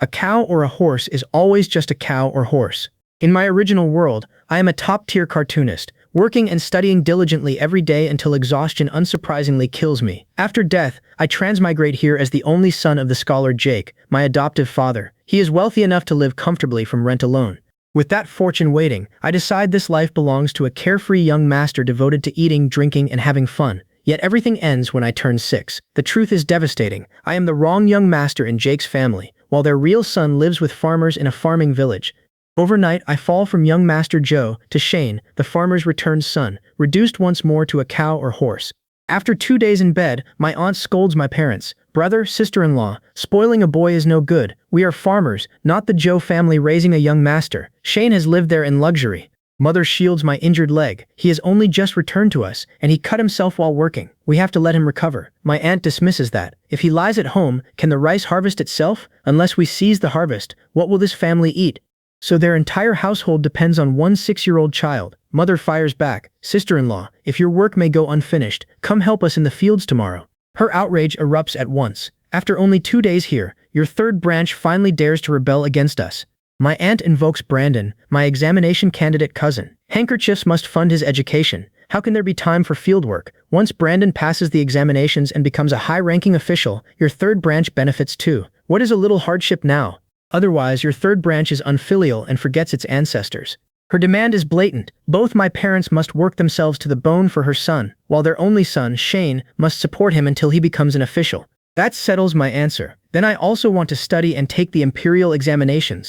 A cow or a horse is always just a cow or horse. In my original world, I am a top-tier cartoonist, working and studying diligently every day until exhaustion unsurprisingly kills me. After death, I transmigrate here as the only son of the scholar Jake, my adoptive father. He is wealthy enough to live comfortably from rent alone. With that fortune waiting, I decide this life belongs to a carefree young master devoted to eating, drinking, and having fun. Yet everything ends when I turn 6. The truth is devastating. I am the wrong young master in Jake's family, while their real son lives with farmers in a farming village. Overnight, I fall from young Master Joe to Shane, the farmer's returned son, reduced once more to a cow or horse. After 2 days in bed, my aunt scolds my parents. Brother, sister-in-law, spoiling a boy is no good. We are farmers, not the Joe family raising a young master. Shane has lived there in luxury. Mother shields my injured leg. He has only just returned to us, and he cut himself while working. We have to let him recover. My aunt dismisses that. If he lies at home, can the rice harvest itself? Unless we seize the harvest, what will this family eat? So their entire household depends on one 6-year-old child. Mother fires back. Sister-in-law, if your work may go unfinished, come help us in the fields tomorrow. Her outrage erupts at once. After only 2 days here, your third branch finally dares to rebel against us. My aunt invokes Brandon, my examination candidate cousin. Handkerchiefs must fund his education. How can there be time for fieldwork? Once Brandon passes the examinations and becomes a high-ranking official, your third branch benefits too. What is a little hardship now? Otherwise, your third branch is unfilial and forgets its ancestors. Her demand is blatant. Both my parents must work themselves to the bone for her son, while their only son, Shane, must support him until he becomes an official. That settles my answer. Then I also want to study and take the imperial examinations.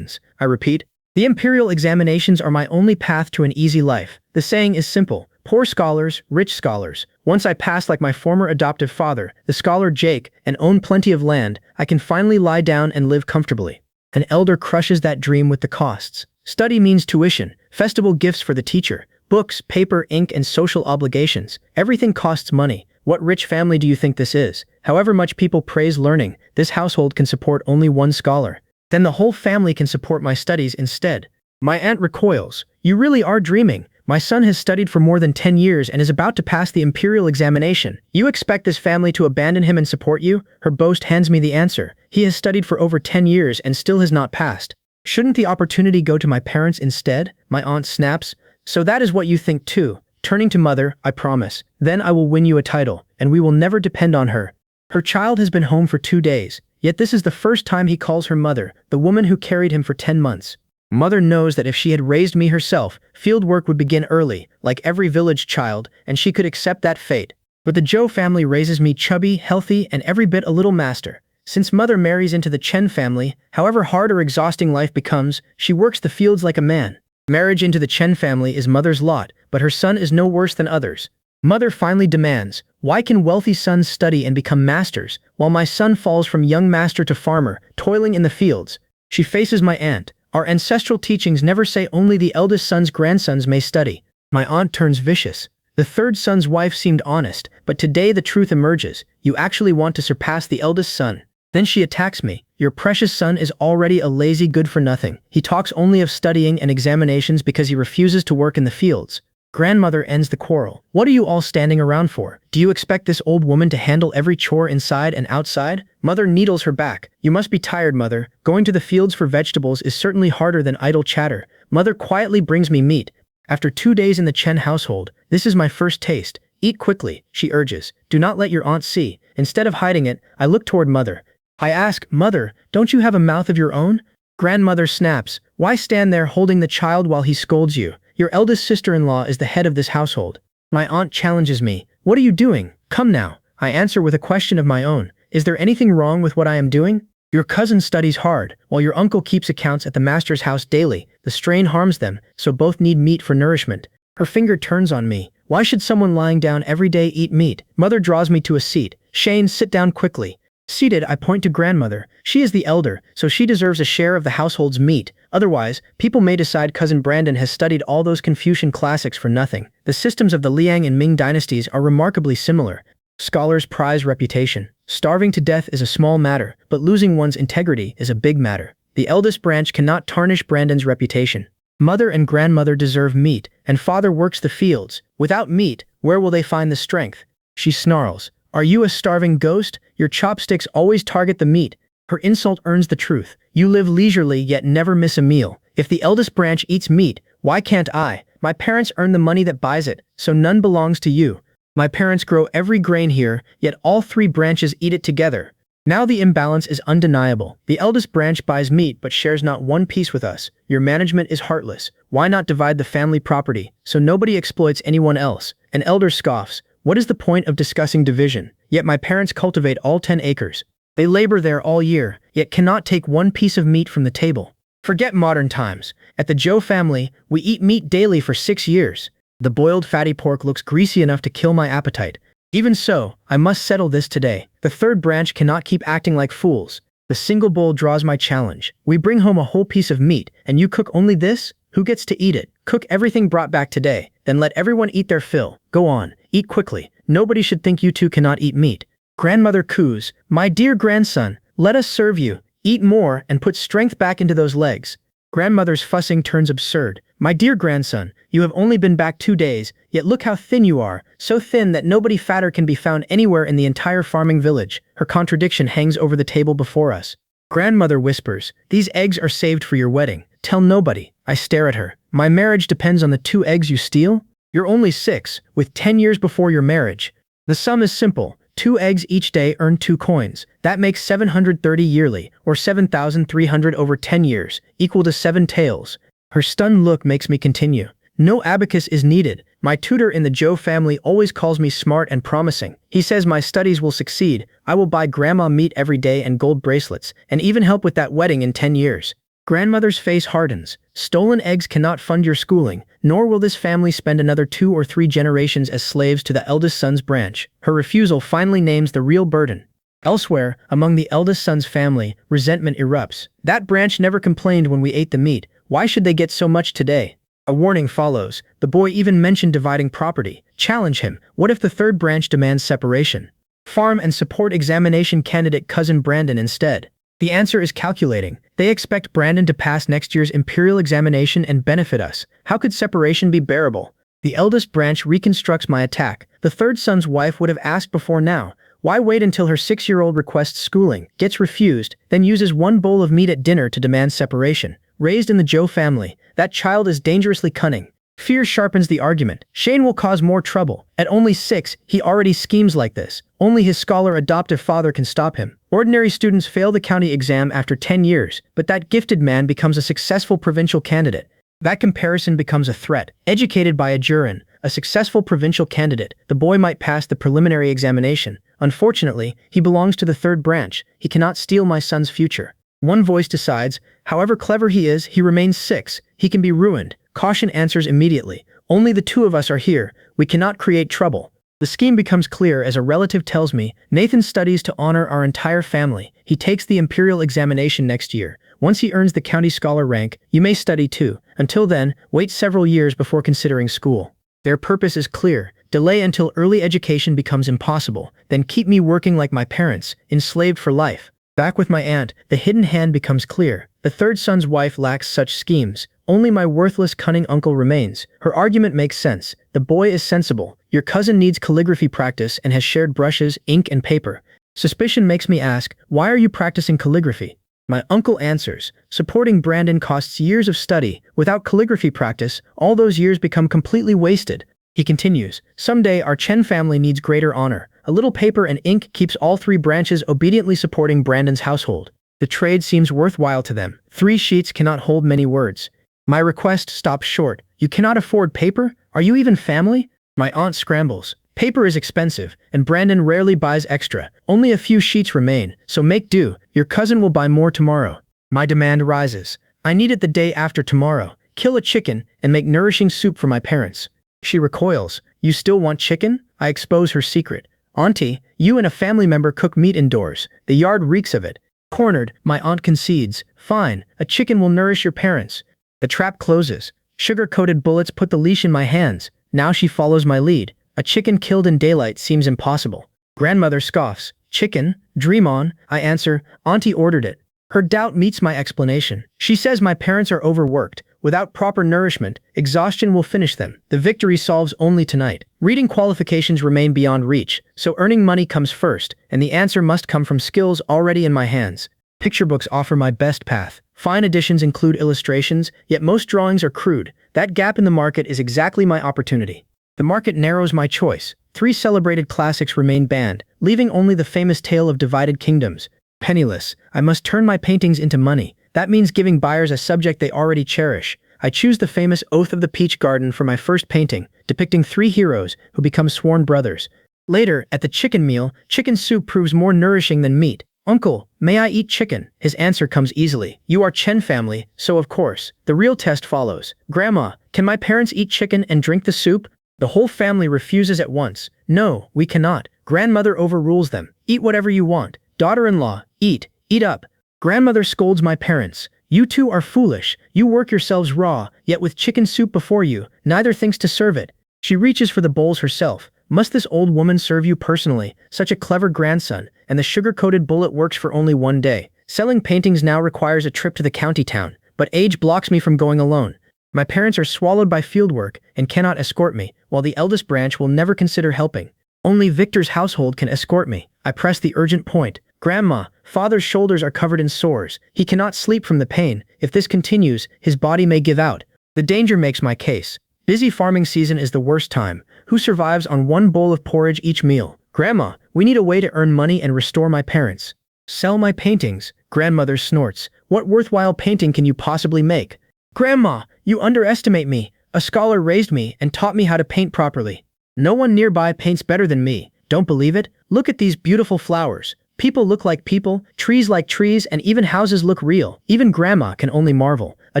I repeat. The imperial examinations are my only path to an easy life. The saying is simple. Poor scholars, rich scholars. Once I pass like my former adoptive father, the scholar Jake, and own plenty of land, I can finally lie down and live comfortably. An elder crushes that dream with the costs. Study means tuition, festival gifts for the teacher, books, paper, ink, and social obligations. Everything costs money. What rich family do you think this is? However much people praise learning, this household can support only one scholar. Then the whole family can support my studies instead. My aunt recoils. You really are dreaming. My son has studied for more than 10 years and is about to pass the imperial examination. You expect this family to abandon him and support you? Her boast hands me the answer. He has studied for over 10 years and still has not passed. Shouldn't the opportunity go to my parents instead? My aunt snaps. So that is what you think too. Turning to mother, I promise. Then I will win you a title, and we will never depend on her. Her child has been home for 2 days, yet this is the first time he calls her mother, the woman who carried him for 10 months. Mother knows that if she had raised me herself, field work would begin early, like every village child, and she could accept that fate. But the Joe family raises me chubby, healthy, and every bit a little master. Since mother marries into the Chen family, however hard or exhausting life becomes, she works the fields like a man. Marriage into the Chen family is mother's lot, but her son is no worse than others. Mother finally demands, why can wealthy sons study and become masters, while my son falls from young master to farmer, toiling in the fields? She faces my aunt. Our ancestral teachings never say only the eldest son's grandsons may study. My aunt turns vicious. The third son's wife seemed honest, but today the truth emerges. You actually want to surpass the eldest son. Then she attacks me. Your precious son is already a lazy good-for-nothing. He talks only of studying and examinations because he refuses to work in the fields. Grandmother ends the quarrel. What are you all standing around for? Do you expect this old woman to handle every chore inside and outside? Mother needles her back. You must be tired, mother. Going to the fields for vegetables is certainly harder than idle chatter. Mother quietly brings me meat. After 2 days in the Chen household, this is my first taste. Eat quickly, she urges. Do not let your aunt see. Instead of hiding it, I look toward mother. I ask, Mother, don't you have a mouth of your own? Grandmother snaps. Why stand there holding the child while he scolds you? Your eldest sister-in-law is the head of this household. My aunt challenges me. What are you doing? Come now. I answer with a question of my own. Is there anything wrong with what I am doing? Your cousin studies hard, while your uncle keeps accounts at the master's house daily. The strain harms them, so both need meat for nourishment. Her finger turns on me. Why should someone lying down every day eat meat? Mother draws me to a seat. Shane, sit down quickly. Seated, I point to grandmother. She is the elder, so she deserves a share of the household's meat. Otherwise, people may decide cousin Brandon has studied all those Confucian classics for nothing. The systems of the Liang and Ming dynasties are remarkably similar. Scholars prize reputation. Starving to death is a small matter, but losing one's integrity is a big matter. The eldest branch cannot tarnish Brandon's reputation. Mother and grandmother deserve meat, and father works the fields. Without meat, where will they find the strength? She snarls. Are you a starving ghost? Your chopsticks always target the meat. Her insult earns the truth. You live leisurely yet never miss a meal. If the eldest branch eats meat, why can't I? My parents earn the money that buys it, so none belongs to you. My parents grow every grain here, yet all three branches eat it together. Now the imbalance is undeniable. The eldest branch buys meat but shares not one piece with us. Your management is heartless. Why not divide the family property, so nobody exploits anyone else? An elder scoffs. What is the point of discussing division? Yet my parents cultivate all 10 acres. They labor there all year, yet cannot take one piece of meat from the table. Forget modern times. At the Joe family, we eat meat daily for 6 years. The boiled fatty pork looks greasy enough to kill my appetite. Even so, I must settle this today. The third branch cannot keep acting like fools. The single bowl draws my challenge. We bring home a whole piece of meat, and you cook only this? Who gets to eat it? Cook everything brought back today, then let everyone eat their fill. Go on, eat quickly. Nobody should think you two cannot eat meat. Grandmother coos, my dear grandson, let us serve you. Eat more and put strength back into those legs. Grandmother's fussing turns absurd. My dear grandson, you have only been back 2 days, yet look how thin you are, so thin that nobody fatter can be found anywhere in the entire farming village. Her contradiction hangs over the table before us. Grandmother whispers, these eggs are saved for your wedding. Tell nobody. I stare at her. My marriage depends on the 2 eggs you steal? You're only 6, with 10 years before your marriage. The sum is simple. 2 eggs each day earn 2 coins. That makes 730 yearly, or 7,300 over 10 years, equal to 7 taels. Her stunned look makes me continue. No abacus is needed. My tutor in the Joe family always calls me smart and promising. He says my studies will succeed. I will buy grandma meat every day and gold bracelets, and even help with that wedding in 10 years. Grandmother's face hardens. Stolen eggs cannot fund your schooling, nor will this family spend another 2 or 3 generations as slaves to the eldest son's branch. Her refusal finally names the real burden. Elsewhere, among the eldest son's family, resentment erupts. That branch never complained when we ate the meat. Why should they get so much today? A warning follows. The boy even mentioned dividing property. Challenge him. What if the third branch demands separation? Farm and support examination candidate cousin Brandon instead. The answer is calculating. They expect Brandon to pass next year's imperial examination and benefit us. How could separation be bearable? The eldest branch reconstructs my attack. The third son's wife would have asked before now. Why wait until her 6-year-old requests schooling, gets refused, then uses 1 bowl of meat at dinner to demand separation? Raised in the Joe family, that child is dangerously cunning. Fear sharpens the argument. Shane will cause more trouble. At only 6, he already schemes like this. Only his scholar adoptive father can stop him. Ordinary students fail the county exam after 10 years, but that gifted man becomes a successful provincial candidate. That comparison becomes a threat. Educated by a Jurin, a successful provincial candidate, the boy might pass the preliminary examination. Unfortunately, he belongs to the third branch. He cannot steal my son's future. One voice decides, however clever he is, he remains 6. He can be ruined. Caution answers immediately. Only the 2 of us are here. We cannot create trouble. The scheme becomes clear as a relative tells me, Nathan studies to honor our entire family. He takes the imperial examination next year. Once he earns the county scholar rank, you may study too. Until then, wait several years before considering school. Their purpose is clear. Delay until early education becomes impossible. Then keep me working like my parents, enslaved for life. Back with my aunt, the hidden hand becomes clear. The third son's wife lacks such schemes. Only my worthless cunning uncle remains. Her argument makes sense. The boy is sensible. Your cousin needs calligraphy practice and has shared brushes, ink, and paper. Suspicion makes me ask, why are you practicing calligraphy? My uncle answers, supporting Brandon costs years of study. Without calligraphy practice, all those years become completely wasted. He continues, someday our Chen family needs greater honor. A little paper and ink keeps all 3 branches obediently supporting Brandon's household. The trade seems worthwhile to them. 3 sheets cannot hold many words. My request stops short. You cannot afford paper? Are you even family? My aunt scrambles. Paper is expensive, and Brandon rarely buys extra. Only a few sheets remain, so make do. Your cousin will buy more tomorrow. My demand rises. I need it the day after tomorrow. Kill a chicken and make nourishing soup for my parents. She recoils. You still want chicken? I expose her secret. Auntie, you and a family member cook meat indoors. The yard reeks of it. Cornered, my aunt concedes. Fine, a chicken will nourish your parents. The trap closes. Sugar-coated bullets put the leash in my hands. Now she follows my lead. A chicken killed in daylight seems impossible. Grandmother scoffs. Chicken? Dream on. I answer, Auntie ordered it. Her doubt meets my explanation. She says my parents are overworked. Without proper nourishment, exhaustion will finish them. The victory solves only tonight. Reading qualifications remain beyond reach, so earning money comes first, and the answer must come from skills already in my hands. Picture books offer my best path. Fine editions include illustrations, yet most drawings are crude. That gap in the market is exactly my opportunity. The market narrows my choice. 3 celebrated classics remain banned, leaving only the famous tale of divided kingdoms. Penniless, I must turn my paintings into money. That means giving buyers a subject they already cherish. I choose the famous Oath of the Peach Garden for my first painting, depicting 3 heroes who become sworn brothers. Later, at the chicken meal, chicken soup proves more nourishing than meat. Uncle, may I eat chicken? His answer comes easily. You are Chen family, so of course. The real test follows. Grandma, can my parents eat chicken and drink the soup? The whole family refuses at once. No, we cannot. Grandmother overrules them. Eat whatever you want. Daughter-in-law, eat up. Grandmother scolds my parents. You two are foolish. You work yourselves raw, yet with chicken soup before you, neither thinks to serve it. She reaches for the bowls herself. Must this old woman serve you personally? Such a clever grandson, and the sugar-coated bullet works for only 1 day. Selling paintings now requires a trip to the county town, but age blocks me from going alone. My parents are swallowed by fieldwork and cannot escort me, while the eldest branch will never consider helping. Only Victor's household can escort me. I press the urgent point. Grandma, father's shoulders are covered in sores. He cannot sleep from the pain. If this continues, his body may give out. The danger makes my case. Busy farming season is the worst time. Who survives on 1 bowl of porridge each meal? Grandma, we need a way to earn money and restore my parents. Sell my paintings. Grandmother snorts. What worthwhile painting can you possibly make? Grandma, you underestimate me. A scholar raised me and taught me how to paint properly. No one nearby paints better than me. Don't believe it? Look at these beautiful flowers. People look like people, trees like trees, and even houses look real. Even Grandma can only marvel. A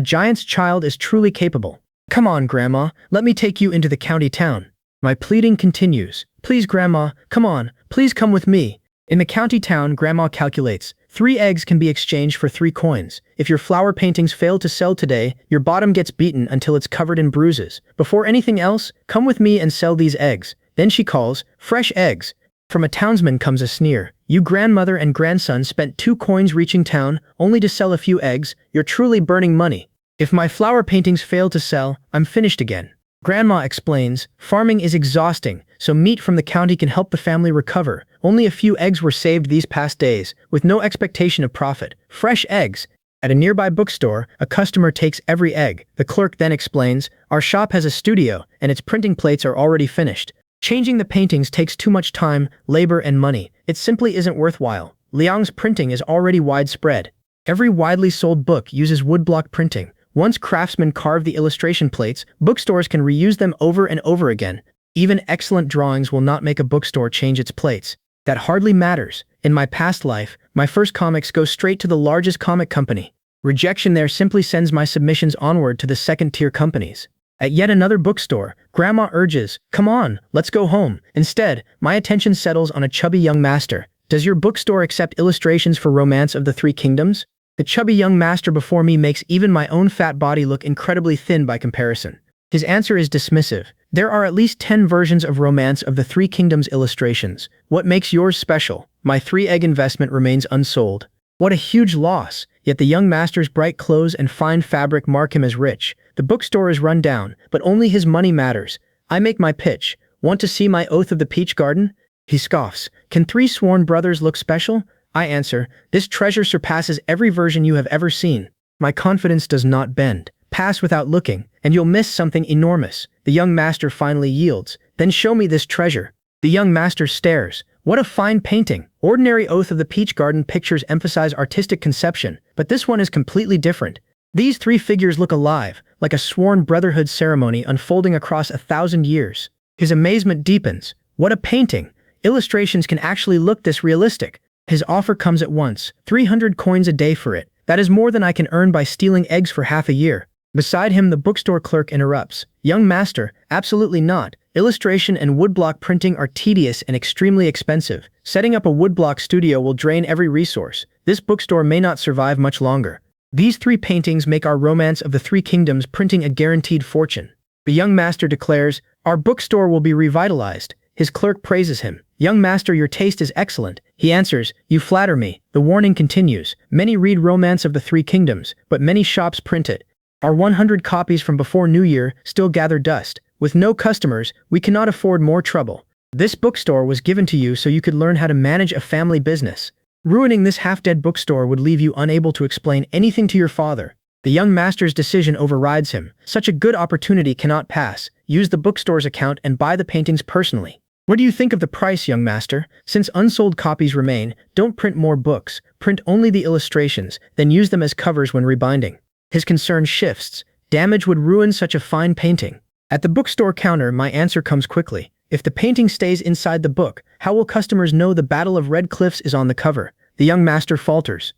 giant's child is truly capable. Come on, Grandma, let me take you into the county town. My pleading continues. Please, Grandma, come on, please come with me. In the county town, Grandma calculates. 3 eggs can be exchanged for 3 coins. If your flower paintings fail to sell today, your bottom gets beaten until it's covered in bruises. Before anything else, come with me and sell these eggs. Then she calls, fresh eggs. From a townsman comes a sneer. You grandmother and grandson spent 2 coins reaching town, only to sell a few eggs. You're truly burning money. If my flower paintings fail to sell, I'm finished again. Grandma explains, farming is exhausting, so meat from the county can help the family recover. Only a few eggs were saved these past days, with no expectation of profit. Fresh eggs. At a nearby bookstore, a customer takes every egg. The clerk then explains, our shop has a studio, and its printing plates are already finished. Changing the paintings takes too much time, labor, and money. It simply isn't worthwhile. Liang's printing is already widespread. Every widely sold book uses woodblock printing. Once craftsmen carve the illustration plates, bookstores can reuse them over and over again. Even excellent drawings will not make a bookstore change its plates. That hardly matters. In my past life, my first comics go straight to the largest comic company. Rejection there simply sends my submissions onward to the second-tier companies. At yet another bookstore, Grandma urges, come on, let's go home. Instead, my attention settles on a chubby young master. Does your bookstore accept illustrations for Romance of the 3 Kingdoms? The chubby young master before me makes even my own fat body look incredibly thin by comparison. His answer is dismissive. There are at least 10 versions of Romance of the 3 Kingdoms illustrations. What makes yours special? My 3-egg investment remains unsold. What a huge loss. Yet the young master's bright clothes and fine fabric mark him as rich. The bookstore is run down, but only his money matters. I make my pitch. Want to see my Oath of the Peach Garden? He scoffs. Can 3 sworn brothers look special? I answer, this treasure surpasses every version you have ever seen. My confidence does not bend. Pass without looking, and you'll miss something enormous. The young master finally yields. Then show me this treasure. The young master stares. What a fine painting. Ordinary Oath of the Peach Garden pictures emphasize artistic conception, but this one is completely different. These 3 figures look alive, like a sworn brotherhood ceremony unfolding across 1,000 years. His amazement deepens. What a painting! Illustrations can actually look this realistic. His offer comes at once, 300 coins a day for it. That is more than I can earn by stealing eggs for half a year. Beside him, the bookstore clerk interrupts. Young master, absolutely not. Illustration and woodblock printing are tedious and extremely expensive. Setting up a woodblock studio will drain every resource. This bookstore may not survive much longer. These 3 paintings make our Romance of the 3 Kingdoms printing a guaranteed fortune. The young master declares, our bookstore will be revitalized. His clerk praises him. Young master, your taste is excellent. He answers, you flatter me. The warning continues. Many read Romance of the 3 Kingdoms, but many shops print it. Our 100 copies from before New Year still gather dust. With no customers, we cannot afford more trouble. This bookstore was given to you so you could learn how to manage a family business. Ruining this half-dead bookstore would leave you unable to explain anything to your father. The young master's decision overrides him. Such a good opportunity cannot pass. Use the bookstore's account and buy the paintings personally. What do you think of the price, young master? Since unsold copies remain, don't print more books. Print only the illustrations, then use them as covers when rebinding. His concern shifts. Damage would ruin such a fine painting. At the bookstore counter, my answer comes quickly. If the painting stays inside the book, how will customers know the Battle of Red Cliffs is on the cover? The young master falters.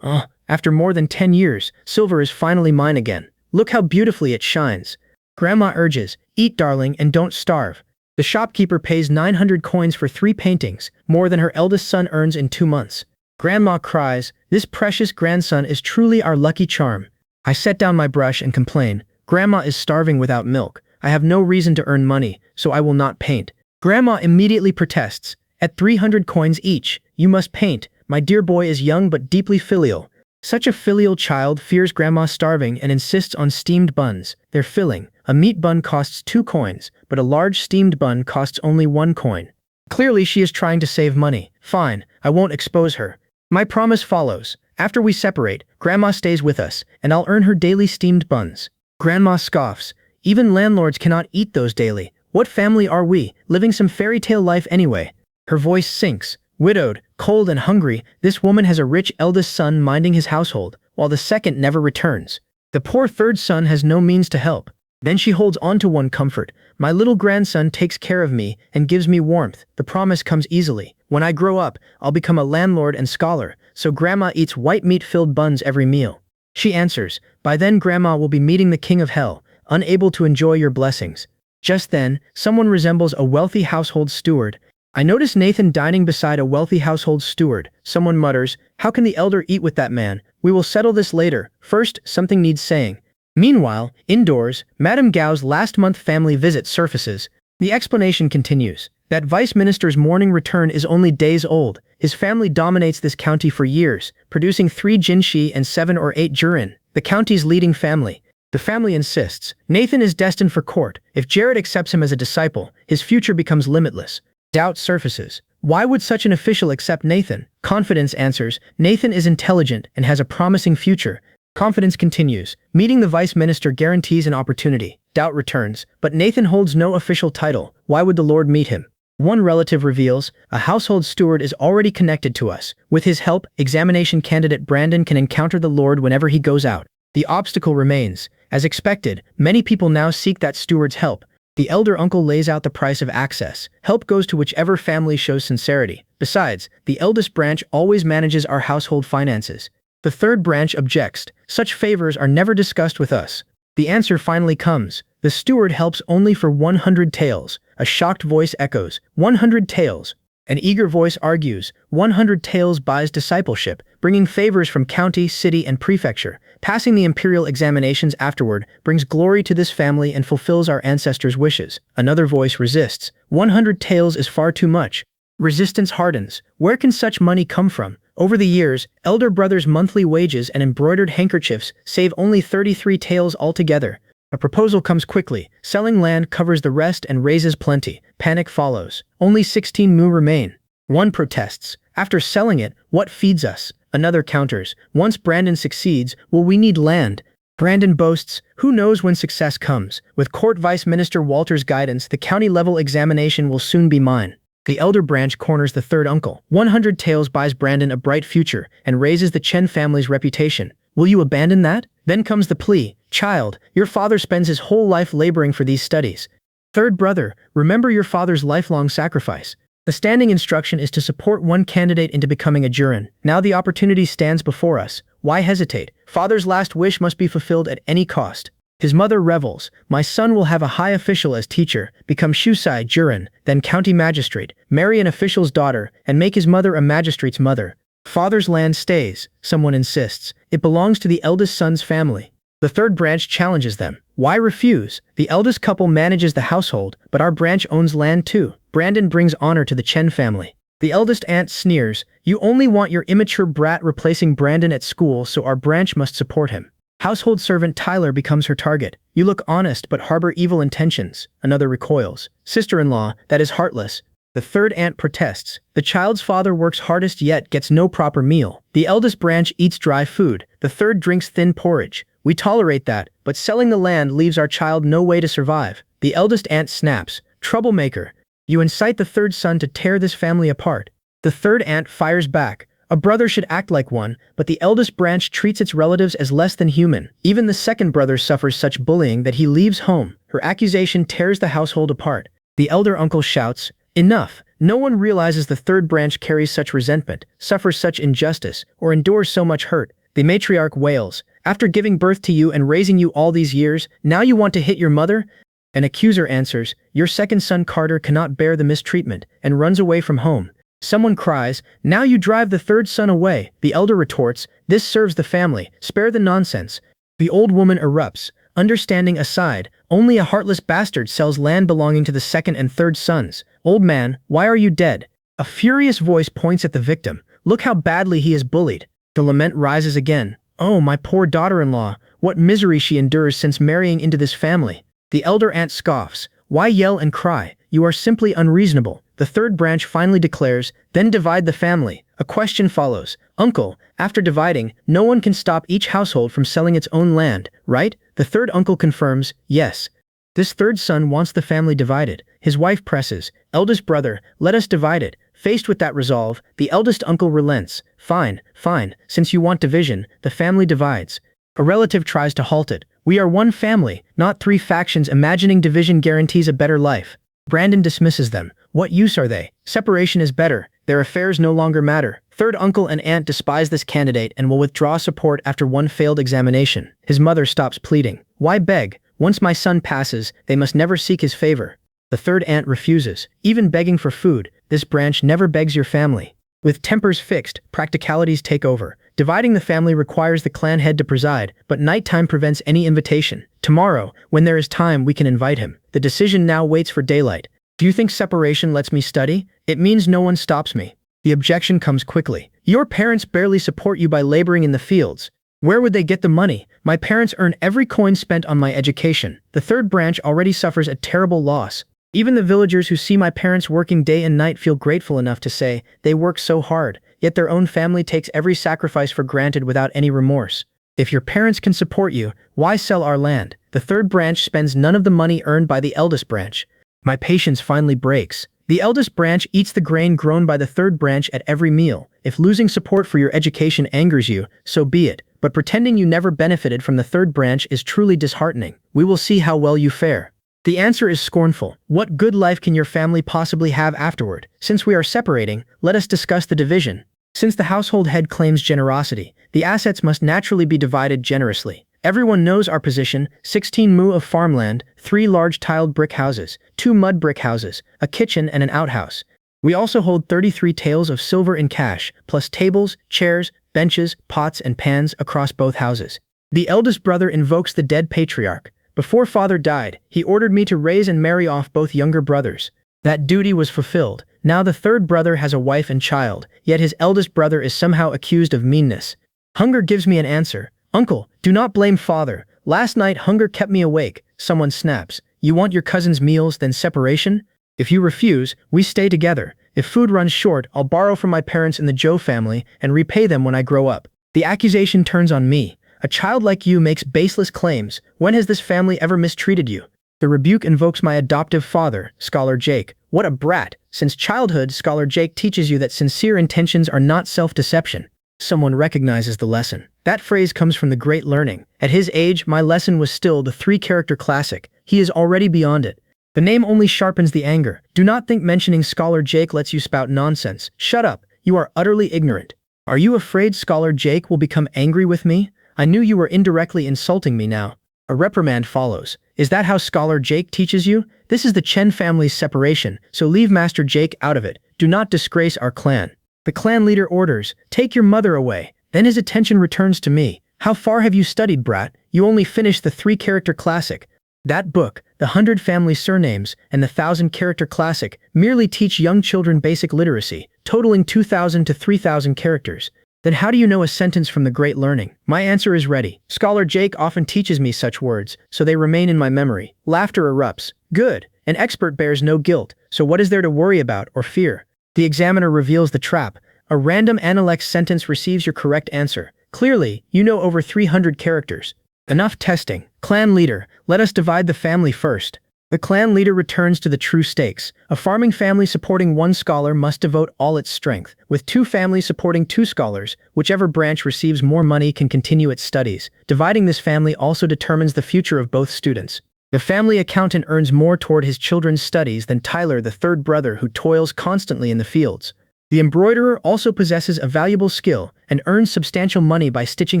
After more than 10 years, silver is finally mine again. Look how beautifully it shines. Grandma urges, eat darling and don't starve. The shopkeeper pays 900 coins for 3 paintings, more than her eldest son earns in 2 months. Grandma cries, this precious grandson is truly our lucky charm. I set down my brush and complain, Grandma is starving without milk. I have no reason to earn money, so I will not paint. Grandma immediately protests, at 300 coins each, you must paint. My dear boy is young but deeply filial. Such a filial child fears Grandma starving and insists on steamed buns. They're filling. A meat bun costs 2 coins, but a large steamed bun costs only 1 coin. Clearly she is trying to save money. Fine, I won't expose her. My promise follows. After we separate, Grandma stays with us, and I'll earn her daily steamed buns. Grandma scoffs. Even landlords cannot eat those daily. What family are we, living some fairy tale life anyway? Her voice sinks. Widowed, cold and hungry, this woman has a rich eldest son minding his household, while the second never returns. The poor third son has no means to help. Then she holds on to one comfort. My little grandson takes care of me and gives me warmth. The promise comes easily. When I grow up, I'll become a landlord and scholar, so Grandma eats white meat-filled buns every meal. She answers, by then Grandma will be meeting the king of hell, unable to enjoy your blessings. Just then, someone resembles a wealthy household steward. I notice Nathan dining beside a wealthy household steward. Someone mutters, how can the elder eat with that man? We will settle this later. First, something needs saying. Meanwhile, indoors, Madame Gao's last month family visit surfaces. The explanation continues. That vice minister's morning return is only days old. His family dominates this county for years, producing 3 jinshi and 7 or 8 jurin, the county's leading family. The family insists. Nathan is destined for court. If Jared accepts him as a disciple, his future becomes limitless. Doubt surfaces. Why would such an official accept Nathan? Confidence answers, Nathan is intelligent and has a promising future. Confidence continues. Meeting the vice minister guarantees an opportunity. Doubt returns, but Nathan holds no official title. Why would the Lord meet him? One relative reveals, a household steward is already connected to us. With his help, examination candidate Brandon can encounter the Lord whenever he goes out. The obstacle remains. As expected, many people now seek that steward's help. The elder uncle lays out the price of access. Help goes to whichever family shows sincerity. Besides, the eldest branch always manages our household finances. The third branch objects. Such favors are never discussed with us. The answer finally comes. The steward helps only for 100 taels. A shocked voice echoes, 100 taels. An eager voice argues, 100 taels buys discipleship, bringing favors from county, city, and prefecture. Passing the imperial examinations afterward brings glory to this family and fulfills our ancestors' wishes. Another voice resists, 100 taels is far too much. Resistance hardens. Where can such money come from? Over the years, elder brother's monthly wages and embroidered handkerchiefs save only 33 taels altogether. A proposal comes quickly. Selling land covers the rest and raises plenty. Panic follows. Only 16 mu remain. One protests. After selling it, what feeds us? Another counters. Once Brandon succeeds, will we need land? Brandon boasts, who knows when success comes? With Court Vice Minister Walter's guidance, the county-level examination will soon be mine. The elder branch corners the third uncle. 100 taels buys Brandon a bright future and raises the Chen family's reputation. Will you abandon that? Then comes the plea. Child, your father spends his whole life laboring for these studies. Third brother, remember your father's lifelong sacrifice. The standing instruction is to support one candidate into becoming a jurin. Now the opportunity stands before us. Why hesitate? Father's last wish must be fulfilled at any cost. His mother revels. My son will have a high official as teacher, become shusai jurin, then county magistrate, marry an official's daughter, and make his mother a magistrate's mother. Father's land stays, someone insists. It belongs to the eldest son's family. The third branch challenges them. Why refuse? The eldest couple manages the household, but our branch owns land too. Brandon brings honor to the Chen family. The eldest aunt sneers, you only want your immature brat replacing Brandon at school, so our branch must support him. Household servant Tyler becomes her target. You look honest but harbor evil intentions. Another recoils. Sister-in-law, that is heartless. The third aunt protests. The child's father works hardest yet gets no proper meal. The eldest branch eats dry food. The third drinks thin porridge. We tolerate that, but selling the land leaves our child no way to survive. The eldest aunt snaps. Troublemaker. You incite the third son to tear this family apart. The third aunt fires back. A brother should act like one, but the eldest branch treats its relatives as less than human. Even the second brother suffers such bullying that he leaves home. Her accusation tears the household apart. The elder uncle shouts, "Enough!" No one realizes the third branch carries such resentment, suffers such injustice, or endures so much hurt. The matriarch wails, "After giving birth to you and raising you all these years, now you want to hit your mother?" An accuser answers, "Your second son Carter cannot bear the mistreatment," and runs away from home. Someone cries, "Now you drive the third son away." The elder retorts, "This serves the family, spare the nonsense." The old woman erupts, "Understanding aside, only a heartless bastard sells land belonging to the second and third sons. Old man, why are you dead?" A furious voice points at the victim, "Look how badly he is bullied." The lament rises again, "Oh, my poor daughter-in-law, what misery she endures since marrying into this family." The elder aunt scoffs, "Why yell and cry? You are simply unreasonable." The third branch finally declares, "Then divide the family." A question follows, "Uncle, after dividing, no one can stop each household from selling its own land, right?" The third uncle confirms, "Yes." This third son wants the family divided. His wife presses, "Eldest brother, let us divide it." Faced with that resolve, the eldest uncle relents, "Fine, fine, since you want division, the family divides." A relative tries to halt it. "We are one family, not three factions. Imagining division guarantees a better life." Brandon dismisses them. What use are they? Separation is better. Their affairs no longer matter. Third uncle and aunt despise this candidate and will withdraw support after one failed examination. His mother stops pleading. "Why beg? Once my son passes, they must never seek his favor." The third aunt refuses, even begging for food. This branch never begs your family. With tempers fixed, practicalities take over. Dividing the family requires the clan head to preside, but nighttime prevents any invitation. Tomorrow, when there is time, we can invite him. The decision now waits for daylight. "Do you think separation lets me study? It means no one stops me." The objection comes quickly. "Your parents barely support you by laboring in the fields. Where would they get the money? My parents earn every coin spent on my education." The third branch already suffers a terrible loss. Even the villagers who see my parents working day and night feel grateful enough to say, "They work so hard," yet their own family takes every sacrifice for granted without any remorse. "If your parents can support you, why sell our land?" The third branch spends none of the money earned by the eldest branch. My patience finally breaks. The eldest branch eats the grain grown by the third branch at every meal. If losing support for your education angers you, so be it. But pretending you never benefited from the third branch is truly disheartening. We will see how well you fare. The answer is scornful. What good life can your family possibly have afterward? Since we are separating, let us discuss the division. Since the household head claims generosity, the assets must naturally be divided generously. Everyone knows our position: 16 mu of farmland, 3 large tiled brick houses, 2 mud brick houses, a kitchen and an outhouse. We also hold 33 taels of silver in cash, plus tables, chairs, benches, pots and pans across both houses. The eldest brother invokes the dead patriarch. "Before father died, he ordered me to raise and marry off both younger brothers. That duty was fulfilled. Now the third brother has a wife and child, yet his eldest brother is somehow accused of meanness. Hunger gives me an answer. Uncle, do not blame father. Last night hunger kept me awake." Someone snaps, "You want your cousin's meals, then separation? If you refuse, we stay together. If food runs short, I'll borrow from my parents in the Joe family and repay them when I grow up." The accusation turns on me. "A child like you makes baseless claims. When has this family ever mistreated you?" The rebuke invokes my adoptive father, Scholar Jake. "What a brat. Since childhood, Scholar Jake teaches you that sincere intentions are not self-deception." Someone recognizes the lesson. That phrase comes from the Great Learning. At his age, my lesson was still the 3-character classic. He is already beyond it. The name only sharpens the anger. Do not think mentioning Scholar Jake lets you spout nonsense. Shut up. You are utterly ignorant. Are you afraid Scholar Jake will become angry with me? I knew you were indirectly insulting me now. A reprimand follows. Is that how Scholar Jake teaches you? This is the Chen family's separation, so leave Master Jake out of it. Do not disgrace our clan. The clan leader orders, "Take your mother away." Then his attention returns to me. "How far have you studied, brat? You only finished the 3-character classic." That book, the 100 Family Surnames, and the 1,000-character classic merely teach young children basic literacy, totaling 2,000 to 3,000 characters. Then how do you know a sentence from the great learning? My answer is ready. Scholar Jake often teaches me such words, so they remain in my memory. Laughter erupts. Good. An expert bears no guilt, so what is there to worry about or fear? The examiner reveals the trap. A random analect sentence receives your correct answer. Clearly, you know over 300 characters. Enough testing. Clan leader, let us divide the family first. The clan leader returns to the true stakes. A farming family supporting one scholar must devote all its strength. With two families supporting two scholars, whichever branch receives more money can continue its studies. Dividing this family also determines the future of both students. The family accountant earns more toward his children's studies than Tyler, the third brother who toils constantly in the fields. The embroiderer also possesses a valuable skill and earns substantial money by stitching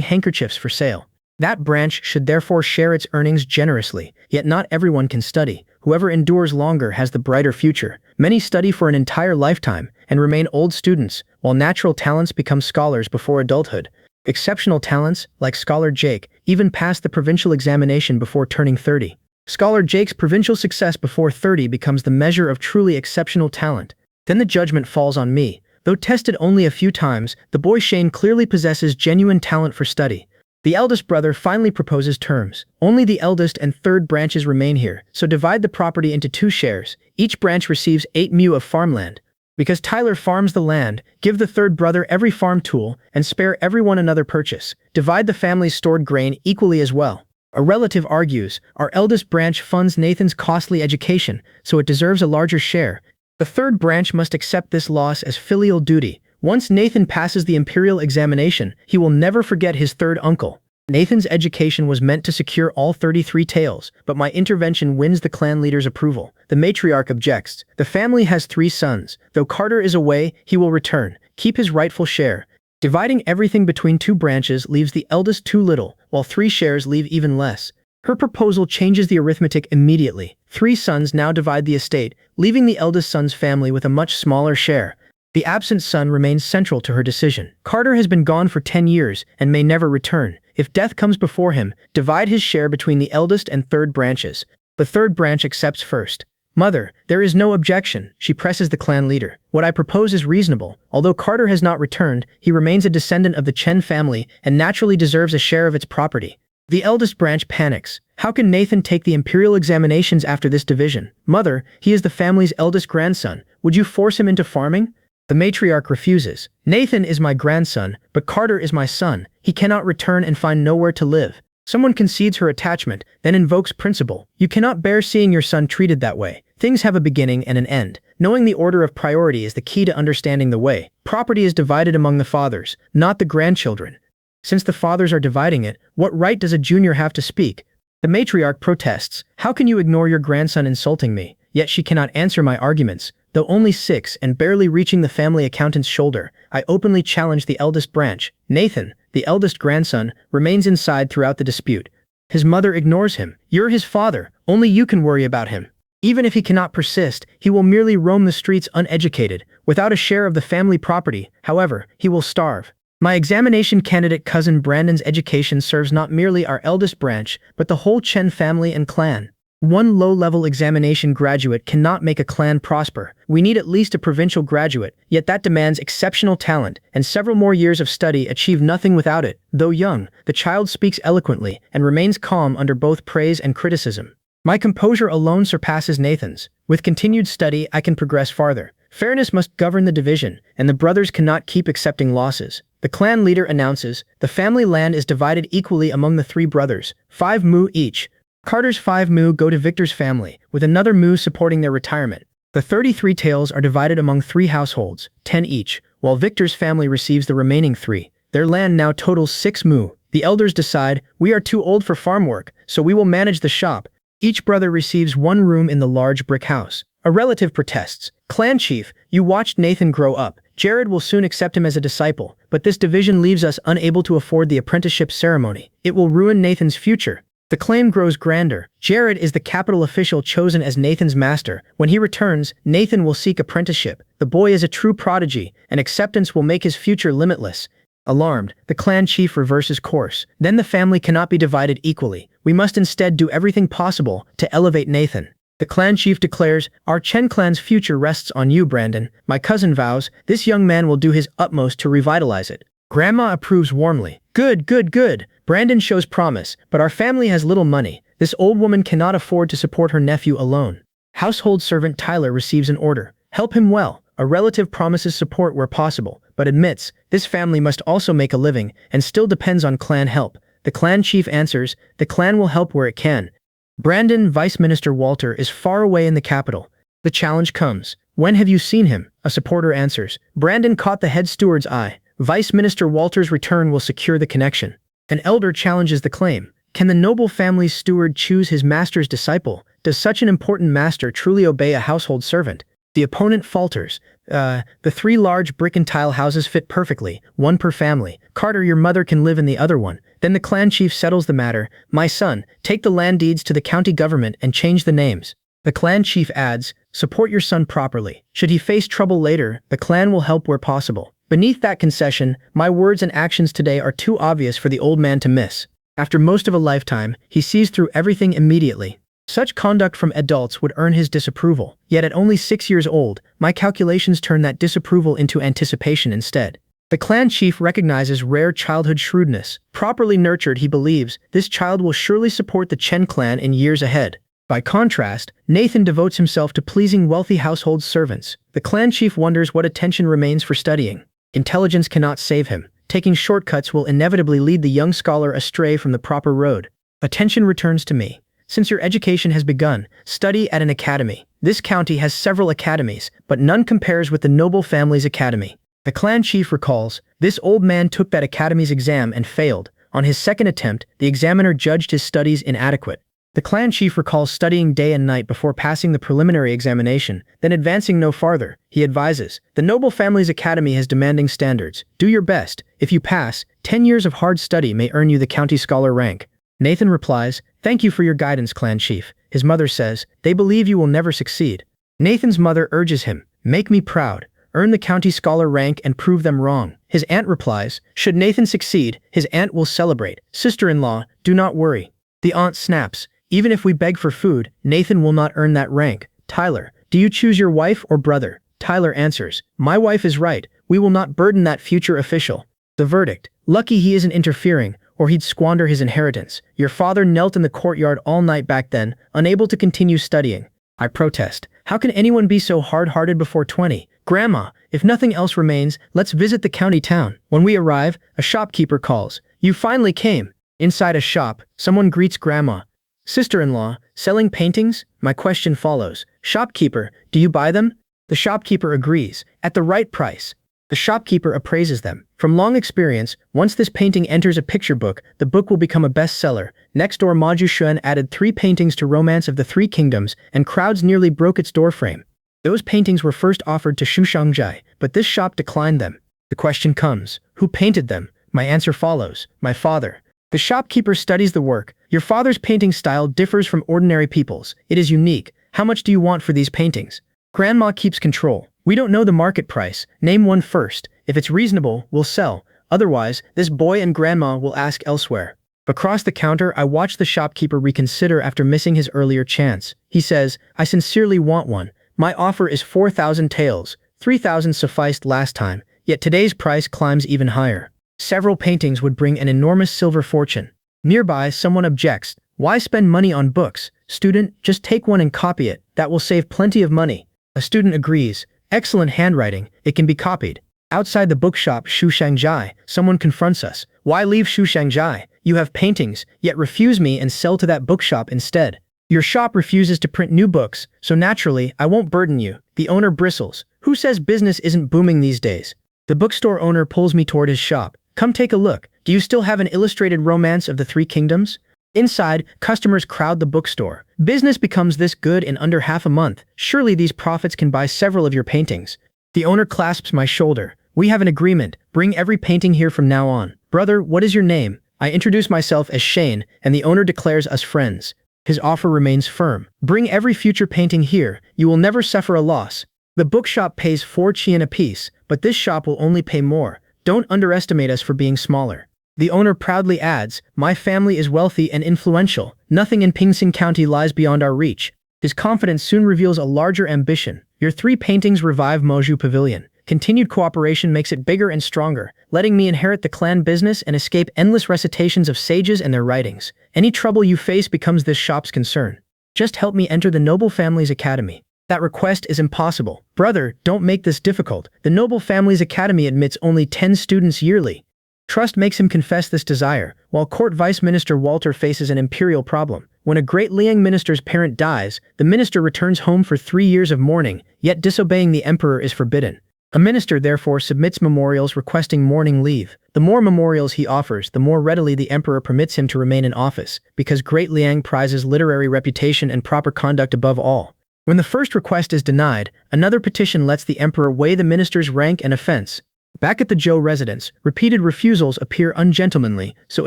handkerchiefs for sale. That branch should therefore share its earnings generously, yet not everyone can study. Whoever endures longer has the brighter future. Many study for an entire lifetime and remain old students, while natural talents become scholars before adulthood. Exceptional talents, like Scholar Jake, even pass the provincial examination before turning 30. Scholar Jake's provincial success before 30 becomes the measure of truly exceptional talent. Then the judgment falls on me. Though tested only a few times, the boy Shane clearly possesses genuine talent for study. The eldest brother finally proposes terms. Only the eldest and third branches remain here, so divide the property into 2 shares. Each branch receives 8 mu of farmland. Because Tyler farms the land, give the third brother every farm tool and spare everyone another purchase. Divide the family's stored grain equally as well. A relative argues, our eldest branch funds Nathan's costly education, so it deserves a larger share. The third branch must accept this loss as filial duty. Once Nathan passes the imperial examination, he will never forget his third uncle. Nathan's education was meant to secure all 33 taels, but my intervention wins the clan leader's approval. The matriarch objects. The family has 3 sons. Though Carter is away, he will return. Keep his rightful share. Dividing everything between 2 branches leaves the eldest too little, while 3 shares leave even less. Her proposal changes the arithmetic immediately. 3 sons now divide the estate, leaving the eldest son's family with a much smaller share. The absent son remains central to her decision. Carter has been gone for 10 years and may never return. If death comes before him, divide his share between the eldest and third branches. The third branch accepts first. Mother, there is no objection, she presses the clan leader. What I propose is reasonable. Although Carter has not returned, he remains a descendant of the Chen family and naturally deserves a share of its property. The eldest branch panics. How can Nathan take the imperial examinations after this division? Mother, he is the family's eldest grandson. Would you force him into farming? The matriarch refuses. Nathan is my grandson, but Carter is my son. He cannot return and find nowhere to live. Someone concedes her attachment, then invokes principle. You cannot bear seeing your son treated that way. Things have a beginning and an end. Knowing the order of priority is the key to understanding the way. Property is divided among the fathers, not the grandchildren. Since the fathers are dividing it, what right does a junior have to speak? The matriarch protests. How can you ignore your grandson insulting me? Yet she cannot answer my arguments. Though only 6 and barely reaching the family accountant's shoulder, I openly challenge the eldest branch. Nathan, the eldest grandson, remains inside throughout the dispute. His mother ignores him. You're his father. Only you can worry about him. Even if he cannot persist, he will merely roam the streets uneducated, without a share of the family property. However, he will starve. My examination candidate cousin Brandon's education serves not merely our eldest branch, but the whole Chen family and clan. One low-level examination graduate cannot make a clan prosper. We need at least a provincial graduate, yet that demands exceptional talent, and several more years of study achieve nothing without it. Though young, the child speaks eloquently and remains calm under both praise and criticism. My composure alone surpasses Nathan's. With continued study, I can progress farther. Fairness must govern the division, and the brothers cannot keep accepting losses. The clan leader announces, the family land is divided equally among the 3 brothers, 5 mu each. Carter's 5 mu go to Victor's family, with another mu supporting their retirement. The 33 taels are divided among 3 households, 10 each, while Victor's family receives the remaining 3. Their land now totals 6 mu. The elders decide, we are too old for farm work, so we will manage the shop. Each brother receives 1 room in the large brick house. A relative protests. Clan chief, you watched Nathan grow up. Jared will soon accept him as a disciple, but this division leaves us unable to afford the apprenticeship ceremony. It will ruin Nathan's future. The claim grows grander. Jared is the capital official chosen as Nathan's master. When he returns, Nathan will seek apprenticeship. The boy is a true prodigy, and acceptance will make his future limitless. Alarmed, the clan chief reverses course. Then the family cannot be divided equally. We must instead do everything possible to elevate Nathan. The clan chief declares, our Chen clan's future rests on you, Brandon. My cousin vows, this young man will do his utmost to revitalize it. Grandma approves warmly. Good, good, good. Brandon shows promise, but our family has little money. This old woman cannot afford to support her nephew alone. Household servant Tyler receives an order. Help him well. A relative promises support where possible, but admits this family must also make a living and still depends on clan help. The clan chief answers, the clan will help where it can. Brandon, Vice Minister Walter, is far away in the capital. The challenge comes. When have you seen him? A supporter answers. Brandon caught the head steward's eye. Vice Minister Walter's return will secure the connection. An elder challenges the claim. Can the noble family's steward choose his master's disciple? Does such an important master truly obey a household servant? The opponent falters. The 3 large brick and tile houses fit perfectly, 1 per family. Carter, your mother can live in the other one. Then the clan chief settles the matter. My son, take the land deeds to the county government and change the names. The clan chief adds, support your son properly. Should he face trouble later, the clan will help where possible. Beneath that concession, my words and actions today are too obvious for the old man to miss. After most of a lifetime, he sees through everything immediately. Such conduct from adults would earn his disapproval. Yet at only 6 years old, my calculations turn that disapproval into anticipation instead. The clan chief recognizes rare childhood shrewdness. Properly nurtured, he believes, this child will surely support the Chen clan in years ahead. By contrast, Nathan devotes himself to pleasing wealthy household servants. The clan chief wonders what attention remains for studying. Intelligence cannot save him. Taking shortcuts will inevitably lead the young scholar astray from the proper road. Attention returns to me. Since your education has begun, study at an academy. This county has several academies, but none compares with the noble family's academy. The clan chief recalls, this old man took that academy's exam and failed. On his second attempt, the examiner judged his studies inadequate. The clan chief recalls studying day and night before passing the preliminary examination, then advancing no farther. He advises, the noble family's academy has demanding standards. Do your best. If you pass, 10 years of hard study may earn you the county scholar rank. Nathan replies, thank you for your guidance, clan chief. His mother says, they believe you will never succeed. Nathan's mother urges him, make me proud. Earn the county scholar rank and prove them wrong. His aunt replies, should Nathan succeed, his aunt will celebrate. Sister-in-law, do not worry. The aunt snaps, even if we beg for food, Nathan will not earn that rank. Tyler, do you choose your wife or brother? Tyler answers, my wife is right. We will not burden that future official. The verdict, lucky he isn't interfering, or he'd squander his inheritance. Your father knelt in the courtyard all night back then, unable to continue studying. I protest. How can anyone be so hard-hearted before 20? Grandma, if nothing else remains, let's visit the county town. When we arrive, a shopkeeper calls. You finally came. Inside a shop, someone greets Grandma. Sister-in-law, selling paintings? My question follows. Shopkeeper, do you buy them? The shopkeeper agrees. At the right price. The shopkeeper appraises them. From long experience, once this painting enters a picture book, the book will become a bestseller. Next door, Maju Xuan added 3 paintings to Romance of the Three Kingdoms, and crowds nearly broke its doorframe. Those paintings were first offered to Shu Shangjai, but this shop declined them. The question comes, who painted them? My answer follows, my father. The shopkeeper studies the work. Your father's painting style differs from ordinary people's. It is unique. How much do you want for these paintings? Grandma keeps control. We don't know the market price. Name one first. If it's reasonable, we'll sell. Otherwise, this boy and Grandma will ask elsewhere. Across the counter, I watch the shopkeeper reconsider after missing his earlier chance. He says, I sincerely want one. My offer is 4,000 taels. 3,000 sufficed last time, yet today's price climbs even higher. Several paintings would bring an enormous silver fortune. Nearby, someone objects. Why spend money on books? Student, just take one and copy it. That will save plenty of money. A student agrees. Excellent handwriting. It can be copied. Outside the bookshop Shu Shangjai, someone confronts us. Why leave Shu Shangjai? You have paintings, yet refuse me and sell to that bookshop instead. Your shop refuses to print new books, so naturally, I won't burden you. The owner bristles. Who says business isn't booming these days? The bookstore owner pulls me toward his shop. Come take a look. Do you still have an illustrated Romance of the Three Kingdoms? Inside, customers crowd the bookstore. Business becomes this good in under half a month. Surely these profits can buy several of your paintings. The owner clasps my shoulder. We have an agreement. Bring every painting here from now on. Brother, what is your name? I introduce myself as Shane, and the owner declares us friends. His offer remains firm. Bring every future painting here. You will never suffer a loss. The bookshop pays 4 qian apiece, but this shop will only pay more. Don't underestimate us for being smaller. The owner proudly adds, my family is wealthy and influential. Nothing in Pingsing County lies beyond our reach. His confidence soon reveals a larger ambition. Your 3 paintings revive Moju Pavilion. Continued cooperation makes it bigger and stronger. letting me inherit the clan business and escape endless recitations of sages and their writings. Any trouble you face becomes this shop's concern. Just help me enter the noble family's academy. That request is impossible. Brother, don't make this difficult. The noble family's academy admits only 10 students yearly. Trust makes him confess this desire, while Court Vice Minister Walter faces an imperial problem. When a great Liang minister's parent dies, the minister returns home for 3 years of mourning, yet disobeying the emperor is forbidden. A minister therefore submits memorials requesting mourning leave. The more memorials he offers, the more readily the emperor permits him to remain in office, because Great Liang prizes literary reputation and proper conduct above all. When the first request is denied, another petition lets the emperor weigh the minister's rank and offense. Back at the Zhou residence, repeated refusals appear ungentlemanly, so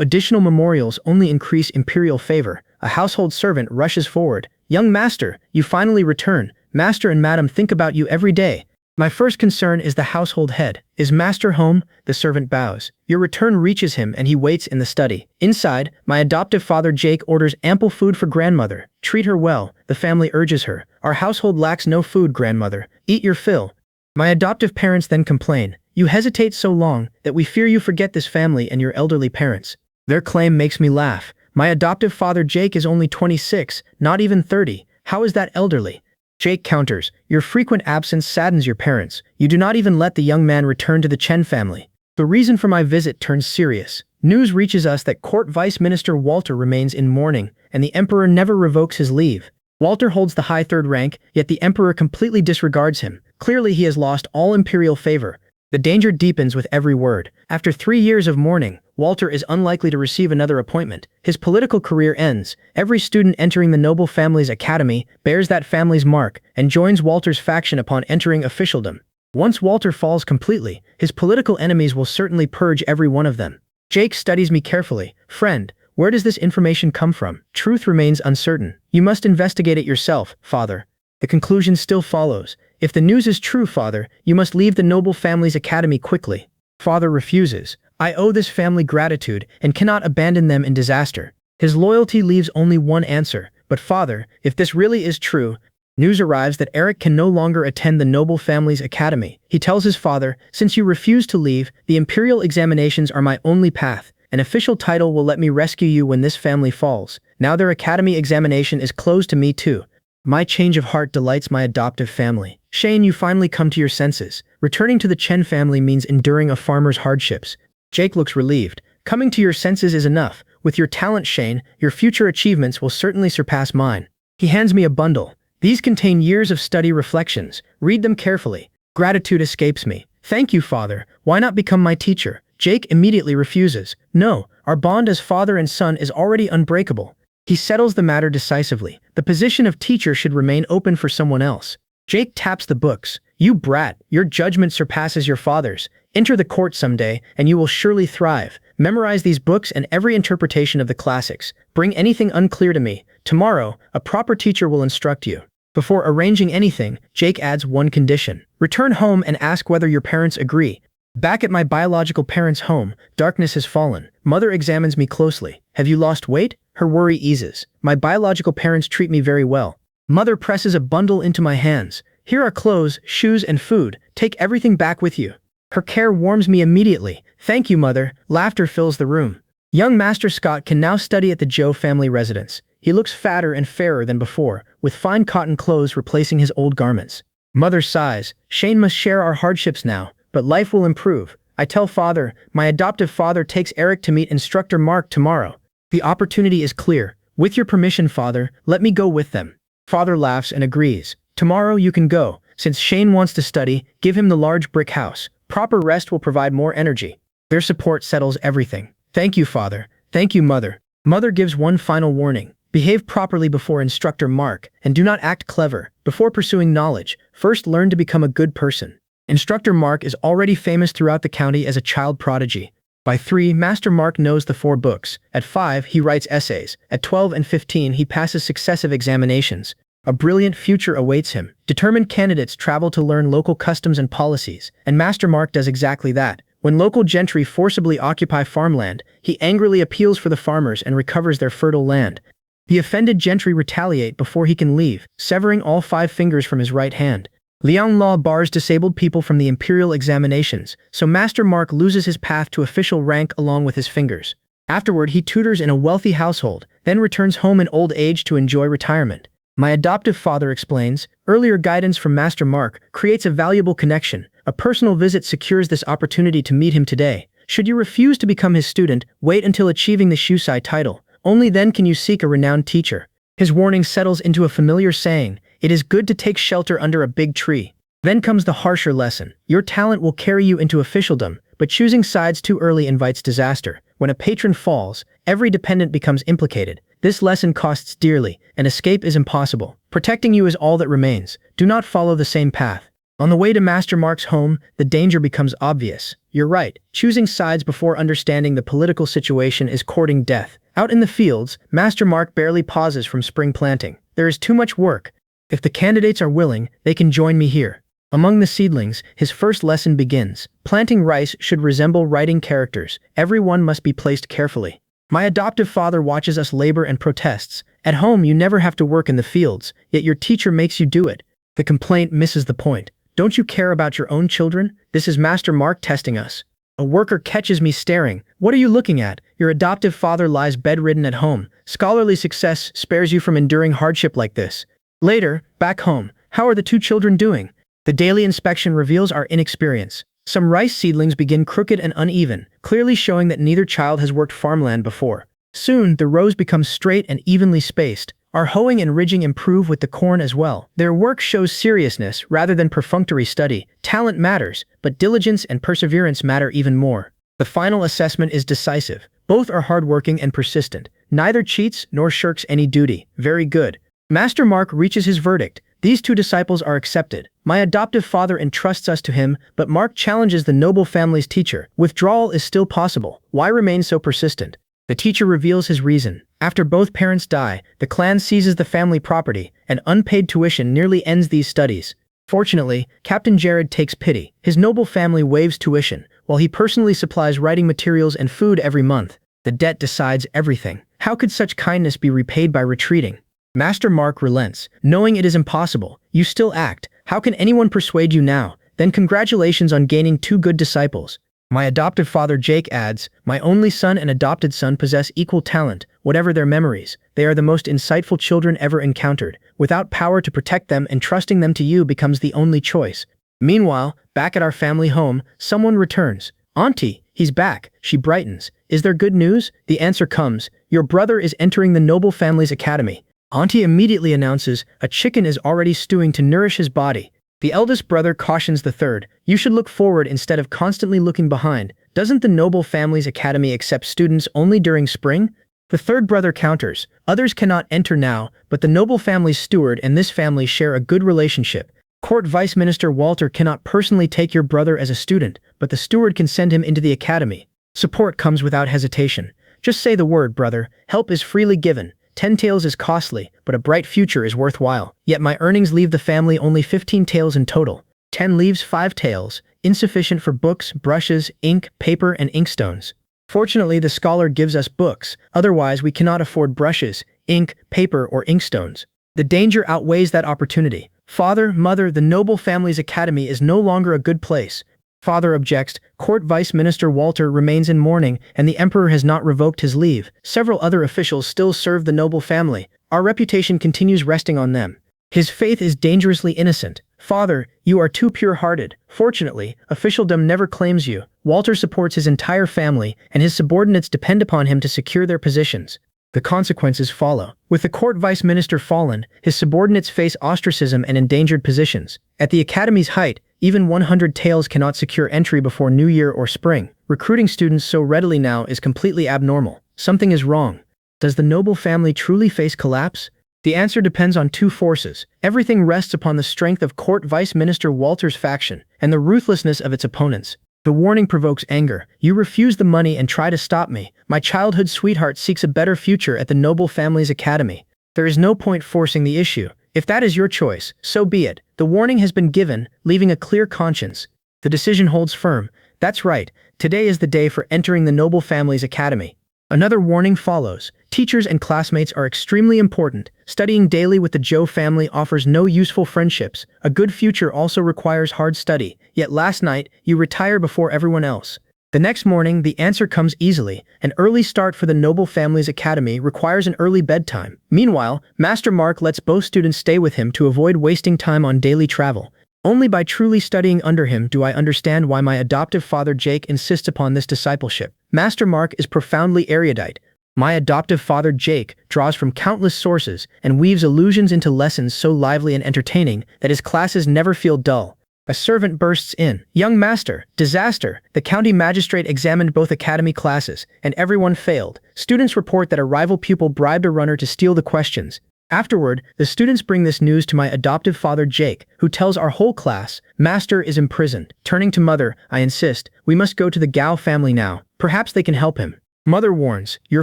additional memorials only increase imperial favor. A household servant rushes forward. "Young master, you finally return. Master and madam think about you every day." My first concern is the household head. "Is master home?" The servant bows. Your return reaches him and he waits in the study. Inside, my adoptive father Jake orders ample food for grandmother. "Treat her well," the family urges her. "Our household lacks no food, grandmother. Eat your fill." My adoptive parents then complain. "You hesitate so long that we fear you forget this family and your elderly parents." Their claim makes me laugh. My adoptive father Jake is only 26, not even 30. How is that elderly? Jake counters, "Your frequent absence saddens your parents. You do not even let the young man return to the Chen family." The reason for my visit turns serious. News reaches us that Court Vice Minister Walter remains in mourning, and the emperor never revokes his leave. Walter holds the high third rank, yet the emperor completely disregards him. Clearly he has lost all imperial favor. The danger deepens with every word. After 3 years of mourning, Walter is unlikely to receive another appointment. His political career ends. Every student entering the noble family's academy bears that family's mark and joins Walter's faction upon entering officialdom. Once Walter falls completely, his political enemies will certainly purge every one of them. Jake studies me carefully. "Friend, where does this information come from? Truth remains uncertain. You must investigate it yourself, father." The conclusion still follows. "If the news is true, father, you must leave the noble family's academy quickly." Father refuses. "I owe this family gratitude and cannot abandon them in disaster." His loyalty leaves only one answer. "But father, if this really is true..." News arrives that Eric can no longer attend the noble family's academy. He tells his father, "Since you refuse to leave, the imperial examinations are my only path. An official title will let me rescue you when this family falls. Now their academy examination is closed to me too." My change of heart delights my adoptive family. "Shane, you finally come to your senses. Returning to the Chen family means enduring a farmer's hardships." Jake looks relieved. "Coming to your senses is enough. With your talent, Shane, your future achievements will certainly surpass mine." He hands me a bundle. These contain years of study reflections. Read them carefully. Gratitude escapes me. "Thank you, father. Why not become my teacher?" Jake immediately refuses. "No, our bond as father and son is already unbreakable." He settles the matter decisively. The position of teacher should remain open for someone else. Jake taps the books. "You brat, your judgment surpasses your father's. Enter the court someday, and you will surely thrive. Memorize these books and every interpretation of the classics. Bring anything unclear to me. Tomorrow, a proper teacher will instruct you." Before arranging anything, Jake adds one condition. "Return home and ask whether your parents agree." Back at my biological parents' home, darkness has fallen. Mother examines me closely. "Have you lost weight?" Her worry eases. My biological parents treat me very well. Mother presses a bundle into my hands. "Here are clothes, shoes, and food. Take everything back with you." Her care warms me immediately. "Thank you, mother." Laughter fills the room. Young Master Scott can now study at the Zhou family residence. He looks fatter and fairer than before, with fine cotton clothes replacing his old garments. Mother sighs. "Shane must share our hardships now, but life will improve." I tell father, my adoptive father takes Eric to meet instructor Mark tomorrow. The opportunity is clear. "With your permission, father, let me go with them." Father laughs and agrees. "Tomorrow you can go. Since Shane wants to study, give him the large brick house. Proper rest will provide more energy." Their support settles everything. "Thank you, father." "Thank you, mother." Mother gives one final warning. "Behave properly before instructor Mark, and do not act clever. Before pursuing knowledge, first learn to become a good person." Instructor Mark is already famous throughout the county as a child prodigy. By 3, Master Mark knows the 4 books. At 5, he writes essays. At 12 and 15, he passes successive examinations. A brilliant future awaits him. Determined candidates travel to learn local customs and policies, and Master Mark does exactly that. When local gentry forcibly occupy farmland, he angrily appeals for the farmers and recovers their fertile land. The offended gentry retaliate before he can leave, severing all 5 fingers from his right hand. Liang law bars disabled people from the imperial examinations, so Master Mark loses his path to official rank along with his fingers. Afterward, he tutors in a wealthy household, then returns home in old age to enjoy retirement. My adoptive father explains, earlier guidance from Master Mark creates a valuable connection. A personal visit secures this opportunity to meet him today. Should you refuse to become his student, wait until achieving the Shusai title. Only then can you seek a renowned teacher. His warning settles into a familiar saying, it is good to take shelter under a big tree. Then comes the harsher lesson. Your talent will carry you into officialdom, but choosing sides too early invites disaster. When a patron falls, every dependent becomes implicated. This lesson costs dearly, and escape is impossible. Protecting you is all that remains. Do not follow the same path. On the way to Master Mark's home, the danger becomes obvious. You're right, choosing sides before understanding the political situation is courting death. Out in the fields, Master Mark barely pauses from spring planting. There is too much work. If the candidates are willing, they can join me here. Among the seedlings, his first lesson begins. Planting rice should resemble writing characters. Everyone must be placed carefully. My adoptive father watches us labor and protests. At home, you never have to work in the fields, yet your teacher makes you do it. The complaint misses the point. Don't you care about your own children? This is Master Mark testing us. A worker catches me staring. What are you looking at? Your adoptive father lies bedridden at home. Scholarly success spares you from enduring hardship like this. Later, back home, how are the two children doing? The daily inspection reveals our inexperience. Some rice seedlings begin crooked and uneven, clearly showing that neither child has worked farmland before. Soon, the rows become straight and evenly spaced. Our hoeing and ridging improve with the corn as well. Their work shows seriousness rather than perfunctory study. Talent matters, but diligence and perseverance matter even more. The final assessment is decisive. Both are hardworking and persistent. Neither cheats nor shirks any duty. Very good. Master Mark reaches his verdict. These two disciples are accepted. My adoptive father entrusts us to him, but Mark challenges the noble family's teacher. Withdrawal is still possible. Why remain so persistent? The teacher reveals his reason. After both parents die, the clan seizes the family property, and unpaid tuition nearly ends these studies. Fortunately, Captain Jared takes pity. His noble family waives tuition, while he personally supplies writing materials and food every month. The debt decides everything. How could such kindness be repaid by retreating? Master Mark relents. Knowing it is impossible, you still act. How can anyone persuade you now? Then congratulations on gaining two good disciples. My adoptive father Jake adds, my only son and adopted son possess equal talent, whatever their memories. They are the most insightful children ever encountered. Without power to protect them, entrusting them to you becomes the only choice. Meanwhile, back at our family home, someone returns. Auntie, he's back. She brightens. Is there good news? The answer comes. Your brother is entering the noble family's academy. Auntie immediately announces, a chicken is already stewing to nourish his body. The eldest brother cautions the third, you should look forward instead of constantly looking behind. Doesn't the noble family's academy accept students only during spring? The third brother counters, others cannot enter now, but the noble family's steward and this family share a good relationship. Court Vice Minister Walter cannot personally take your brother as a student, but the steward can send him into the academy. Support comes without hesitation. Just say the word, brother. Help is freely given. 10 taels is costly, but a bright future is worthwhile. Yet my earnings leave the family only 15 taels in total. 10 leaves 5 taels, insufficient for books, brushes, ink, paper, and inkstones. Fortunately, the scholar gives us books, otherwise we cannot afford brushes, ink, paper, or inkstones. The danger outweighs that opportunity. Father, mother, the noble family's academy is no longer a good place. Father objects, Court Vice Minister Walter remains in mourning, and the Emperor has not revoked his leave. Several other officials still serve the noble family. Our reputation continues resting on them. His faith is dangerously innocent. Father, you are too pure-hearted. Fortunately, officialdom never claims you. Walter supports his entire family, and his subordinates depend upon him to secure their positions. The consequences follow. With the court vice minister fallen, his subordinates face ostracism and endangered positions. At the academy's height, even 100 taels cannot secure entry before New Year or spring. Recruiting students so readily now is completely abnormal. Something is wrong. Does the noble family truly face collapse? The answer depends on two forces. Everything rests upon the strength of Court Vice Minister Walter's faction and the ruthlessness of its opponents. The warning provokes anger. You refuse the money and try to stop me. My childhood sweetheart seeks a better future at the noble family's academy. There is no point forcing the issue. If that is your choice, so be it. The warning has been given, leaving a clear conscience. The decision holds firm. That's right. Today is the day for entering the noble family's academy. Another warning follows. Teachers and classmates are extremely important. Studying daily with the Joe family offers no useful friendships. A good future also requires hard study. Yet last night, you retire before everyone else. The next morning, the answer comes easily. An early start for the noble family's academy requires an early bedtime. Meanwhile, Master Mark lets both students stay with him to avoid wasting time on daily travel. Only by truly studying under him do I understand why my adoptive father Jake insists upon this discipleship. Master Mark is profoundly erudite. My adoptive father Jake draws from countless sources and weaves allusions into lessons so lively and entertaining that his classes never feel dull. A servant bursts in. Young master, disaster! The county magistrate examined both academy classes, and everyone failed. Students report that a rival pupil bribed a runner to steal the questions. Afterward, the students bring this news to my adoptive father Jake, who tells our whole class, Master is imprisoned. Turning to mother, I insist, we must go to the Gao family now. Perhaps they can help him. Mother warns, your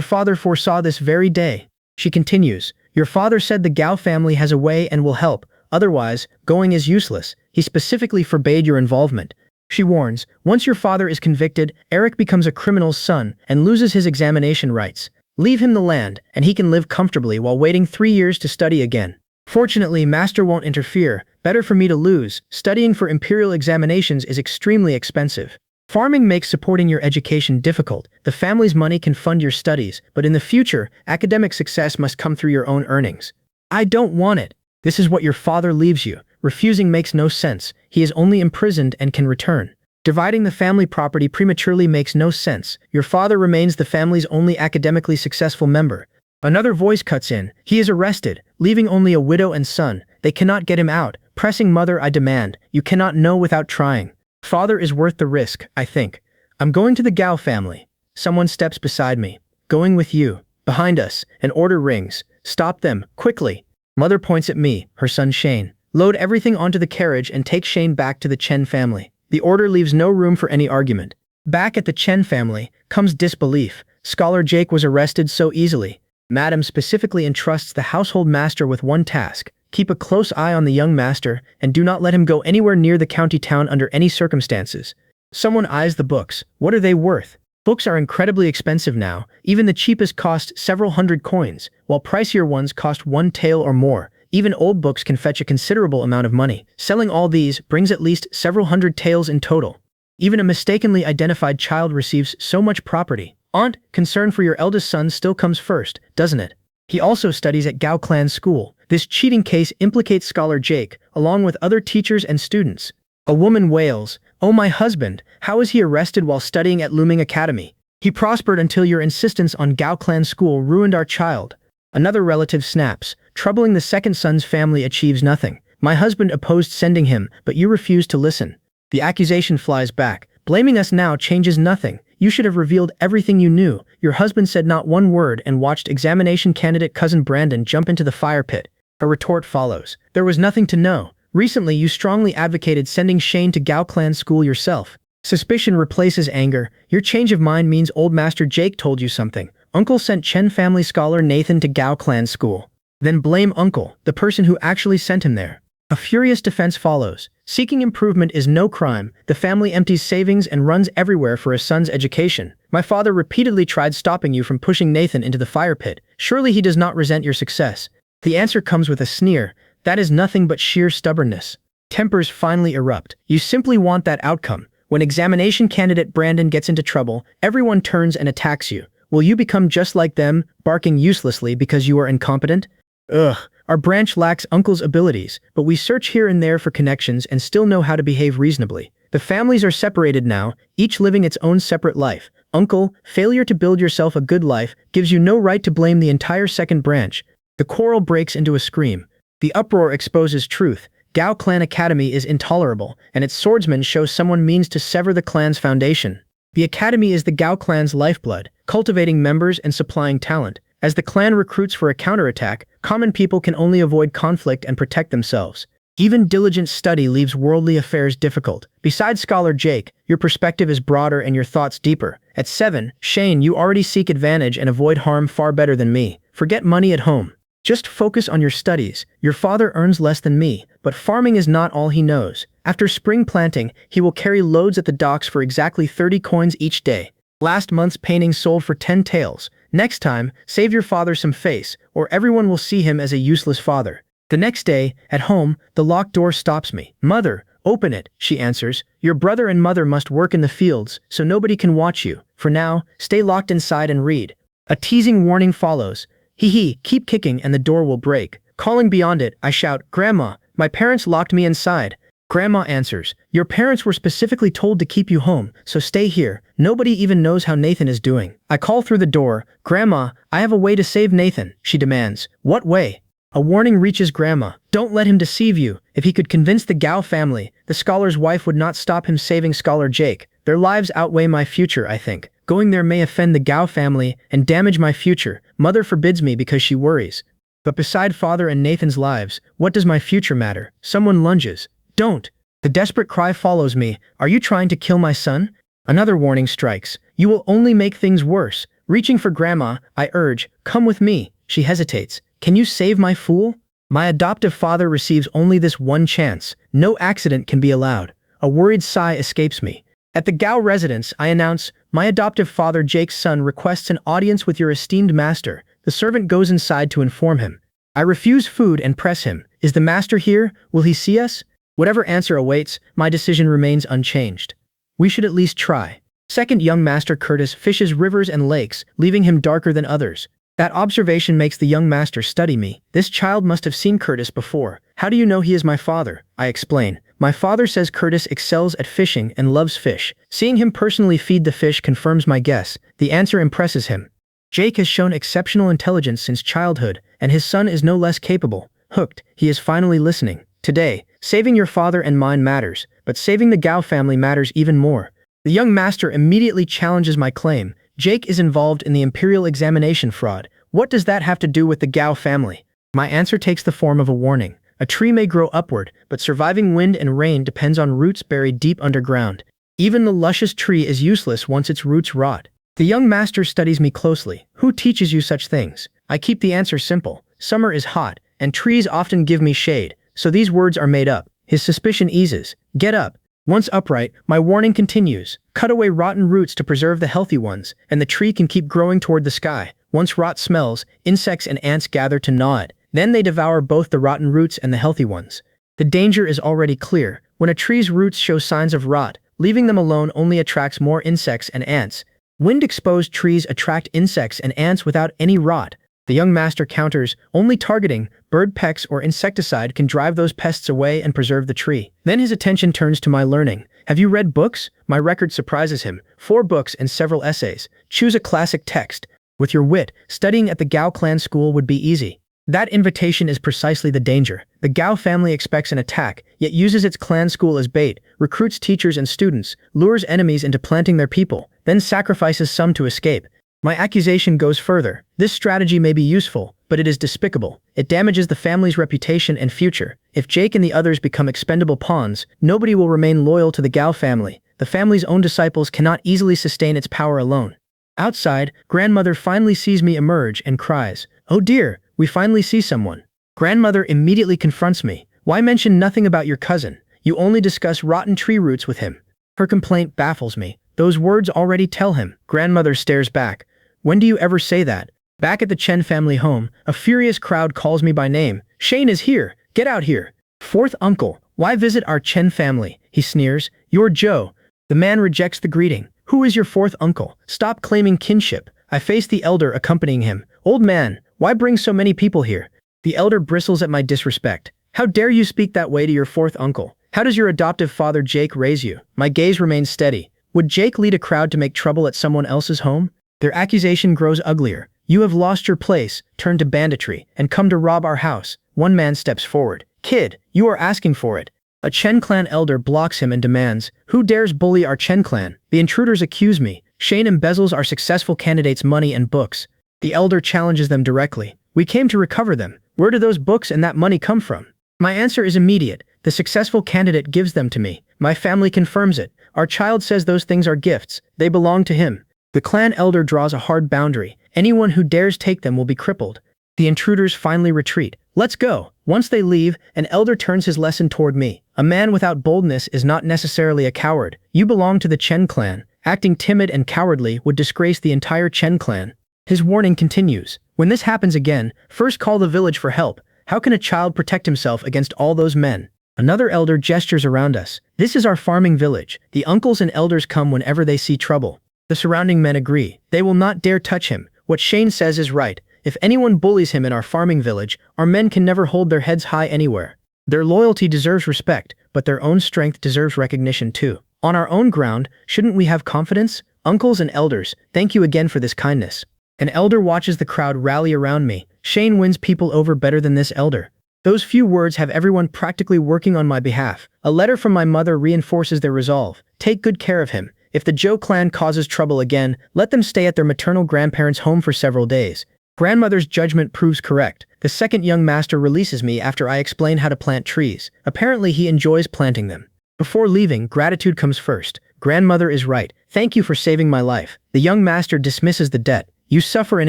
father foresaw this very day. She continues, your father said the Gao family has a way and will help. Otherwise, going is useless. He specifically forbade your involvement. She warns, once your father is convicted, Eric becomes a criminal's son and loses his examination rights. Leave him the land, and he can live comfortably while waiting 3 years to study again. Fortunately, Master won't interfere. Better for me to lose. Studying for imperial examinations is extremely expensive. Farming makes supporting your education difficult. The family's money can fund your studies, but in the future, academic success must come through your own earnings. I don't want it. This is what your father leaves you. Refusing makes no sense. He is only imprisoned and can return. Dividing the family property prematurely makes no sense. Your father remains the family's only academically successful member. Another voice cuts in. He is arrested, leaving only a widow and son. They cannot get him out. Pressing mother, I demand. You cannot know without trying. Father is worth the risk, I think. I'm going to the Gao family. Someone steps beside me. Going with you. Behind us, an order rings. Stop them, quickly. Mother points at me, her son Shane. Load everything onto the carriage and take Shane back to the Chen family. The order leaves no room for any argument. Back at the Chen family comes disbelief. Scholar Jake was arrested so easily. Madam specifically entrusts the household master with one task. Keep a close eye on the young master and do not let him go anywhere near the county town under any circumstances. Someone eyes the books. What are they worth? Books are incredibly expensive now. Even the cheapest cost several hundred coins, while pricier ones cost 1 tael or more. Even old books can fetch a considerable amount of money. Selling all these brings at least several hundred taels in total. Even a mistakenly identified child receives so much property. Aunt, concern for your eldest son still comes first, doesn't it? He also studies at Gao Clan School. This cheating case implicates Scholar Jake, along with other teachers and students. A woman wails, oh my husband, how is he arrested while studying at Looming Academy? He prospered until your insistence on Gao Clan School ruined our child. Another relative snaps, troubling the second son's family achieves nothing. My husband opposed sending him, but you refused to listen. The accusation flies back. Blaming us now changes nothing. You should have revealed everything you knew. Your husband said not one word and watched examination candidate cousin Brandon jump into the fire pit. A retort follows. There was nothing to know. Recently, you strongly advocated sending Shane to Gao Clan School yourself. Suspicion replaces anger. Your change of mind means old Master Jake told you something. Uncle sent Chen family scholar Nathan to Gao Clan School. Then blame Uncle, the person who actually sent him there. A furious defense follows. Seeking improvement is no crime. The family empties savings and runs everywhere for a son's education. My father repeatedly tried stopping you from pushing Nathan into the fire pit. Surely he does not resent your success. The answer comes with a sneer. That is nothing but sheer stubbornness. Tempers finally erupt. You simply want that outcome. When examination candidate Brandon gets into trouble, everyone turns and attacks you. Will you become just like them, barking uselessly because you are incompetent? Ugh, our branch lacks Uncle's abilities, but we search here and there for connections and still know how to behave reasonably. The families are separated now, each living its own separate life. Uncle, failure to build yourself a good life gives you no right to blame the entire second branch. The quarrel breaks into a scream. The uproar exposes truth. Gao Clan Academy is intolerable, and its swordsmen show someone means to sever the clan's foundation. The academy is the Gao clan's lifeblood, cultivating members and supplying talent. As the clan recruits for a counterattack, common people can only avoid conflict and protect themselves. Even diligent study leaves worldly affairs difficult. Besides Scholar Jake, your perspective is broader and your thoughts deeper. At 7, Shane, you already seek advantage and avoid harm far better than me. Forget money at home. Just focus on your studies. Your father earns less than me, but farming is not all he knows. After spring planting, he will carry loads at the docks for exactly 30 coins each day. Last month's painting sold for 10 taels. Next time, save your father some face, or everyone will see him as a useless father. The next day, at home, the locked door stops me. Mother, open it, she answers. Your brother and mother must work in the fields, so nobody can watch you. For now, stay locked inside and read. A teasing warning follows. Hee, keep kicking and the door will break. Calling beyond it, I shout, Grandma, my parents locked me inside. Grandma answers, your parents were specifically told to keep you home, so stay here. Nobody even knows how Nathan is doing. I call through the door, Grandma, I have a way to save Nathan, she demands. What way? A warning reaches Grandma. Don't let him deceive you. If he could convince the Gao family, the scholar's wife would not stop him saving Scholar Jake. Their lives outweigh my future, I think. Going there may offend the Gao family and damage my future. Mother forbids me because she worries. But beside father and Nathan's lives, what does my future matter? Someone lunges. Don't! The desperate cry follows me. Are you trying to kill my son? Another warning strikes. You will only make things worse. Reaching for Grandma, I urge, come with me. She hesitates. Can you save my fool? My adoptive father receives only this one chance. No accident can be allowed. A worried sigh escapes me. At the Gao residence, I announce, my adoptive father Jake's son requests an audience with your esteemed master. The servant goes inside to inform him. I refuse food and press him. Is the master here? Will he see us? Whatever answer awaits, my decision remains unchanged. We should at least try. Second young master Curtis fishes rivers and lakes, leaving him darker than others. That observation makes the young master study me. This child must have seen Curtis before. How do you know he is my father? I explain. My father says Curtis excels at fishing and loves fish. Seeing him personally feed the fish confirms my guess. The answer impresses him. Jake has shown exceptional intelligence since childhood, and his son is no less capable. Hooked, he is finally listening. Today, saving your father and mine matters, but saving the Gao family matters even more. The young master immediately challenges my claim. Jake is involved in the imperial examination fraud. What does that have to do with the Gao family? My answer takes the form of a warning. A tree may grow upward, but surviving wind and rain depends on roots buried deep underground. Even the luscious tree is useless once its roots rot. The young master studies me closely. Who teaches you such things? I keep the answer simple. Summer is hot, and trees often give me shade, so these words are made up. His suspicion eases. Get up. Once upright, my warning continues. Cut away rotten roots to preserve the healthy ones, and the tree can keep growing toward the sky. Once rot smells, insects and ants gather to gnaw it. Then they devour both the rotten roots and the healthy ones. The danger is already clear. When a tree's roots show signs of rot, leaving them alone only attracts more insects and ants. Wind-exposed trees attract insects and ants without any rot. The young master counters, only targeting, bird pecks or insecticide can drive those pests away and preserve the tree. Then his attention turns to my learning. Have you read books? My record surprises him. 4 books and several essays. Choose a classic text. With your wit, studying at the Gao clan school would be easy. That invitation is precisely the danger. The Gao family expects an attack, yet uses its clan school as bait, recruits teachers and students, lures enemies into planting their people, then sacrifices some to escape. My accusation goes further. This strategy may be useful, but it is despicable. It damages the family's reputation and future. If Jake and the others become expendable pawns, nobody will remain loyal to the Gao family. The family's own disciples cannot easily sustain its power alone. Outside, grandmother finally sees me emerge and cries, "Oh dear, we finally see someone." Grandmother immediately confronts me. Why mention nothing about your cousin? You only discuss rotten tree roots with him. Her complaint baffles me. Those words already tell him. Grandmother stares back. When do you ever say that? Back at the Chen family home, a furious crowd calls me by name. Shane is here. Get out here. Fourth uncle, why visit our Chen family? He sneers. You're Joe. The man rejects the greeting. Who is your fourth uncle? Stop claiming kinship. I face the elder accompanying him. Old man, why bring so many people here? The elder bristles at my disrespect. How dare you speak that way to your fourth uncle? How does your adoptive father Jake raise you? My gaze remains steady. Would Jake lead a crowd to make trouble at someone else's home? Their accusation grows uglier. You have lost your place, turned to banditry, and come to rob our house. One man steps forward. Kid, you are asking for it. A Chen clan elder blocks him and demands, who dares bully our Chen clan? The intruders accuse me. Shane embezzles our successful candidates' money and books. The elder challenges them directly. We came to recover them. Where do those books and that money come from? My answer is immediate. The successful candidate gives them to me. My family confirms it. Our child says those things are gifts. They belong to him. The clan elder draws a hard boundary. Anyone who dares take them will be crippled. The intruders finally retreat. Let's go. Once they leave, an elder turns his lesson toward me. A man without boldness is not necessarily a coward. You belong to the Chen clan, acting timid and cowardly would disgrace the entire Chen clan. His warning continues. When this happens again, first call the village for help. How can a child protect himself against all those men? Another elder gestures around us. This is our farming village. The uncles and elders come whenever they see trouble. The surrounding men agree. They will not dare touch him. What Shane says is right. If anyone bullies him in our farming village, our men can never hold their heads high anywhere. Their loyalty deserves respect, but their own strength deserves recognition too. On our own ground, shouldn't we have confidence? Uncles and elders, thank you again for this kindness. An elder watches the crowd rally around me. Shane wins people over better than this elder. Those few words have everyone practically working on my behalf. A letter from my mother reinforces their resolve. Take good care of him. If the Zhou clan causes trouble again, let them stay at their maternal grandparents' home for several days. Grandmother's judgment proves correct. The second young master releases me after I explain how to plant trees. Apparently he enjoys planting them. Before leaving, gratitude comes first. Grandmother is right. Thank you for saving my life. The young master dismisses the debt. You suffer an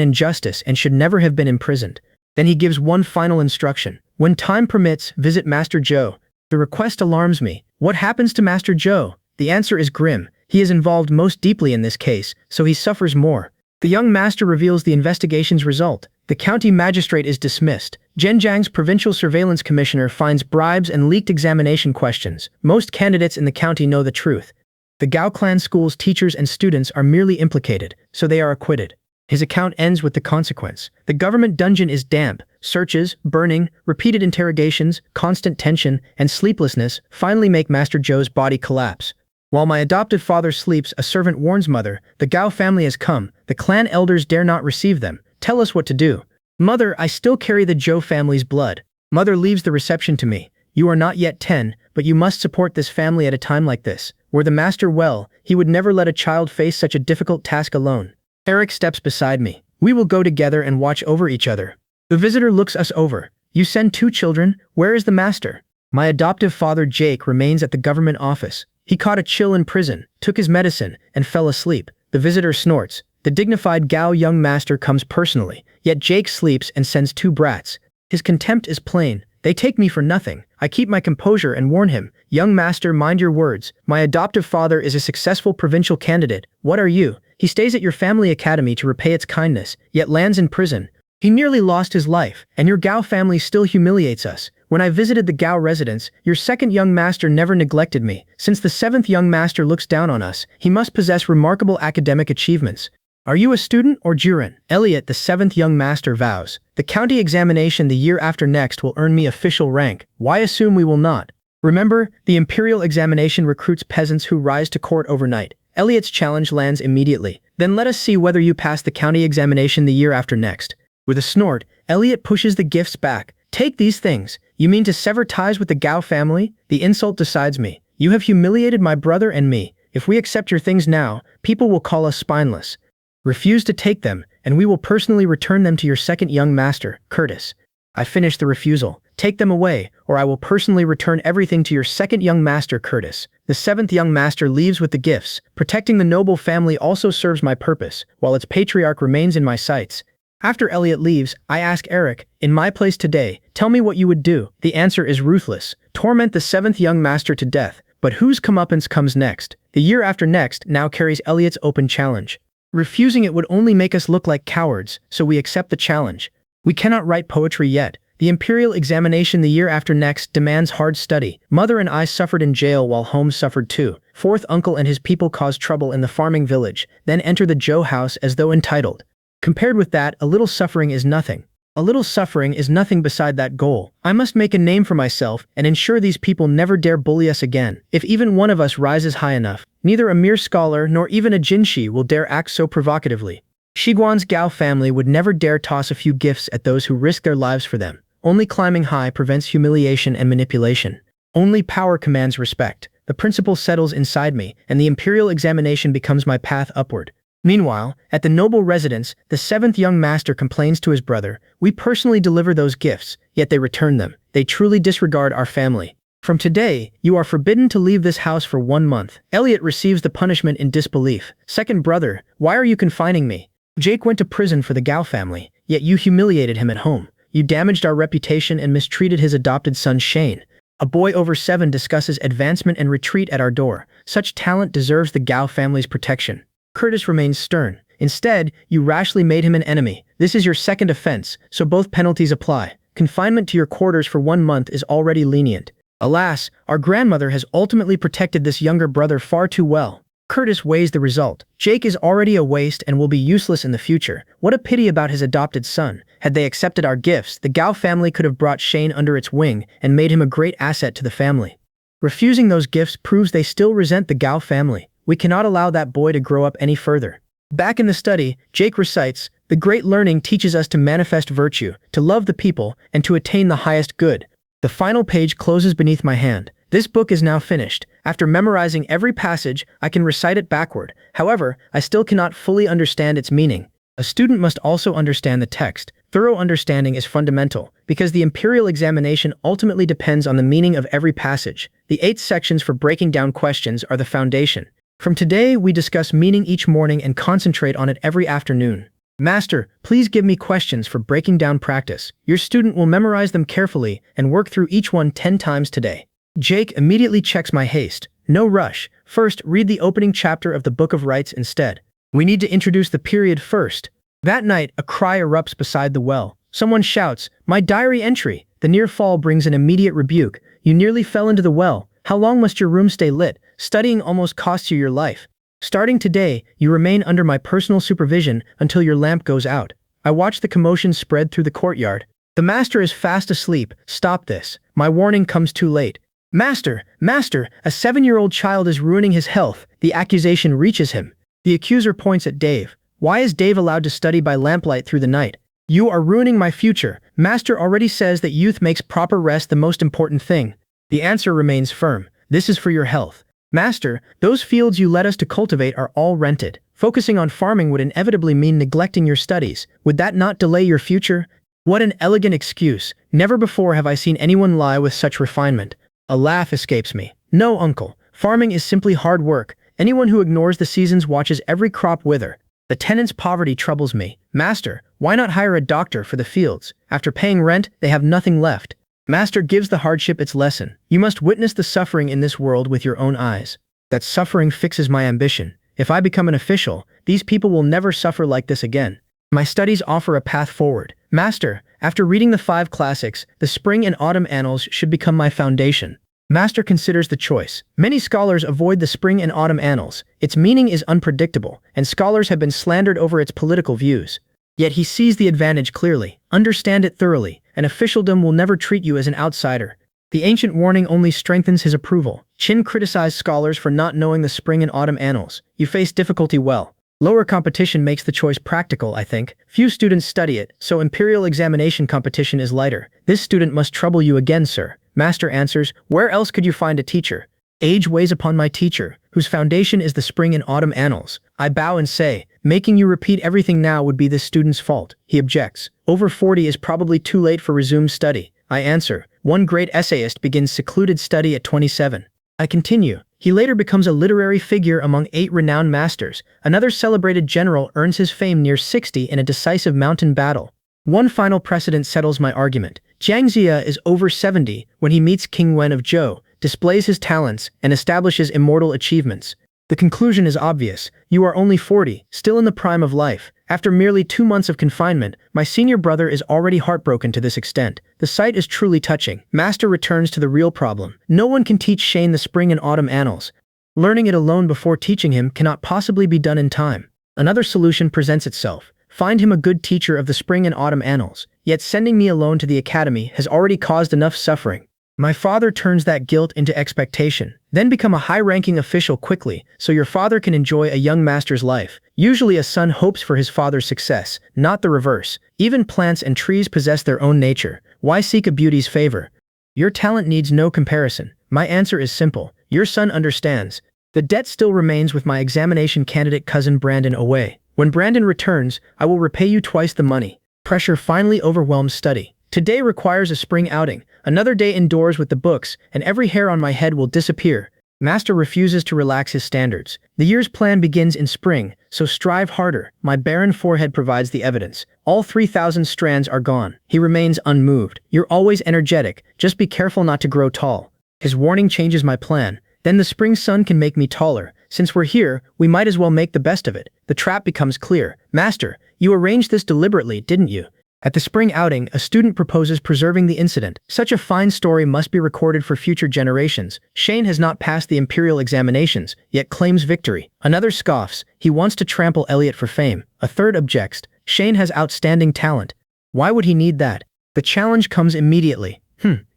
injustice and should never have been imprisoned. Then he gives one final instruction. When time permits, visit Master Zhou. The request alarms me. What happens to Master Zhou? The answer is grim. He is involved most deeply in this case, so he suffers more. The young master reveals the investigation's result. The county magistrate is dismissed. Zhenjiang's provincial surveillance commissioner finds bribes and leaked examination questions. Most candidates in the county know the truth. The Gao clan school's teachers and students are merely implicated, so they are acquitted. His account ends with the consequence. The government dungeon is damp. Searches, burning, repeated interrogations, constant tension, and sleeplessness finally make Master Zhou's body collapse. While my adopted father sleeps, a servant warns mother, the Gao family has come. The clan elders dare not receive them. Tell us what to do. Mother, I still carry the Zhou family's blood. Mother leaves the reception to me. You are not yet 10, but you must support this family at a time like this. Were the master well, he would never let a child face such a difficult task alone. Eric steps beside me. We will go together and watch over each other. The visitor looks us over. You send 2 children? Where is the master? My adoptive father Jake remains at the government office. He caught a chill in prison, took his medicine, and fell asleep. The visitor snorts. The dignified Gao young master comes personally, yet Jake sleeps and sends 2 brats. His contempt is plain. They take me for nothing. I keep my composure and warn him. Young master, mind your words. My adoptive father is a successful provincial candidate. What are you? He stays at your family academy to repay its kindness, yet lands in prison. He nearly lost his life, and your Gao family still humiliates us. When I visited the Gao residence, your second young master never neglected me. Since the 7th young master looks down on us, he must possess remarkable academic achievements. Are you a student or Juren? Elliot, the 7th young master, vows. The county examination the year after next will earn me official rank. Why assume we will not? Remember, the imperial examination recruits peasants who rise to court overnight. Elliot's challenge lands immediately. Then let us see whether you pass the county examination the year after next. With a snort, Elliot pushes the gifts back. Take these things. You mean to sever ties with the Gao family? The insult decides me. You have humiliated my brother and me. If we accept your things now, people will call us spineless. Refuse to take them, and we will personally return them to your second young master, Curtis. I finish the refusal. Take them away, or I will personally return everything to your second young master, Curtis. The 7th young master leaves with the gifts. Protecting the noble family also serves my purpose, while its patriarch remains in my sights. After Elliot leaves, I ask Eric, in my place today, tell me what you would do. The answer is ruthless. Torment the 7th young master to death. But whose comeuppance comes next? The year after next now carries Elliot's open challenge. Refusing it would only make us look like cowards, so we accept the challenge. We cannot write poetry yet. The imperial examination the year after next demands hard study. Mother and I suffered in jail while Holmes suffered too. 4th uncle and his people cause trouble in the farming village, then enter the Zhou house as though entitled. Compared with that, a little suffering is nothing. A little suffering is nothing beside that goal. I must make a name for myself and ensure these people never dare bully us again. If even one of us rises high enough, neither a mere scholar nor even a jinshi will dare act so provocatively. Shiguan's Gao family would never dare toss a few gifts at those who risk their lives for them. Only climbing high prevents humiliation and manipulation. Only power commands respect. The principle settles inside me, and the imperial examination becomes my path upward. Meanwhile, at the noble residence, the 7th young master complains to his brother. We personally deliver those gifts, yet they return them. They truly disregard our family. From today, you are forbidden to leave this house for 1 month. Elliot receives the punishment in disbelief. Second brother, why are you confining me? Jake went to prison for the Gao family, yet you humiliated him at home. You damaged our reputation and mistreated his adopted son Shane. A boy over 7 discusses advancement and retreat at our door. Such talent deserves the Gao family's protection. Curtis remains stern. Instead, you rashly made him an enemy. This is your second offense, so both penalties apply. Confinement to your quarters for 1 month is already lenient. Alas, our grandmother has ultimately protected this younger brother far too well. Curtis weighs the result. Jake is already a waste and will be useless in the future. What a pity about his adopted son. Had they accepted our gifts, the Gao family could have brought Shane under its wing and made him a great asset to the family. Refusing those gifts proves they still resent the Gao family. We cannot allow that boy to grow up any further. Back in the study, Jake recites, "The great learning teaches us to manifest virtue, to love the people, and to attain the highest good." The final page closes beneath my hand. This book is now finished. After memorizing every passage, I can recite it backward. However, I still cannot fully understand its meaning. A student must also understand the text. Thorough understanding is fundamental, because the imperial examination ultimately depends on the meaning of every passage. The 8 sections for breaking down questions are the foundation. From today, we discuss meaning each morning and concentrate on it every afternoon. Master, please give me questions for breaking down practice. Your student will memorize them carefully and work through each one 10 times today. Jake immediately checks my haste. No rush. First, read the opening chapter of the Book of Rites instead. We need to introduce the period first. That night, a cry erupts beside the well. Someone shouts, "My diary entry!" The near fall brings an immediate rebuke. You nearly fell into the well. How long must your room stay lit? Studying almost costs you your life. Starting today, you remain under my personal supervision until your lamp goes out. I watch the commotion spread through the courtyard. The master is fast asleep. Stop this. My warning comes too late. Master, master, a 7-year-old child is ruining his health. The accusation reaches him. The accuser points at Dave. Why is Dave allowed to study by lamplight through the night? You are ruining my future. Master already says that youth makes proper rest the most important thing. The answer remains firm. This is for your health. Master, those fields you led us to cultivate are all rented. Focusing on farming would inevitably mean neglecting your studies. Would that not delay your future? What an elegant excuse. Never before have I seen anyone lie with such refinement. A laugh escapes me. No, uncle. Farming is simply hard work. Anyone who ignores the seasons watches every crop wither. The tenants' poverty troubles me. Master, why not hire a doctor for the fields? After paying rent, they have nothing left. Master gives the hardship its lesson. You must witness the suffering in this world with your own eyes. That suffering fixes my ambition. If I become an official, these people will never suffer like this again. My studies offer a path forward. Master, after reading the 5 classics, the Spring and Autumn Annals should become my foundation. Master considers the choice. Many scholars avoid the Spring and Autumn Annals. Its meaning is unpredictable, and scholars have been slandered over its political views. Yet he sees the advantage clearly. Understand it thoroughly, and officialdom will never treat you as an outsider. The ancient warning only strengthens his approval. Chin criticized scholars for not knowing the Spring and Autumn Annals. You face difficulty well. Lower competition makes the choice practical, I think. Few students study it, so imperial examination competition is lighter. This student must trouble you again, sir. Master answers, where else could you find a teacher? Age weighs upon my teacher, whose foundation is the Spring and Autumn Annals. I bow and say, making you repeat everything now would be this student's fault. He objects. Over 40 is probably too late for resumed study. I answer, one great essayist begins secluded study at 27. I continue. He later becomes a literary figure among 8 renowned masters. Another celebrated general earns his fame near 60 in a decisive mountain battle. One final precedent settles my argument. Jiang Xia is over 70 when he meets King Wen of Zhou, displays his talents, and establishes immortal achievements. The conclusion is obvious. You are only 40, still in the prime of life. After merely 2 months of confinement, my senior brother is already heartbroken to this extent. The sight is truly touching. Master returns to the real problem. No one can teach Shane the Spring and Autumn Annals. Learning it alone before teaching him cannot possibly be done in time. Another solution presents itself. Find him a good teacher of the Spring and Autumn Annals. Yet sending me alone to the academy has already caused enough suffering. My father turns that guilt into expectation. Then become a high-ranking official quickly, so your father can enjoy a young master's life. Usually a son hopes for his father's success, not the reverse. Even plants and trees possess their own nature. Why seek a beauty's favor? Your talent needs no comparison. My answer is simple. Your son understands. The debt still remains with my examination candidate cousin Brandon away. When Brandon returns, I will repay you twice the money. Pressure finally overwhelms study. Today requires a spring outing, another day indoors with the books, and every hair on my head will disappear. Master refuses to relax his standards. The year's plan begins in spring, so strive harder. My barren forehead provides the evidence. All 3,000 strands are gone. He remains unmoved. You're always energetic. Just be careful not to grow tall. His warning changes my plan. Then the spring sun can make me taller. Since we're here, we might as well make the best of it. The trap becomes clear. Master, you arranged this deliberately, didn't you? At the spring outing, a student proposes preserving the incident. Such a fine story must be recorded for future generations. Shane has not passed the imperial examinations, yet claims victory. Another scoffs. He wants to trample Elliot for fame. A third objects. Shane has outstanding talent. Why would he need that? The challenge comes immediately.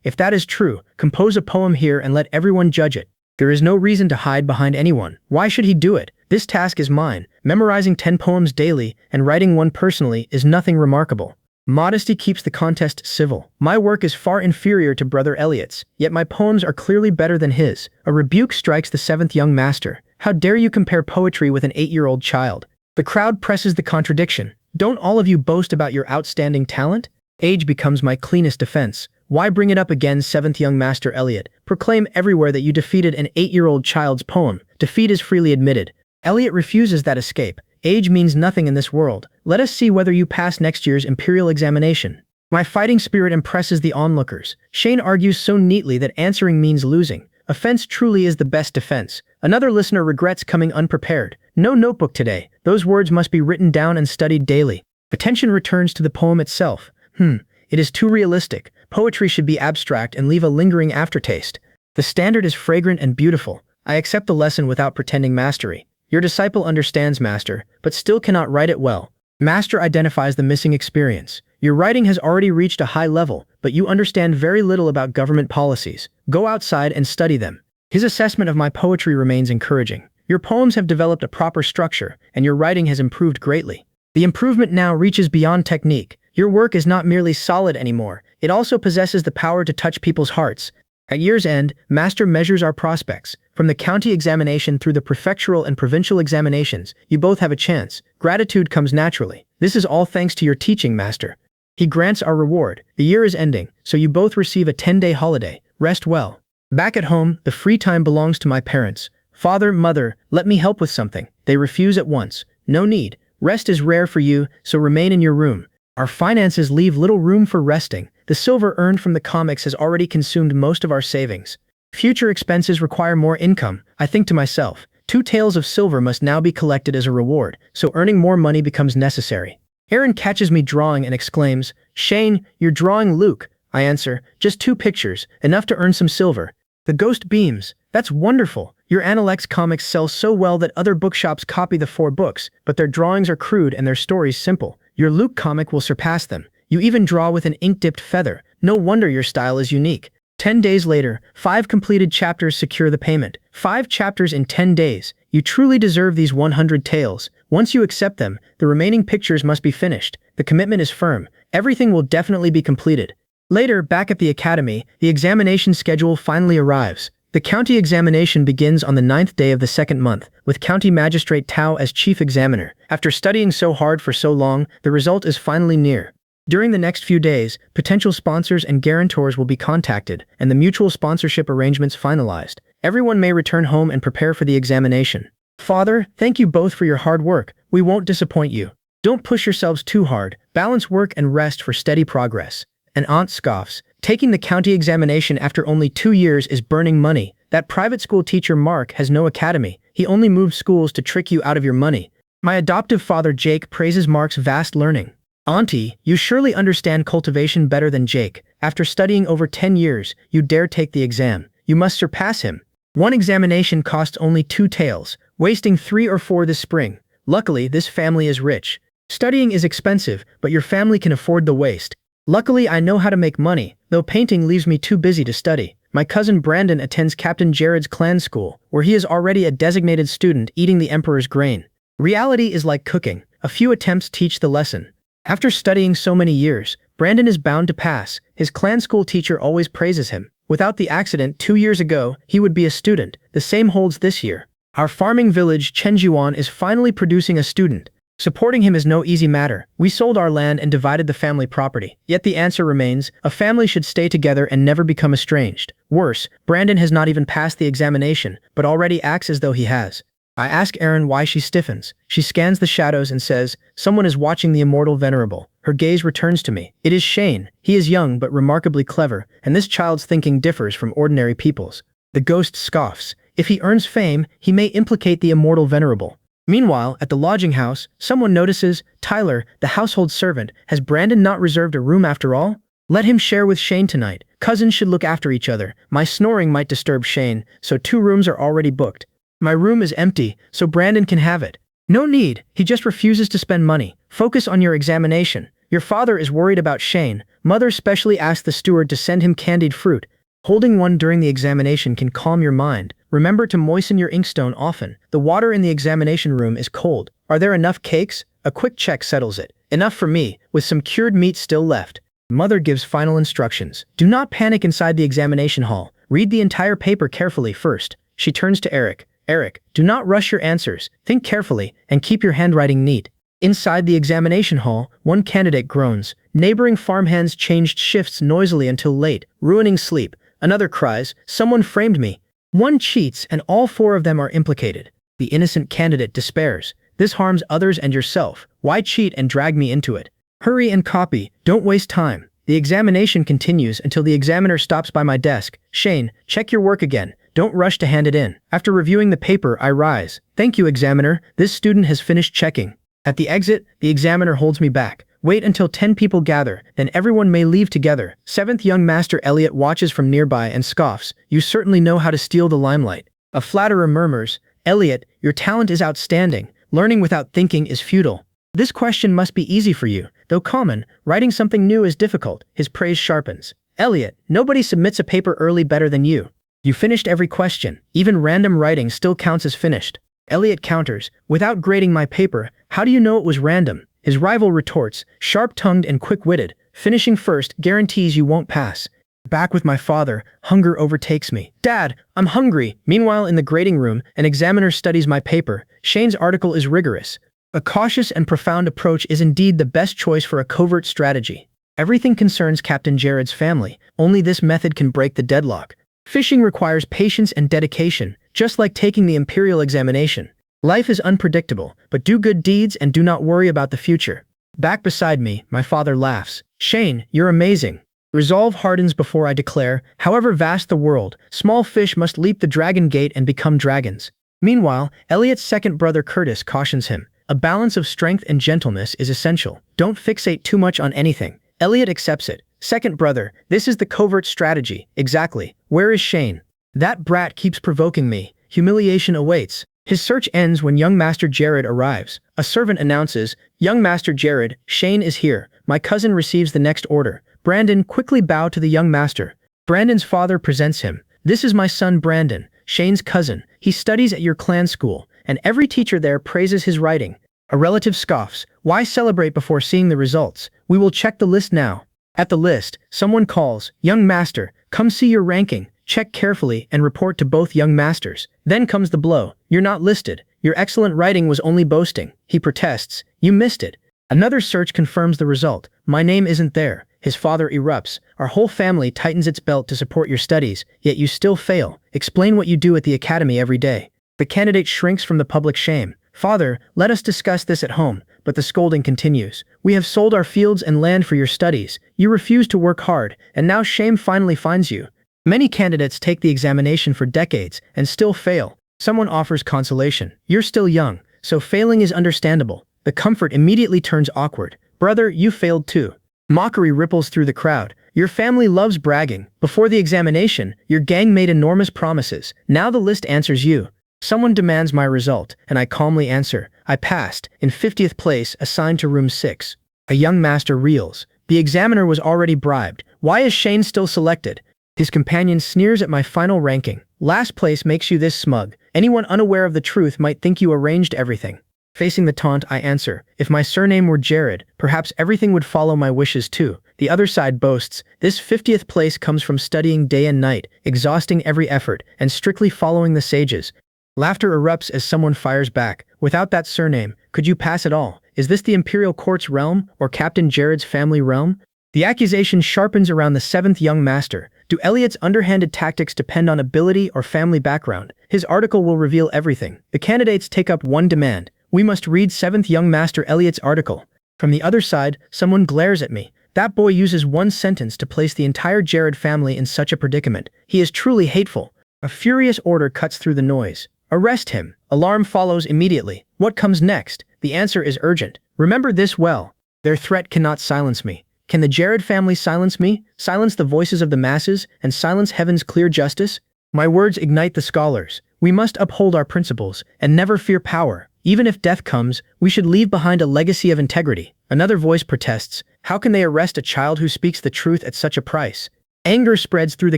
If that is true, compose a poem here and let everyone judge it. There is no reason to hide behind anyone. Why should he do it? This task is mine. Memorizing 10 poems daily and writing one personally is nothing remarkable. Modesty keeps the contest civil. My work is far inferior to Brother Elliot's, yet my poems are clearly better than his. A rebuke strikes the 7th young master. How dare you compare poetry with an 8-year-old child? The crowd presses the contradiction. Don't all of you boast about your outstanding talent? Age becomes my cleanest defense. Why bring it up again, 7th young master Elliot? Proclaim everywhere that you defeated an 8-year-old child's poem. Defeat is freely admitted. Elliot refuses that escape. Age means nothing in this world. Let us see whether you pass next year's imperial examination. My fighting spirit impresses the onlookers. Shane argues so neatly that answering means losing. Offense truly is the best defense. Another listener regrets coming unprepared. No notebook today. Those words must be written down and studied daily. Attention returns to the poem itself. It is too realistic. Poetry should be abstract and leave a lingering aftertaste. The standard is fragrant and beautiful. I accept the lesson without pretending mastery. Your disciple understands, master, but still cannot write it well. Master identifies the missing experience. Your writing has already reached a high level, but you understand very little about government policies. Go outside and study them. His assessment of my poetry remains encouraging. Your poems have developed a proper structure, and your writing has improved greatly. The improvement now reaches beyond technique. Your work is not merely solid anymore. It also possesses the power to touch people's hearts. At year's end, Master measures our prospects. From the county examination through the prefectural and provincial examinations, you both have a chance. Gratitude comes naturally. This is all thanks to your teaching, Master. He grants our reward. The year is ending, so you both receive a 10-day holiday. Rest well. Back at home, the free time belongs to my parents. Father, mother, let me help with something. They refuse at once. No need. Rest is rare for you, so remain in your room. Our finances leave little room for resting. The silver earned from the comics has already consumed most of our savings. Future expenses require more income. I think to myself, 2 taels of silver must now be collected as a reward, so earning more money becomes necessary. Aaron catches me drawing and exclaims, "Shane, you're drawing Luke." I answer, "Just 2 pictures, enough to earn some silver." The ghost beams. "That's wonderful. Your Analects comics sell so well that other bookshops copy the 4 books, but their drawings are crude and their stories simple. Your Luke comic will surpass them. You even draw with an ink-dipped feather. No wonder your style is unique." 10 days later, 5 completed chapters secure the payment. 5 chapters in 10 days. You truly deserve these 100 taels. Once you accept them, the remaining pictures must be finished. The commitment is firm. Everything will definitely be completed. Later, back at the academy, the examination schedule finally arrives. The county examination begins on the 9th day of the 2nd month, with County Magistrate Tao as chief examiner. After studying so hard for so long, the result is finally near. During the next few days, potential sponsors and guarantors will be contacted, and the mutual sponsorship arrangements finalized. Everyone may return home and prepare for the examination. Father, thank you both for your hard work. We won't disappoint you. Don't push yourselves too hard. Balance work and rest for steady progress. And aunt scoffs. Taking the county examination after only 2 years is burning money. That private school teacher Mark has no academy. He only moves schools to trick you out of your money. My adoptive father Jake praises Mark's vast learning. Auntie, you surely understand cultivation better than Jake. After studying over 10 years, you dare take the exam. You must surpass him. 1 examination costs only 2 taels, wasting 3 or 4 this spring. Luckily, this family is rich. Studying is expensive, but your family can afford the waste. Luckily, I know how to make money, though painting leaves me too busy to study. My cousin Brandon attends Captain Jared's clan school, where he is already a designated student eating the Emperor's grain. Reality is like cooking. A few attempts teach the lesson. After studying so many years, Brandon is bound to pass. His clan school teacher always praises him. Without the accident 2 years ago, he would be a student. The same holds this year. Our farming village, Chenjuan, is finally producing a student. Supporting him is no easy matter. We sold our land and divided the family property. Yet the answer remains, a family should stay together and never become estranged. Worse, Brandon has not even passed the examination, but already acts as though he has. I ask Erin why she stiffens. She scans the shadows and says, "Someone is watching the immortal venerable." Her gaze returns to me. It is Shane. He is young but remarkably clever, and this child's thinking differs from ordinary people's. The ghost scoffs. If he earns fame, he may implicate the immortal venerable. Meanwhile, at the lodging house, someone notices, Tyler, the household servant, has Brandon not reserved a room after all? Let him share with Shane tonight. Cousins should look after each other. My snoring might disturb Shane, so 2 rooms are already booked. My room is empty, so Brandon can have it. No need, he just refuses to spend money. Focus on your examination. Your father is worried about Shane. Mother specially asked the steward to send him candied fruit. Holding one during the examination can calm your mind. Remember to moisten your inkstone often. The water in the examination room is cold. Are there enough cakes? A quick check settles it. Enough for me, with some cured meat still left. Mother gives final instructions. Do not panic inside the examination hall. Read the entire paper carefully first. She turns to Eric. Eric, do not rush your answers. Think carefully, and keep your handwriting neat. Inside the examination hall, one candidate groans. Neighboring farmhands changed shifts noisily until late, ruining sleep. Another cries, someone framed me. One cheats, and all 4 of them are implicated. The innocent candidate despairs. This harms others and yourself. Why cheat and drag me into it? Hurry and copy. Don't waste time. The examination continues until the examiner stops by my desk. Shane, check your work again. Don't rush to hand it in. After reviewing the paper, I rise. Thank you, examiner. This student has finished checking. At the exit, the examiner holds me back. Wait until 10 people gather, then everyone may leave together. 7th young master Elliot watches from nearby and scoffs. You certainly know how to steal the limelight. A flatterer murmurs, Elliot, your talent is outstanding. Learning without thinking is futile. This question must be easy for you. Though common, writing something new is difficult. His praise sharpens. Elliot, nobody submits a paper early better than you. You finished every question. Even random writing still counts as finished. Elliot counters, without grading my paper, how do you know it was random? His rival retorts, sharp-tongued and quick-witted, finishing first guarantees you won't pass. Back with my father, hunger overtakes me. Dad, I'm hungry. Meanwhile, in the grading room, an examiner studies my paper. Shane's article is rigorous. A cautious and profound approach is indeed the best choice for a covert strategy. Everything concerns Captain Jared's family. Only this method can break the deadlock. Fishing requires patience and dedication, just like taking the imperial examination. Life is unpredictable, but do good deeds and do not worry about the future. Back beside me, my father laughs. Shane, you're amazing. Resolve hardens before I declare, however vast the world, small fish must leap the dragon gate and become dragons. Meanwhile, Elliot's second brother Curtis cautions him. A balance of strength and gentleness is essential. Don't fixate too much on anything. Elliot accepts it. Second brother, this is the covert strategy. Exactly. Where is Shane? That brat keeps provoking me. Humiliation awaits. His search ends when young Master Jared arrives. A servant announces, Young Master Jared, Shane is here. My cousin receives the next order. Brandon quickly bow to the young master. Brandon's father presents him. This is my son Brandon, Shane's cousin. He studies at your clan school, and every teacher there praises his writing. A relative scoffs. Why celebrate before seeing the results? We will check the list now. At the list, someone calls, Young Master, come see your ranking. Check carefully and report to both young masters. Then comes the blow. You're not listed. Your excellent writing was only boasting. He protests. You missed it. Another search confirms the result. My name isn't there. His father erupts. Our whole family tightens its belt to support your studies, yet you still fail. Explain what you do at the academy every day. The candidate shrinks from the public shame. Father, let us discuss this at home. But the scolding continues. We have sold our fields and land for your studies. You refuse to work hard, and now shame finally finds you. Many candidates take the examination for decades and still fail. Someone offers consolation. You're still young, so failing is understandable. The comfort immediately turns awkward. Brother, you failed too. Mockery ripples through the crowd. Your family loves bragging. Before the examination, your gang made enormous promises. Now the list answers you. Someone demands my result, and I calmly answer. I passed, in 50th place, assigned to room 6. A young master reels. The examiner was already bribed. Why is Shane still selected? His companion sneers at my final ranking. Last place makes you this smug. Anyone unaware of the truth might think you arranged everything. Facing the taunt, I answer, if my surname were Jared, perhaps everything would follow my wishes too. The other side boasts, this 50th place comes from studying day and night, exhausting every effort, and strictly following the sages. Laughter erupts as someone fires back. Without that surname, could you pass at all? Is this the Imperial Court's realm, or Captain Jared's family realm? The accusation sharpens around the 7th young master. Do Elliot's underhanded tactics depend on ability or family background? His article will reveal everything. The candidates take up one demand. We must read 7th young master Elliot's article. From the other side, someone glares at me. That boy uses one sentence to place the entire Jared family in such a predicament. He is truly hateful. A furious order cuts through the noise. Arrest him. Alarm follows immediately. What comes next? The answer is urgent. Remember this well. Their threat cannot silence me. Can the Jared family silence me? Silence the voices of the masses and silence heaven's clear justice? My words ignite the scholars. We must uphold our principles and never fear power. Even if death comes, we should leave behind a legacy of integrity. Another voice protests. How can they arrest a child who speaks the truth at such a price? Anger spreads through the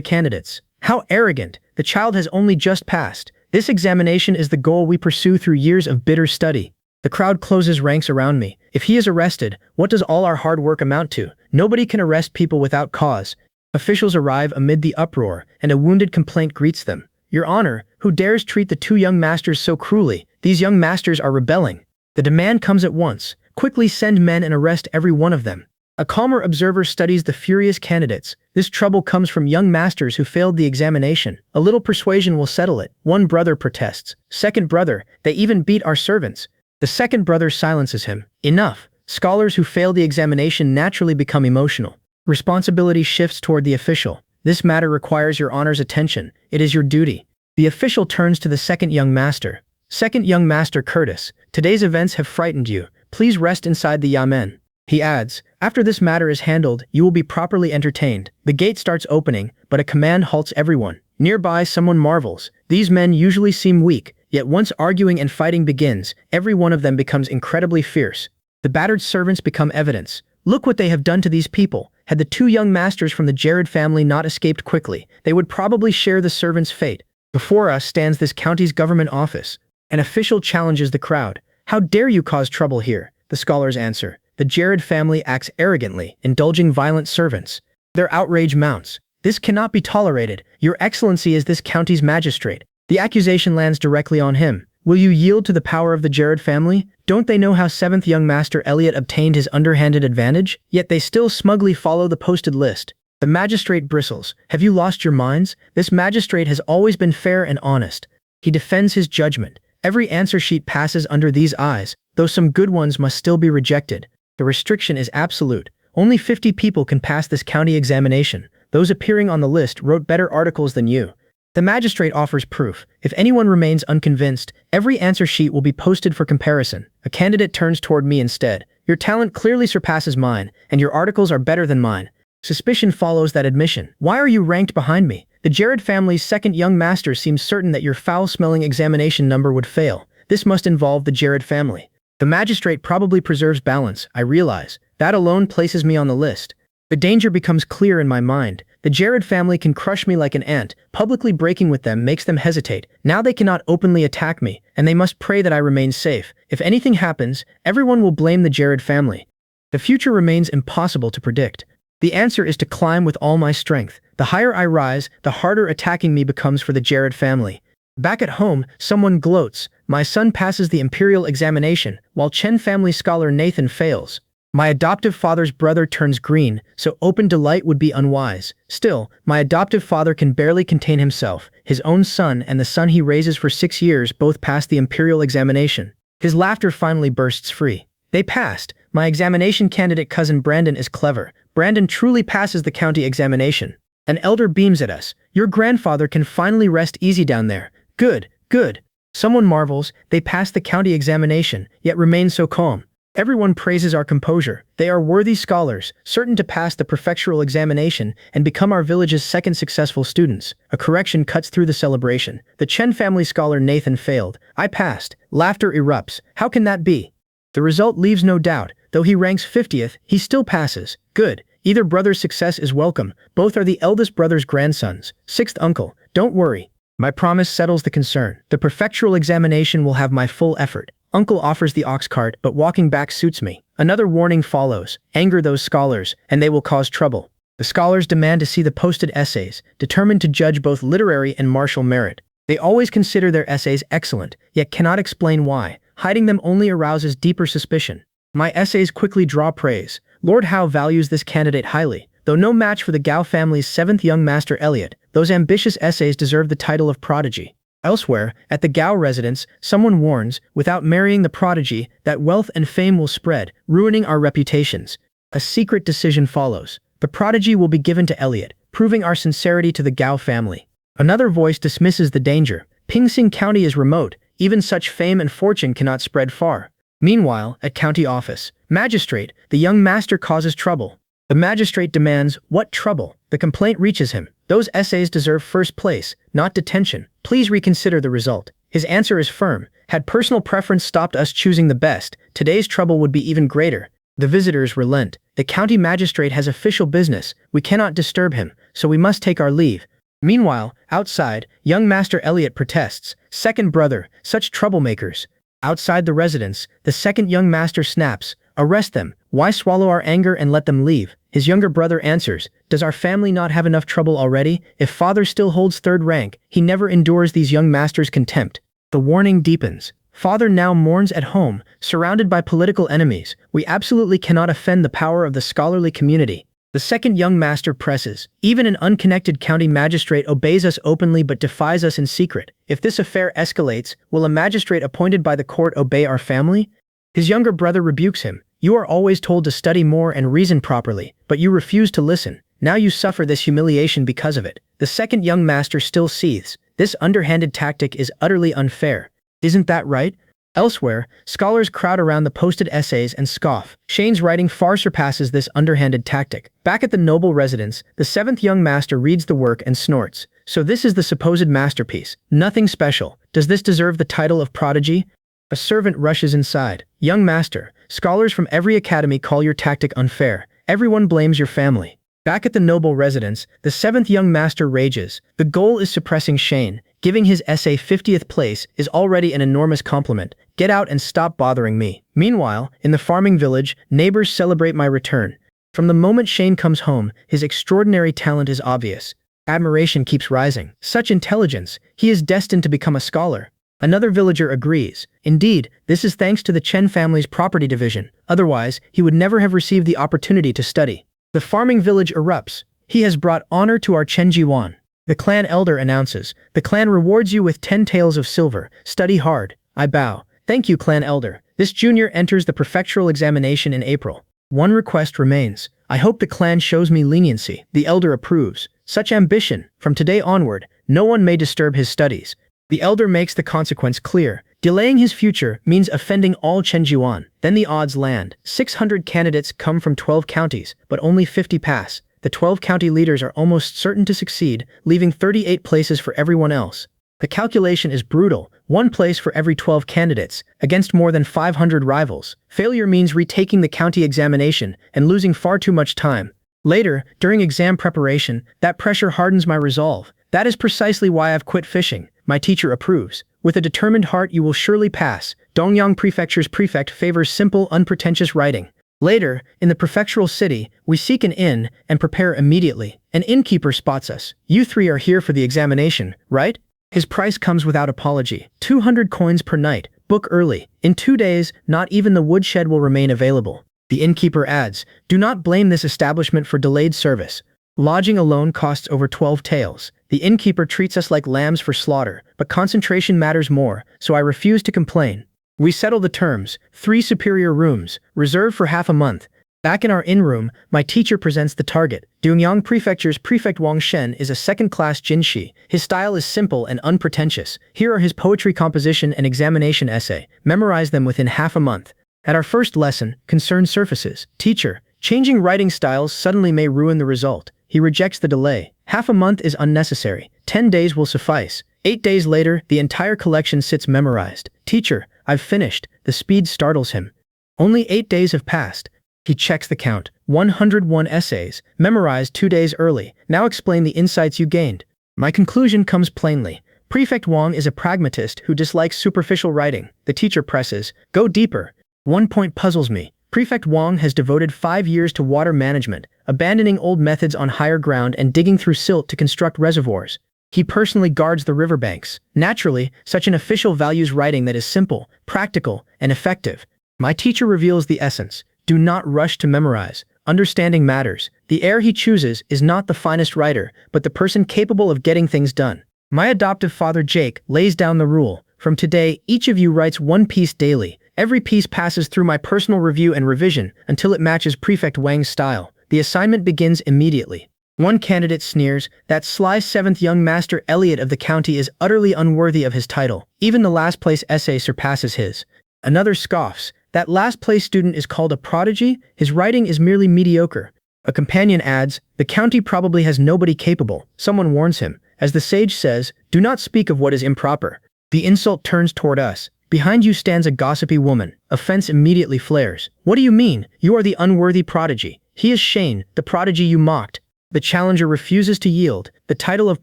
candidates. How arrogant! The child has only just passed. This examination is the goal we pursue through years of bitter study. The crowd closes ranks around me. If he is arrested, what does all our hard work amount to? Nobody can arrest people without cause. Officials arrive amid the uproar, and a wounded complaint greets them. Your Honor, who dares treat the two young masters so cruelly? These young masters are rebelling. The demand comes at once. Quickly send men and arrest every one of them. A calmer observer studies the furious candidates. This trouble comes from young masters who failed the examination. A little persuasion will settle it. One brother protests. Second brother, they even beat our servants. The second brother silences him. Enough. Scholars who fail the examination naturally become emotional. Responsibility shifts toward the official. This matter requires your Honor's attention. It is your duty. The official turns to the second young master. Second young master Curtis, today's events have frightened you. Please rest inside the yamen. He adds, after this matter is handled, you will be properly entertained. The gate starts opening, but a command halts everyone. Nearby, someone marvels. These men usually seem weak, yet once arguing and fighting begins, every one of them becomes incredibly fierce. The battered servants become evidence. Look what they have done to these people. Had the two young masters from the Jared family not escaped quickly, they would probably share the servants' fate. Before us stands this county's government office. An official challenges the crowd. How dare you cause trouble here? The scholars answer. The Jared family acts arrogantly, indulging violent servants. Their outrage mounts. This cannot be tolerated. Your Excellency is this county's magistrate. The accusation lands directly on him. Will you yield to the power of the Jared family? Don't they know how 7th young master Elliot obtained his underhanded advantage? Yet they still smugly follow the posted list. The magistrate bristles. Have you lost your minds? This magistrate has always been fair and honest. He defends his judgment. Every answer sheet passes under these eyes, though some good ones must still be rejected. The restriction is absolute. Only 50 people can pass this county examination. Those appearing on the list wrote better articles than you. The magistrate offers proof. If anyone remains unconvinced, every answer sheet will be posted for comparison. A candidate turns toward me instead. Your talent clearly surpasses mine, and your articles are better than mine. Suspicion follows that admission. Why are you ranked behind me? The Jared family's second young master seems certain that your foul-smelling examination number would fail. This must involve the Jared family. The magistrate probably preserves balance, I realize. That alone places me on the list. The danger becomes clear in my mind. The Jared family can crush me like an ant. Publicly breaking with them makes them hesitate. Now they cannot openly attack me, and they must pray that I remain safe. If anything happens, everyone will blame the Jared family. The future remains impossible to predict. The answer is to climb with all my strength. The higher I rise, the harder attacking me becomes for the Jared family. Back at home, someone gloats. My son passes the imperial examination, while Chen family scholar Nathan fails. My adoptive father's brother turns green, so open delight would be unwise. Still, my adoptive father can barely contain himself. His own son and the son he raises for 6 years both pass the imperial examination. His laughter finally bursts free. They passed. My examination candidate cousin Brandon is clever. Brandon truly passes the county examination. An elder beams at us. Your grandfather can finally rest easy down there. Good, good. Someone marvels. They pass the county examination, yet remain so calm. Everyone praises our composure. They are worthy scholars, certain to pass the prefectural examination and become our village's second successful students. A correction cuts through the celebration. The Chen family scholar Nathan failed. I passed. Laughter erupts. How can that be? The result leaves no doubt. Though he ranks 50th, he still passes. Good. Either brother's success is welcome. Both are the eldest brother's grandsons. 6th uncle. Don't worry. My promise settles the concern. The prefectural examination will have my full effort. Uncle offers the ox cart, but walking back suits me. Another warning follows. Anger those scholars, and they will cause trouble. The scholars demand to see the posted essays, determined to judge both literary and martial merit. They always consider their essays excellent, yet cannot explain why. Hiding them only arouses deeper suspicion. My essays quickly draw praise. Lord Howe values this candidate highly. Though no match for the Gao family's 7th young master Elliot, those ambitious essays deserve the title of prodigy. Elsewhere, at the Gao residence, someone warns, without marrying the prodigy, that wealth and fame will spread, ruining our reputations. A secret decision follows. The prodigy will be given to Elliot, proving our sincerity to the Gao family. Another voice dismisses the danger. Pingsing County is remote. Even such fame and fortune cannot spread far. Meanwhile, at county office, magistrate, the young master causes trouble. The magistrate demands, what trouble? The complaint reaches him. Those essays deserve first place, not detention. Please reconsider the result. His answer is firm. Had personal preference stopped us choosing the best, today's trouble would be even greater. The visitors relent. The county magistrate has official business. We cannot disturb him, so we must take our leave. Meanwhile, outside, young Master Elliot protests. Second brother, such troublemakers. Outside the residence, the second young master snaps. Arrest them. Why swallow our anger and let them leave? His younger brother answers, does our family not have enough trouble already? If father still holds third rank, he never endures these young masters' contempt. The warning deepens. Father now mourns at home, surrounded by political enemies. We absolutely cannot offend the power of the scholarly community. The second young master presses. Even an unconnected county magistrate obeys us openly but defies us in secret. If this affair escalates, will a magistrate appointed by the court obey our family? His younger brother rebukes him. You are always told to study more and reason properly, but you refuse to listen. Now you suffer this humiliation because of it. The second young master still seethes. This underhanded tactic is utterly unfair. Isn't that right? Elsewhere, scholars crowd around the posted essays and scoff. Shane's writing far surpasses this underhanded tactic. Back at the noble residence, the seventh young master reads the work and snorts. So this is the supposed masterpiece. Nothing special. Does this deserve the title of prodigy? A servant rushes inside. Young master, scholars from every academy call your tactic unfair. Everyone blames your family. Back at the noble residence, the seventh young master rages. The goal is suppressing Shane. Giving his essay 50th place is already an enormous compliment. Get out and stop bothering me. Meanwhile, in the farming village, neighbors celebrate my return. From the moment Shane comes home, his extraordinary talent is obvious. Admiration keeps rising. Such intelligence, he is destined to become a scholar. Another villager agrees. Indeed, this is thanks to the Chen family's property division. Otherwise, he would never have received the opportunity to study. The farming village erupts. He has brought honor to our Chen Jiwan. The clan elder announces, the clan rewards you with 10 taels of silver. Study hard. I bow. Thank you, clan elder. This junior enters the prefectural examination in April. One request remains. I hope the clan shows me leniency. The elder approves. Such ambition. From today onward, no one may disturb his studies. The elder makes the consequence clear. Delaying his future means offending all Chenjuan. Then the odds land. 600 candidates come from 12 counties, but only 50 pass. The 12 county leaders are almost certain to succeed, leaving 38 places for everyone else. The calculation is brutal. 1 place for every 12 candidates, against more than 500 rivals. Failure means retaking the county examination and losing far too much time. Later, during exam preparation, that pressure hardens my resolve. That is precisely why I've quit fishing. My teacher approves. With a determined heart you will surely pass. Dongyang Prefecture's prefect favors simple, unpretentious writing. Later, in the prefectural city, we seek an inn and prepare immediately. An innkeeper spots us. You 3 are here for the examination, right? His price comes without apology. 200 coins per night. Book early. In 2 days, not even the woodshed will remain available. The innkeeper adds, do not blame this establishment for delayed service. Lodging alone costs over 12 taels. The innkeeper treats us like lambs for slaughter, but concentration matters more, so I refuse to complain. We settle the terms. 3 superior rooms, reserved for half a month. Back in our inn room, my teacher presents the target. Dongyang Prefecture's prefect Wang Shen is a second-class jinshi. His style is simple and unpretentious. Here are his poetry composition and examination essay. Memorize them within half a month. At our first lesson, concern surfaces. Teacher, changing writing styles suddenly may ruin the result. He rejects the delay. Half a month is unnecessary. 10 days will suffice. 8 days later, the entire collection sits memorized. Teacher, I've finished. The speed startles him. Only 8 days have passed. He checks the count. 101 essays, memorized 2 days early. Now explain the insights you gained. My conclusion comes plainly. Prefect Wang is a pragmatist who dislikes superficial writing. The teacher presses, go deeper. One point puzzles me. Prefect Wang has devoted 5 years to water management, abandoning old methods on higher ground and digging through silt to construct reservoirs. He personally guards the riverbanks. Naturally, such an official values writing that is simple, practical, and effective. My teacher reveals the essence. Do not rush to memorize. Understanding matters. The heir he chooses is not the finest writer, but the person capable of getting things done. My adoptive father Jake lays down the rule. From today, each of you writes 1 piece daily. Every piece passes through my personal review and revision until it matches Prefect Wang's style. The assignment begins immediately. One candidate sneers, that sly seventh young master Elliot of the county is utterly unworthy of his title. Even the last place essay surpasses his. Another scoffs, that last place student is called a prodigy, his writing is merely mediocre. A companion adds, the county probably has nobody capable. Someone warns him. As the sage says, do not speak of what is improper. The insult turns toward us. Behind you stands a gossipy woman. Offense immediately flares. What do you mean? You are the unworthy prodigy. He is Shane, the prodigy you mocked. The challenger refuses to yield. The title of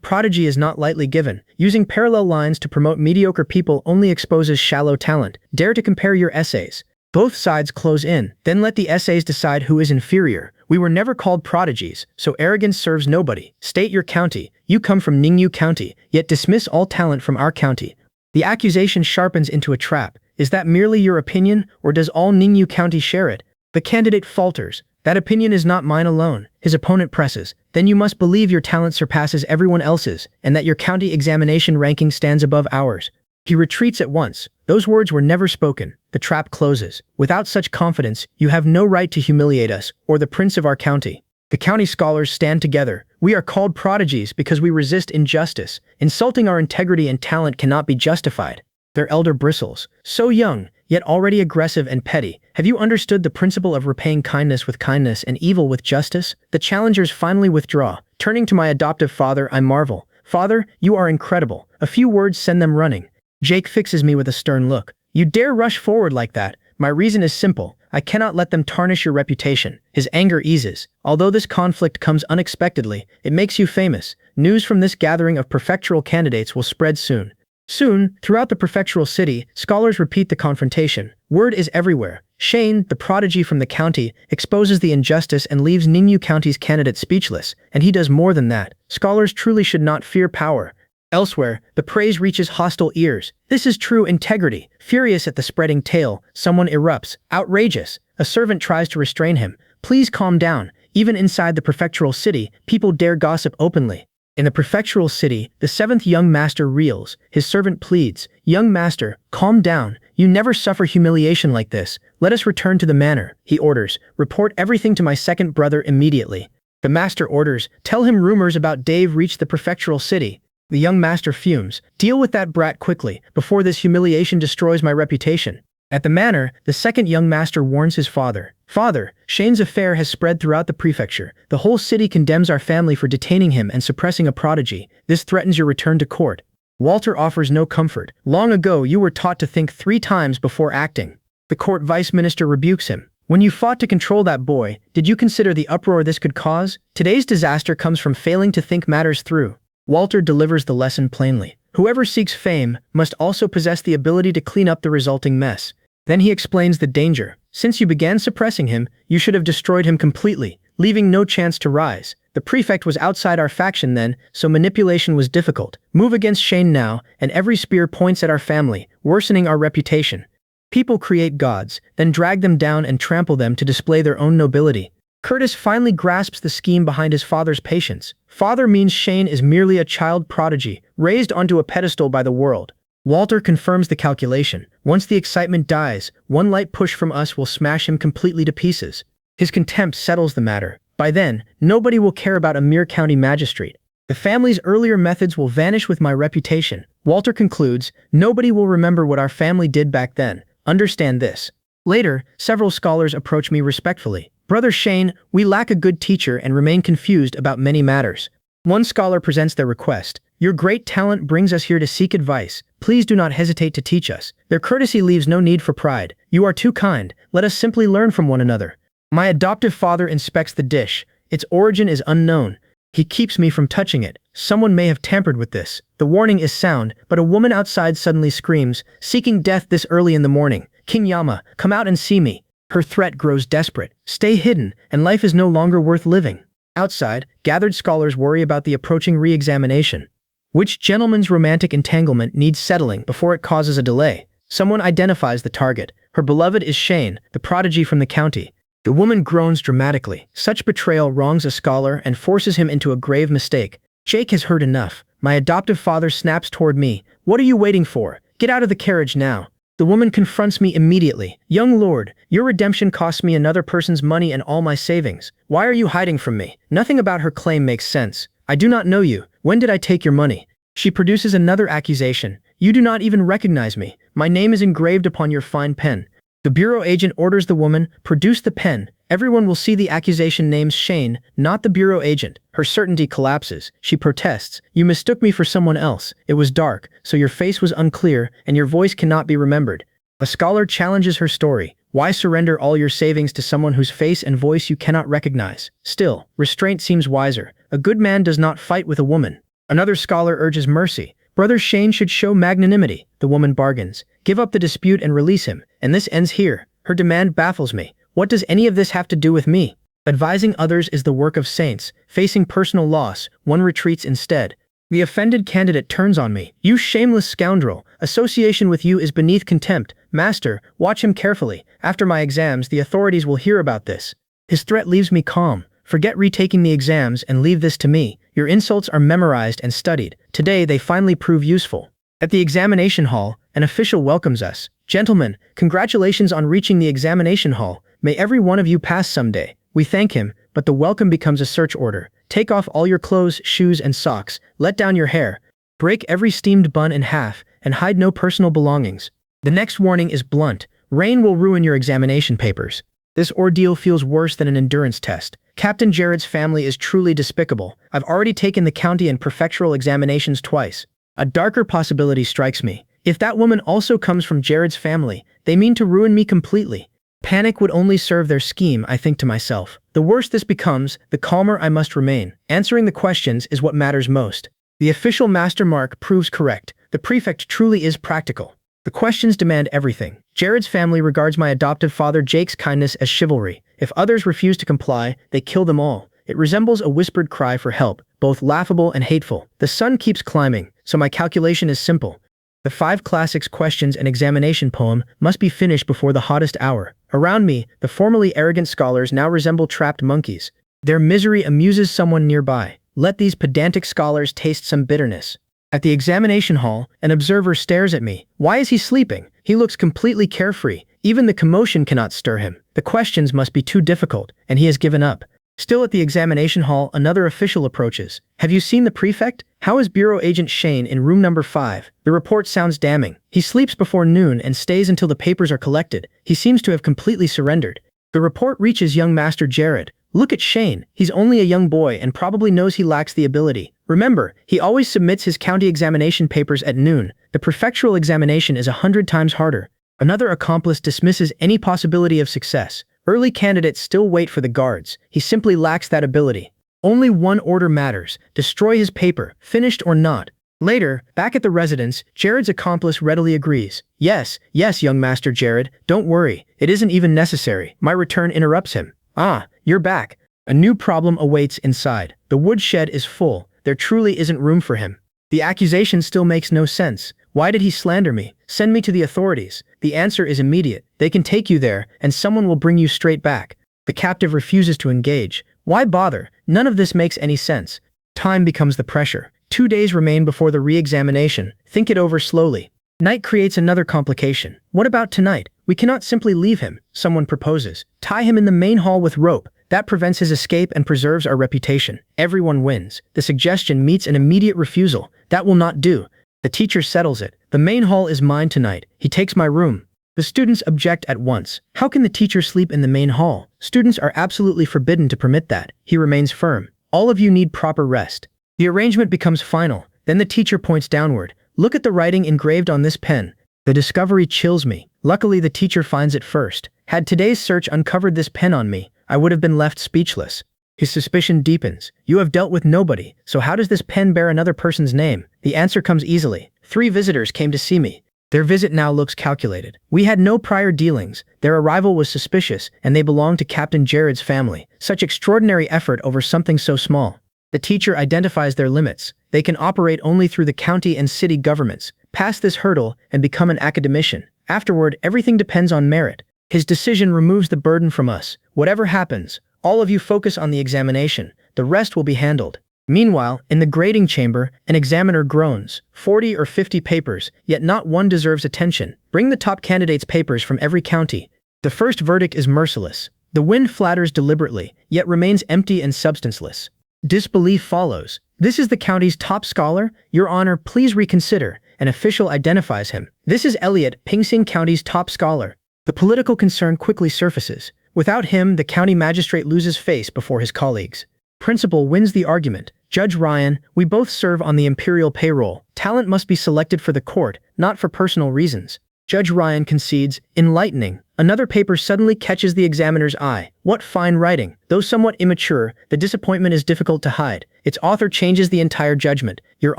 prodigy is not lightly given. Using parallel lines to promote mediocre people only exposes shallow talent. Dare to compare your essays. Both sides close in. Then let the essays decide who is inferior. We were never called prodigies, so arrogance serves nobody. State your county. You come from Ningyu County, yet dismiss all talent from our county. The accusation sharpens into a trap. Is that merely your opinion, or does all Ningyu County share it? The candidate falters. That opinion is not mine alone. His opponent presses. Then you must believe your talent surpasses everyone else's, and that your county examination ranking stands above ours. He retreats at once. Those words were never spoken. The trap closes. Without such confidence, you have no right to humiliate us, or the prince of our county. The county scholars stand together. We are called prodigies because we resist injustice. Insulting our integrity and talent cannot be justified. Their elder bristles. So young, yet already aggressive and petty. Have you understood the principle of repaying kindness with kindness and evil with justice? The challengers finally withdraw. Turning to my adoptive father, I marvel. Father, you are incredible. A few words send them running. Jake fixes me with a stern look. You dare rush forward like that? My reason is simple. I cannot let them tarnish your reputation. His anger eases. Although this conflict comes unexpectedly, it makes you famous. News from this gathering of prefectural candidates will spread soon. Soon, throughout the prefectural city, scholars repeat the confrontation. Word is everywhere. Shane, the prodigy from the county, exposes the injustice and leaves Ningyu County's candidate speechless. And he does more than that. Scholars truly should not fear power. Elsewhere, the praise reaches hostile ears. This is true integrity. Furious at the spreading tale, someone erupts. Outrageous. A servant tries to restrain him. Please calm down. Even inside the prefectural city, people dare gossip openly. In the prefectural city, the seventh young master reels. His servant pleads, young master, calm down. You never suffer humiliation like this. Let us return to the manor. He orders, report everything to my second brother immediately. The master orders, tell him rumors about Dave reached the prefectural city. The young master fumes. Deal with that brat quickly, before this humiliation destroys my reputation. At the manor, the second young master warns his father. Father, Shane's affair has spread throughout the prefecture. The whole city condemns our family for detaining him and suppressing a prodigy. This threatens your return to court. Walter offers no comfort. Long ago, you were taught to think 3 times before acting. The court vice minister rebukes him. When you fought to control that boy, did you consider the uproar this could cause? Today's disaster comes from failing to think matters through. Walter delivers the lesson plainly. Whoever seeks fame must also possess the ability to clean up the resulting mess. Then he explains the danger. Since you began suppressing him, you should have destroyed him completely, leaving no chance to rise. The prefect was outside our faction then, so manipulation was difficult. Move against Shane now, and every spear points at our family, worsening our reputation. People create gods, then drag them down and trample them to display their own nobility. Curtis finally grasps the scheme behind his father's patience. Father means Shane is merely a child prodigy, raised onto a pedestal by the world. Walter confirms the calculation. Once the excitement dies, one light push from us will smash him completely to pieces. His contempt settles the matter. By then, nobody will care about a mere county magistrate. The family's earlier methods will vanish with my reputation. Walter concludes, nobody will remember what our family did back then. Understand this. Later, several scholars approach me respectfully. Brother Shane, we lack a good teacher and remain confused about many matters. One scholar presents their request. Your great talent brings us here to seek advice. Please do not hesitate to teach us. Their courtesy leaves no need for pride. You are too kind. Let us simply learn from one another. My adoptive father inspects the dish. Its origin is unknown. He keeps me from touching it. Someone may have tampered with this. The warning is sound, but a woman outside suddenly screams, seeking death this early in the morning. King Yama, come out and see me. Her threat grows desperate. Stay hidden, and life is no longer worth living. Outside, gathered scholars worry about the approaching re-examination. Which gentleman's romantic entanglement needs settling before it causes a delay? Someone identifies the target. Her beloved is Shane, the prodigy from the county. The woman groans dramatically. Such betrayal wrongs a scholar and forces him into a grave mistake. Jake has heard enough. My adoptive father snaps toward me. What are you waiting for? Get out of the carriage now. The woman confronts me immediately. Young lord, your redemption costs me another person's money and all my savings. Why are you hiding from me? Nothing about her claim makes sense. I do not know you. When did I take your money? She produces another accusation. You do not even recognize me. My name is engraved upon your fine pen. The bureau agent orders the woman, produce the pen. Everyone will see the accusation names Shane, not the bureau agent. Her certainty collapses. She protests. You mistook me for someone else. It was dark, so your face was unclear, and your voice cannot be remembered. A scholar challenges her story. Why surrender all your savings to someone whose face and voice you cannot recognize? Still, restraint seems wiser. A good man does not fight with a woman. Another scholar urges mercy. Brother Shane should show magnanimity. The woman bargains. Give up the dispute and release him. And this ends here. Her demand baffles me. What does any of this have to do with me? Advising others is the work of saints. Facing personal loss, one retreats instead. The offended candidate turns on me. You shameless scoundrel. Association with you is beneath contempt. Master, watch him carefully. After my exams, the authorities will hear about this. His threat leaves me calm. Forget retaking the exams and leave this to me. Your insults are memorized and studied. Today they finally prove useful. At the examination hall, an official welcomes us. Gentlemen, congratulations on reaching the examination hall. May every one of you pass someday. We thank him, but the welcome becomes a search order. Take off all your clothes, shoes, and socks. Let down your hair. Break every steamed bun in half, and hide no personal belongings. The next warning is blunt. Rain will ruin your examination papers. This ordeal feels worse than an endurance test. Captain Jared's family is truly despicable. I've already taken the county and prefectural examinations twice. A darker possibility strikes me. If that woman also comes from Jared's family, they mean to ruin me completely. Panic would only serve their scheme, I think to myself. The worse this becomes, the calmer I must remain. Answering the questions is what matters most. The official master mark proves correct. The prefect truly is practical. The questions demand everything. Jared's family regards my adoptive father Jake's kindness as chivalry. If others refuse to comply, they kill them all. It resembles a whispered cry for help, both laughable and hateful. The sun keeps climbing, so my calculation is simple. The 5 classics questions and examination poem must be finished before the hottest hour. Around me, the formerly arrogant scholars now resemble trapped monkeys. Their misery amuses someone nearby. Let these pedantic scholars taste some bitterness. At the examination hall, an observer stares at me. Why is he sleeping? He looks completely carefree. Even the commotion cannot stir him. The questions must be too difficult, and he has given up. Still at the examination hall, another official approaches. Have you seen the prefect? How is Bureau Agent Shane in room number 5? The report sounds damning. He sleeps before noon and stays until the papers are collected. He seems to have completely surrendered. The report reaches young Master Jared. Look at Shane. He's only a young boy and probably knows he lacks the ability. Remember, he always submits his county examination papers at noon. The prefectural examination is 100 times harder. Another accomplice dismisses any possibility of success. Early candidates still wait for the guards. He simply lacks that ability. Only one order matters. Destroy his paper, finished or not. Later, back at the residence, Jared's accomplice readily agrees. Yes, young Master Jared, don't worry. It isn't even necessary. My return interrupts him. Ah, you're back. A new problem awaits inside. The woodshed is full. There truly isn't room for him. The accusation still makes no sense. Why did he slander me? Send me to the authorities. The answer is immediate. They can take you there, and someone will bring you straight back. The captive refuses to engage. Why bother? None of this makes any sense. Time becomes the pressure. 2 days remain before the re-examination. Think it over slowly. Night creates another complication. What about tonight? We cannot simply leave him, someone proposes. Tie him in the main hall with rope. That prevents his escape and preserves our reputation. Everyone wins. The suggestion meets an immediate refusal. That will not do. The teacher settles it. The main hall is mine tonight. He takes my room. The students object at once. How can the teacher sleep in the main hall? Students are absolutely forbidden to permit that. He remains firm. All of you need proper rest. The arrangement becomes final. Then the teacher points downward. Look at the writing engraved on this pen. The discovery chills me. Luckily, the teacher finds it first. Had today's search uncovered this pen on me, I would have been left speechless. His suspicion deepens. You have dealt with nobody, so how does this pen bear another person's name? The answer comes easily. 3 visitors came to see me. Their visit now looks calculated. We had no prior dealings. Their arrival was suspicious, and they belonged to Captain Jared's family. Such extraordinary effort over something so small. The teacher identifies their limits. They can operate only through the county and city governments. Pass this hurdle and become an academician. Afterward, everything depends on merit. His decision removes the burden from us. Whatever happens, all of you focus on the examination. The rest will be handled. Meanwhile, in the grading chamber, an examiner groans. 40 or 50 papers, yet not one deserves attention. Bring the top candidates' papers from every county. The first verdict is merciless. The wind flatters deliberately, yet remains empty and substanceless. Disbelief follows. This is the county's top scholar? Your Honor, please reconsider. An official identifies him. This is Elliot, Pingsing County's top scholar. The political concern quickly surfaces. Without him, the county magistrate loses face before his colleagues. Principal wins the argument. Judge Ryan, we both serve on the imperial payroll. Talent must be selected for the court, not for personal reasons. Judge Ryan concedes, enlightening. Another paper suddenly catches the examiner's eye. What fine writing. Though somewhat immature, the disappointment is difficult to hide. Its author changes the entire judgment. Your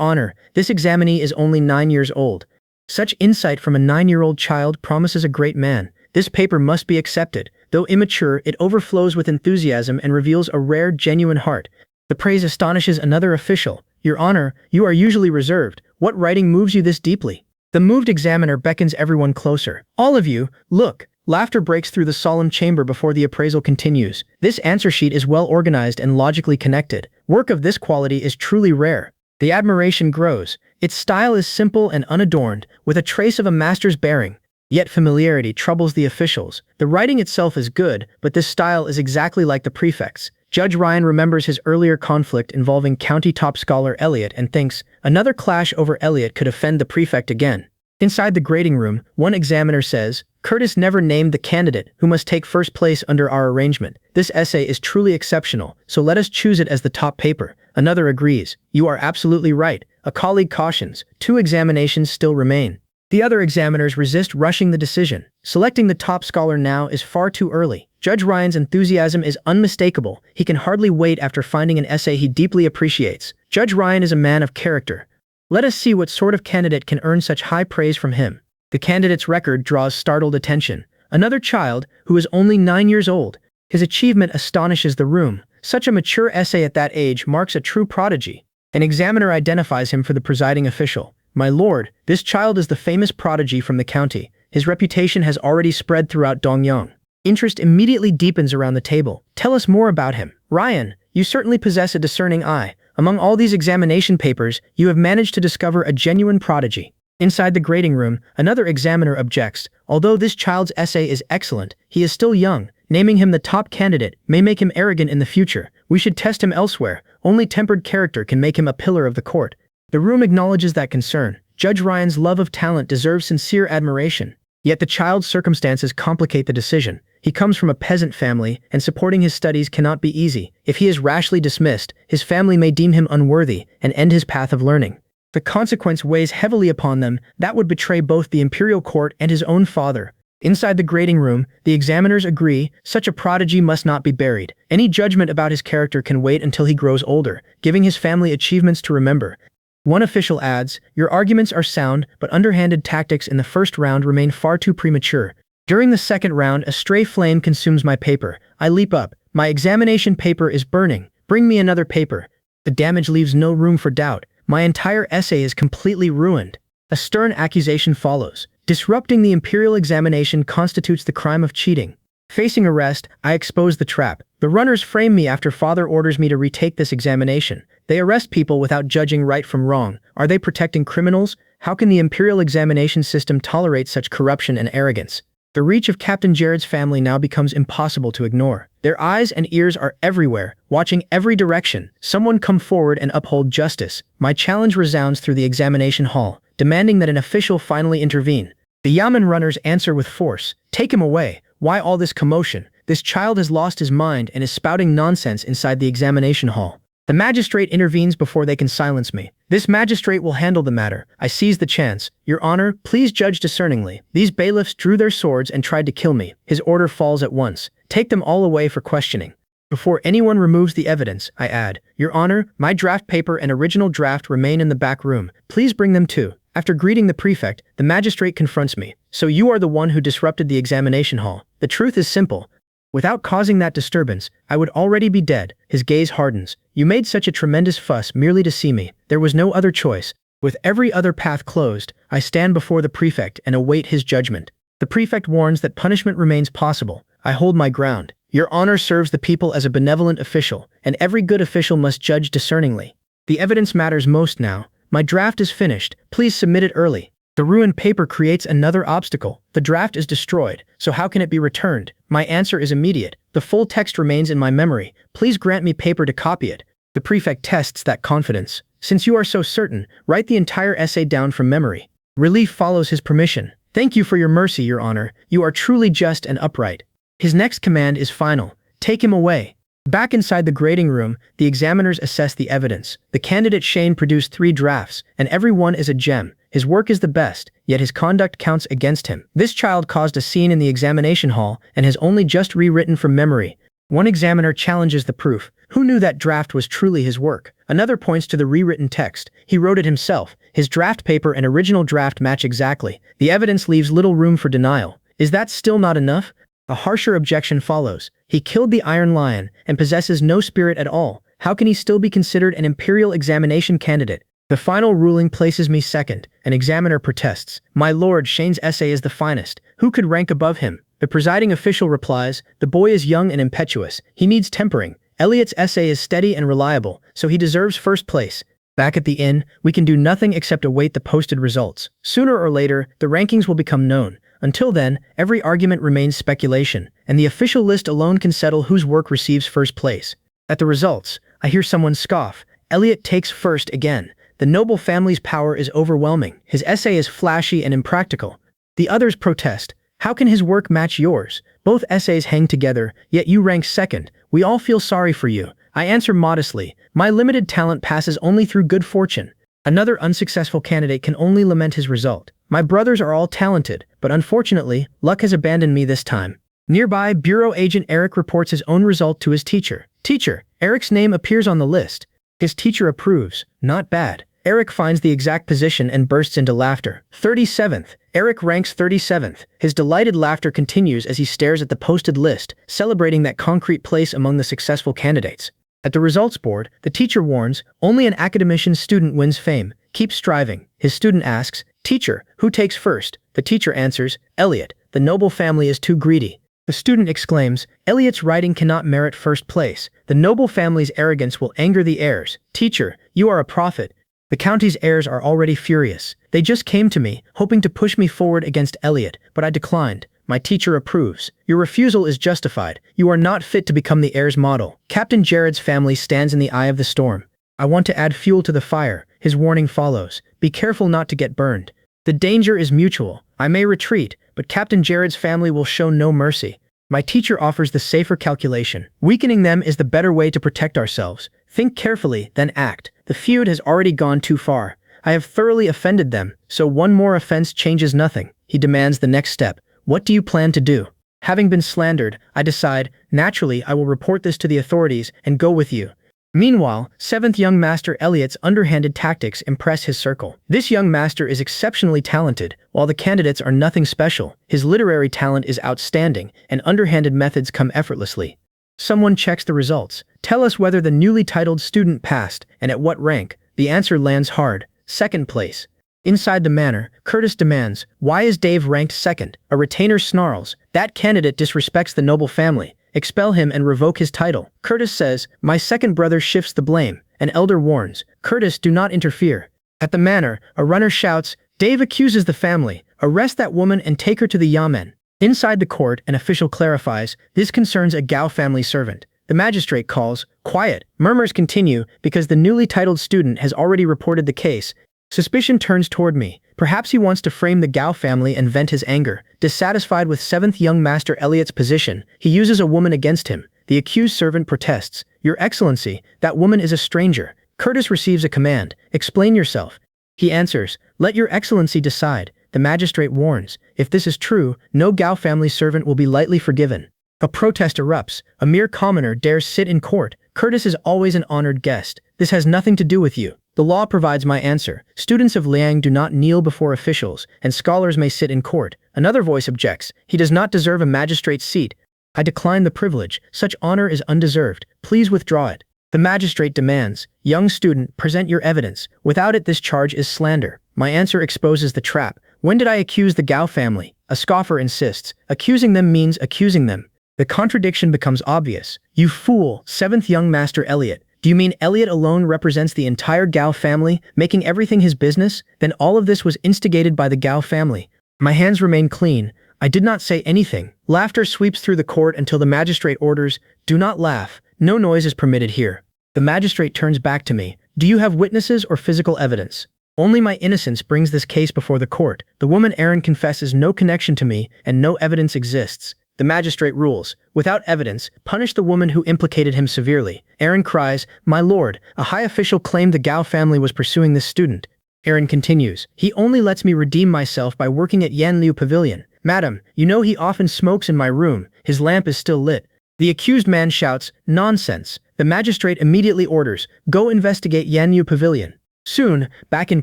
Honor, this examinee is only 9 years old. Such insight from a 9-year-old child promises a great man. This paper must be accepted. Though immature, it overflows with enthusiasm and reveals a rare, genuine heart. The praise astonishes another official. Your Honor, you are usually reserved. What writing moves you this deeply? The moved examiner beckons everyone closer. All of you, look. Laughter breaks through the solemn chamber before the appraisal continues. This answer sheet is well organized and logically connected. Work of this quality is truly rare. The admiration grows. Its style is simple and unadorned, with a trace of a master's bearing. Yet familiarity troubles the officials. The writing itself is good, but this style is exactly like the prefect's. Judge Ryan remembers his earlier conflict involving county top scholar Elliot and thinks, another clash over Elliot could offend the prefect again. Inside the grading room, one examiner says, Curtis never named the candidate who must take first place under our arrangement. This essay is truly exceptional, so let us choose it as the top paper. Another agrees. You are absolutely right. A colleague cautions. 2 examinations still remain. The other examiners resist rushing the decision. Selecting the top scholar now is far too early. Judge Ryan's enthusiasm is unmistakable. He can hardly wait after finding an essay he deeply appreciates. Judge Ryan is a man of character. Let us see what sort of candidate can earn such high praise from him. The candidate's record draws startled attention. Another child, who is only 9 years old. His achievement astonishes the room. Such a mature essay at that age marks a true prodigy. An examiner identifies him for the presiding official. My lord, this child is the famous prodigy from the county. His reputation has already spread throughout Dongyang. Interest immediately deepens around the table. Tell us more about him. Ryan, you certainly possess a discerning eye. Among all these examination papers, you have managed to discover a genuine prodigy. Inside the grading room, another examiner objects. Although this child's essay is excellent, he is still young. Naming him the top candidate may make him arrogant in the future. We should test him elsewhere. Only tempered character can make him a pillar of the court. The room acknowledges that concern. Judge Ryan's love of talent deserves sincere admiration. Yet the child's circumstances complicate the decision. He comes from a peasant family, and supporting his studies cannot be easy. If he is rashly dismissed, his family may deem him unworthy and end his path of learning. The consequence weighs heavily upon them. That would betray both the imperial court and his own father. Inside the grading room, the examiners agree, such a prodigy must not be buried. Any judgment about his character can wait until he grows older, giving his family achievements to remember. One official adds, your arguments are sound, but underhanded tactics in the first round remain far too premature. During the second round, a stray flame consumes my paper. I leap up. My examination paper is burning. Bring me another paper. The damage leaves no room for doubt. My entire essay is completely ruined. A stern accusation follows. Disrupting the imperial examination constitutes the crime of cheating. Facing arrest, I expose the trap. The runners frame me after father orders me to retake this examination. They arrest people without judging right from wrong. Are they protecting criminals? How can the imperial examination system tolerate such corruption and arrogance? The reach of Captain Jared's family now becomes impossible to ignore. Their eyes and ears are everywhere, watching every direction. Someone come forward and uphold justice. My challenge resounds through the examination hall, demanding that an official finally intervene. The Yamen runners answer with force. Take him away. Why all this commotion? This child has lost his mind and is spouting nonsense inside the examination hall. The magistrate intervenes before they can silence me. This magistrate will handle the matter. I seize the chance. Your Honor, please judge discerningly. These bailiffs drew their swords and tried to kill me. His order falls at once. Take them all away for questioning. Before anyone removes the evidence, I add, Your Honor, my draft paper and original draft remain in the back room. Please bring them too. After greeting the prefect, the magistrate confronts me. So you are the one who disrupted the examination hall. The truth is simple. Without causing that disturbance, I would already be dead. His gaze hardens. You made such a tremendous fuss merely to see me. There was no other choice. With every other path closed, I stand before the prefect and await his judgment. The prefect warns that punishment remains possible. I hold my ground. Your Honor serves the people as a benevolent official, and every good official must judge discerningly. The evidence matters most now. My draft is finished. Please submit it early. The ruined paper creates another obstacle. The draft is destroyed, so how can it be returned? My answer is immediate. The full text remains in my memory. Please grant me paper to copy it. The prefect tests that confidence. Since you are so certain, write the entire essay down from memory. Relief follows his permission. Thank you for your mercy, Your Honor. You are truly just and upright. His next command is final. Take him away. Back inside the grading room, the examiners assess the evidence. The candidate Shane produced 3 drafts, and every one is a gem. His work is the best, yet his conduct counts against him. This child caused a scene in the examination hall and has only just rewritten from memory. One examiner challenges the proof. Who knew that draft was truly his work? Another points to the rewritten text. He wrote it himself. His draft paper and original draft match exactly. The evidence leaves little room for denial. Is that still not enough? A harsher objection follows. He killed the Iron Lion and possesses no spirit at all. How can he still be considered an imperial examination candidate? The final ruling places me second. An examiner protests. My lord, Shane's essay is the finest. Who could rank above him? The presiding official replies, the boy is young and impetuous. He needs tempering. Elliot's essay is steady and reliable, so he deserves first place. Back at the inn, we can do nothing except await the posted results. Sooner or later, the rankings will become known. Until then, every argument remains speculation, and the official list alone can settle whose work receives first place. At the results, I hear someone scoff. Elliot takes first again. The noble family's power is overwhelming. His essay is flashy and impractical. The others protest. How can his work match yours? Both essays hang together, yet you rank second. We all feel sorry for you. I answer modestly. My limited talent passes only through good fortune. Another unsuccessful candidate can only lament his result. My brothers are all talented, but unfortunately, luck has abandoned me this time. Nearby, Bureau Agent Eric reports his own result to his teacher. Teacher, Eric's name appears on the list. His teacher approves. Not bad. Eric finds the exact position and bursts into laughter. 37th. Eric ranks 37th. His delighted laughter continues as he stares at the posted list, celebrating that concrete place among the successful candidates. At the results board, the teacher warns, only an academician student wins fame. Keep striving. His student asks, Teacher, who takes first? The teacher answers, Elliot. The noble family is too greedy. The student exclaims, Elliot's writing cannot merit first place. The noble family's arrogance will anger the heirs. Teacher, you are a prophet. The county's heirs are already furious. They just came to me, hoping to push me forward against Elliot, but I declined. My teacher approves. Your refusal is justified. You are not fit to become the heir's model. Captain Jared's family stands in the eye of the storm. I want to add fuel to the fire. His warning follows. Be careful not to get burned. The danger is mutual. I may retreat, but Captain Jared's family will show no mercy. My teacher offers the safer calculation. Weakening them is the better way to protect ourselves. Think carefully, then act. The feud has already gone too far. I have thoroughly offended them, so one more offense changes nothing. He demands the next step. What do you plan to do? Having been slandered, I decide, naturally I will report this to the authorities and go with you. Meanwhile, 7th young master Elliot's underhanded tactics impress his circle. This young master is exceptionally talented, while the candidates are nothing special. His literary talent is outstanding, and underhanded methods come effortlessly. Someone checks the results. Tell us whether the newly titled student passed, and at what rank. The answer lands hard. Second place. Inside the manor, Curtis demands, why is Dave ranked second? A retainer snarls, that candidate disrespects the noble family. Expel him and revoke his title. Curtis says, my second brother shifts the blame. An elder warns, Curtis, do not interfere. At the manor, a runner shouts, Dave accuses the family. Arrest that woman and take her to the yamen. Inside the court, an official clarifies, this concerns a Gao family servant. The magistrate calls, quiet. Murmurs continue because the newly titled student has already reported the case. Suspicion turns toward me. Perhaps he wants to frame the Gao family and vent his anger. Dissatisfied with 7th young master Elliot's position, he uses a woman against him. The accused servant protests, Your Excellency, that woman is a stranger. Curtis receives a command, explain yourself. He answers, let Your Excellency decide. The magistrate warns, if this is true, no Gao family servant will be lightly forgiven. A protest erupts. A mere commoner dares sit in court. Curtis is always an honored guest. This has nothing to do with you. The law provides my answer. Students of Liang do not kneel before officials, and scholars may sit in court. Another voice objects. He does not deserve a magistrate's seat. I decline the privilege. Such honor is undeserved. Please withdraw it. The magistrate demands, young student, present your evidence. Without it, this charge is slander. My answer exposes the trap. When did I accuse the Gao family? A scoffer insists. Accusing them means accusing them. The contradiction becomes obvious. You fool, 7th young master Elliot. Do you mean Elliot alone represents the entire Gao family, making everything his business? Then all of this was instigated by the Gao family. My hands remain clean. I did not say anything. Laughter sweeps through the court until the magistrate orders, "Do not laugh. No noise is permitted here." The magistrate turns back to me. "Do you have witnesses or physical evidence?" "Only my innocence brings this case before the court. The woman Aaron confesses no connection to me and no evidence exists." The magistrate rules, "Without evidence, punish the woman who implicated him severely." Aaron cries, "My lord, a high official claimed the Gao family was pursuing this student." Aaron continues, "He only lets me redeem myself by working at Yanliu Pavilion. Madam, you know he often smokes in my room. His lamp is still lit." The accused man shouts, "Nonsense." The magistrate immediately orders, "Go investigate Yanliu Pavilion." Soon, back in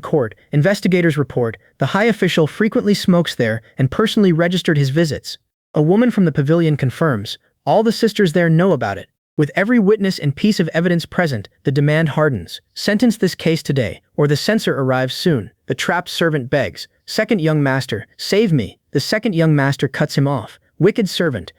court, investigators report, the high official frequently smokes there and personally registered his visits. A woman from the pavilion confirms, "All the sisters there know about it." With every witness and piece of evidence present, the demand hardens. "Sentence this case today, or the censor arrives soon." The trapped servant begs, "Second young master, save me." The second young master cuts him off. "Wicked servant,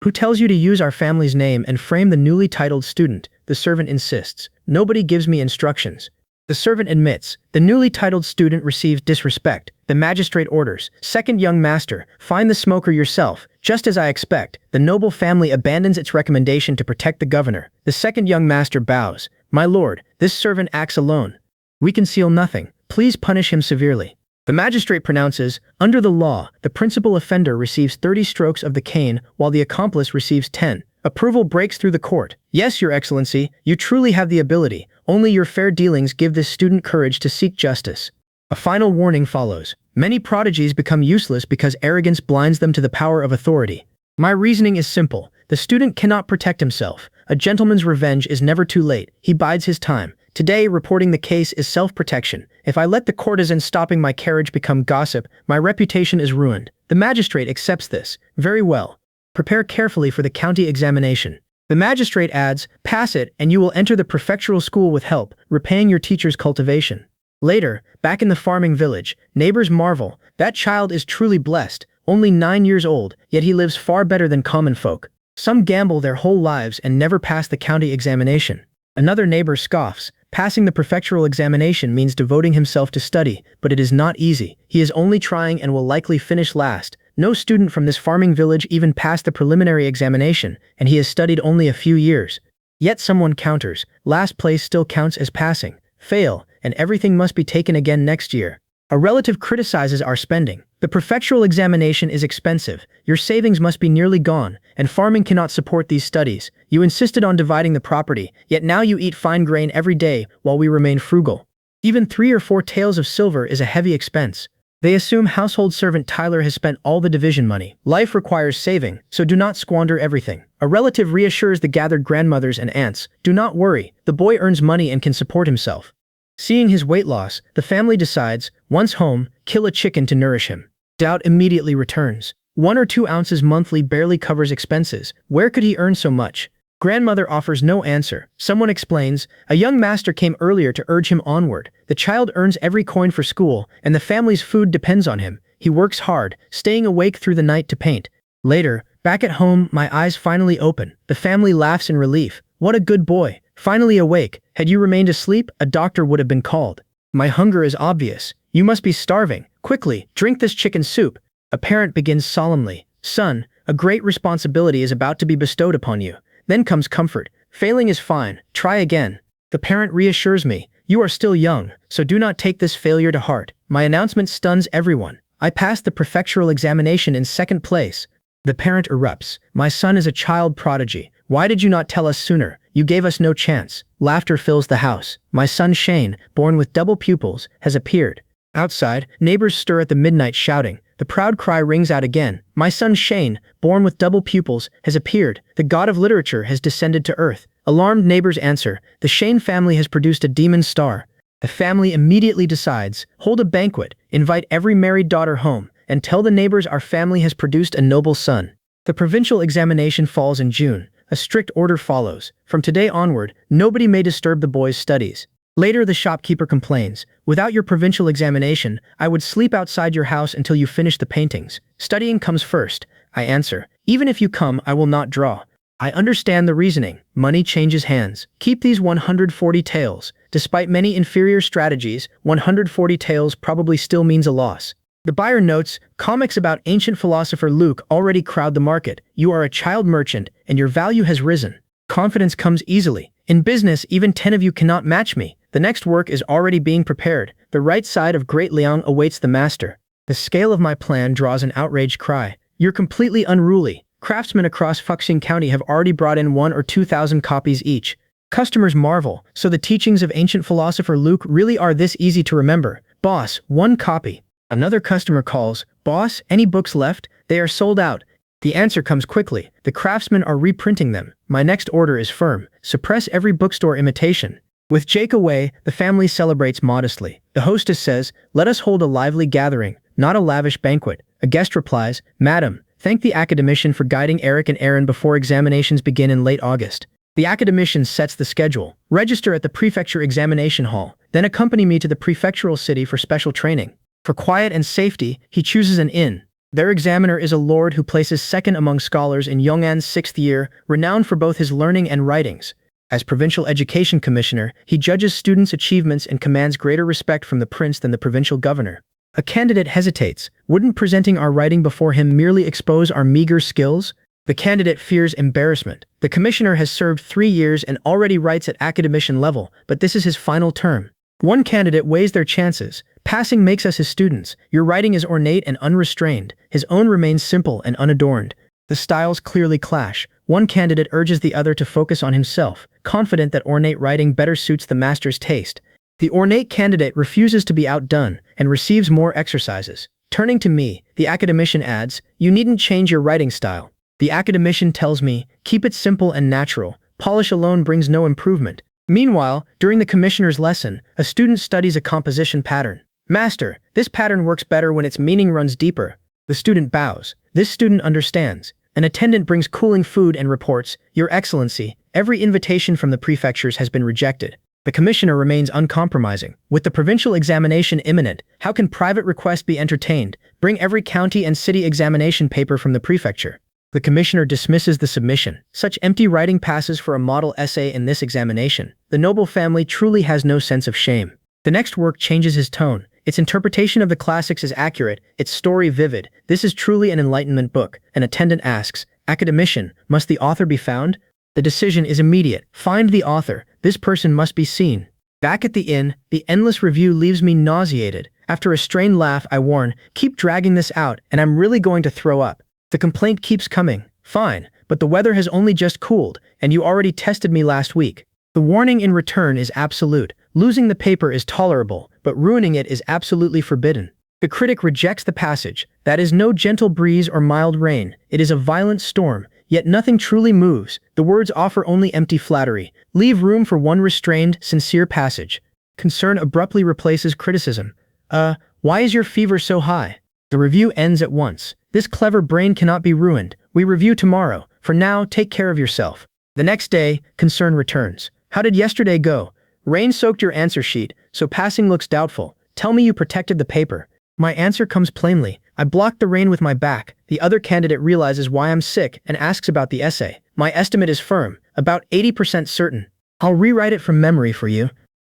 who tells you to use our family's name and frame the newly titled student?" The servant insists, "Nobody gives me instructions." The servant admits, the newly titled student receives disrespect. The magistrate orders, "Second young master, find the smoker yourself." Just as I expect, the noble family abandons its recommendation to protect the governor. The second young master bows, "My lord, this servant acts alone. We conceal nothing. Please punish him severely." The magistrate pronounces, "Under the law, the principal offender receives 30 strokes of the cane, while the accomplice receives 10. Approval breaks through the court. "Yes, Your Excellency, you truly have the ability. Only your fair dealings give this student courage to seek justice." A final warning follows. Many prodigies become useless because arrogance blinds them to the power of authority. My reasoning is simple. The student cannot protect himself. A gentleman's revenge is never too late. He bides his time. Today, reporting the case is self-protection. If I let the courtesan stopping my carriage become gossip, my reputation is ruined. The magistrate accepts this. Very well. Prepare carefully for the county examination. The magistrate adds, "Pass it and you will enter the prefectural school with help, repaying your teacher's cultivation." Later, back in the farming village, neighbors marvel, "That child is truly blessed, only 9 years old, yet he lives far better than common folk." Some gamble their whole lives and never pass the county examination. Another neighbor scoffs, "Passing the prefectural examination means devoting himself to study, but it is not easy. He is only trying and will likely finish last." No student from this farming village even passed the preliminary examination, and he has studied only a few years. Yet someone counters, "Last place still counts as passing. Fail, and everything must be taken again next year." A relative criticizes our spending. "The prefectural examination is expensive. Your savings must be nearly gone, and farming cannot support these studies. You insisted on dividing the property, yet now you eat fine grain every day while we remain frugal. Even 3 or 4 taels of silver is a heavy expense." They assume household servant Tyler has spent all the division money. Life requires saving, so do not squander everything. A relative reassures the gathered grandmothers and aunts, "Do not worry, the boy earns money and can support himself." Seeing his weight loss, the family decides, once home, kill a chicken to nourish him. Doubt immediately returns. 1 or 2 ounces monthly barely covers expenses. Where could he earn so much? Grandmother offers no answer. Someone explains, "A young master came earlier to urge him onward. The child earns every coin for school, and the family's food depends on him. He works hard, staying awake through the night to paint." Later, back at home, my eyes finally open. The family laughs in relief. "What a good boy. Finally awake. Had you remained asleep, a doctor would have been called." My hunger is obvious. "You must be starving. Quickly, drink this chicken soup." A parent begins solemnly, "Son, a great responsibility is about to be bestowed upon you." Then comes comfort. "Failing is fine. Try again." The parent reassures me, "You are still young, so do not take this failure to heart." My announcement stuns everyone. I passed the prefectural examination in 2nd place. The parent erupts, "My son is a child prodigy. Why did you not tell us sooner? You gave us no chance." Laughter fills the house. My son Shane, born with double pupils, has appeared. Outside, neighbors stir at the midnight shouting. The proud cry rings out again. My son Shane, born with double pupils, has appeared. The god of literature has descended to earth. Alarmed neighbors answer, "The Shane family has produced a demon star." The family immediately decides, "Hold a banquet, invite every married daughter home, and tell the neighbors our family has produced a noble son." The provincial examination falls in June. A strict order follows. From today onward, nobody may disturb the boy's studies. Later, the shopkeeper complains, "Without your provincial examination, I would sleep outside your house until you finish the paintings. Studying comes first." I answer, "Even if you come, I will not draw." I understand the reasoning. Money changes hands. Keep these 140 taels. Despite many inferior strategies, 140 taels probably still means a loss. The buyer notes, comics about ancient philosopher Luke already crowd the market. You are a child merchant, and your value has risen. Confidence comes easily. In business, even 10 of you cannot match me. The next work is already being prepared. The right side of Great Liang awaits the master. The scale of my plan draws an outraged cry. You're completely unruly. Craftsmen across Fuxing County have already brought in 1 or 2,000 copies each. Customers marvel, so the teachings of ancient philosopher Luke really are this easy to remember. Boss, 1 copy. Another customer calls, boss, any books left? They are sold out. The answer comes quickly. The craftsmen are reprinting them. My next order is firm. Suppress every bookstore imitation. With Jake away, the family celebrates modestly. The hostess says, let us hold a lively gathering, not a lavish banquet. A guest replies, Madam, thank the academician for guiding Eric and Aaron before examinations begin in late August. The academician sets the schedule. Register at the prefecture examination hall, then accompany me to the prefectural city for special training. For quiet and safety, he chooses an inn. Their examiner is a lord who places second among scholars in Yong'an's 6th year, renowned for both his learning and writings. As provincial education commissioner, he judges students' achievements and commands greater respect from the prince than the provincial governor. A candidate hesitates. Wouldn't presenting our writing before him merely expose our meager skills? The candidate fears embarrassment. The commissioner has served 3 years and already writes at academician level, but this is his final term. One candidate weighs their chances. Passing makes us his students. Your writing is ornate and unrestrained. His own remains simple and unadorned. The styles clearly clash. One candidate urges the other to focus on himself, confident that ornate writing better suits the master's taste. The ornate candidate refuses to be outdone and receives more exercises. Turning to me, the academician adds, you needn't change your writing style. The academician tells me, keep it simple and natural. Polish alone brings no improvement. Meanwhile, during the commissioner's lesson, a student studies a composition pattern. Master, this pattern works better when its meaning runs deeper. The student bows. This student understands. An attendant brings cooling food and reports, Your Excellency, every invitation from the prefectures has been rejected. The commissioner remains uncompromising. With the provincial examination imminent, how can private requests be entertained? Bring every county and city examination paper from the prefecture. The commissioner dismisses the submission. Such empty writing passes for a model essay in this examination. The noble family truly has no sense of shame. The next work changes his tone. Its interpretation of the classics is accurate, its story vivid. This is truly an Enlightenment book. An attendant asks, Academician, must the author be found? The decision is immediate. Find the author. This person must be seen. Back at the inn, the endless review leaves me nauseated. After a strained laugh, I warn, keep dragging this out, and I'm really going to throw up. The complaint keeps coming. Fine, but the weather has only just cooled, and you already tested me last week. The warning in return is absolute. Losing the paper is tolerable, but ruining it is absolutely forbidden. The critic rejects the passage. That is no gentle breeze or mild rain. It is a violent storm, yet nothing truly moves. The words offer only empty flattery. Leave room for one restrained, sincere passage. Concern abruptly replaces criticism. Why is your fever so high? The review ends at once. This clever brain cannot be ruined. We review tomorrow. For now, take care of yourself. The next day, concern returns. How did yesterday go? Rain soaked your answer sheet, so passing looks doubtful. Tell me you protected the paper. My answer comes plainly. I blocked the rain with my back. The other candidate realizes why I'm sick and asks about the essay. My estimate is firm, about 80% certain. I'll rewrite it from memory for you.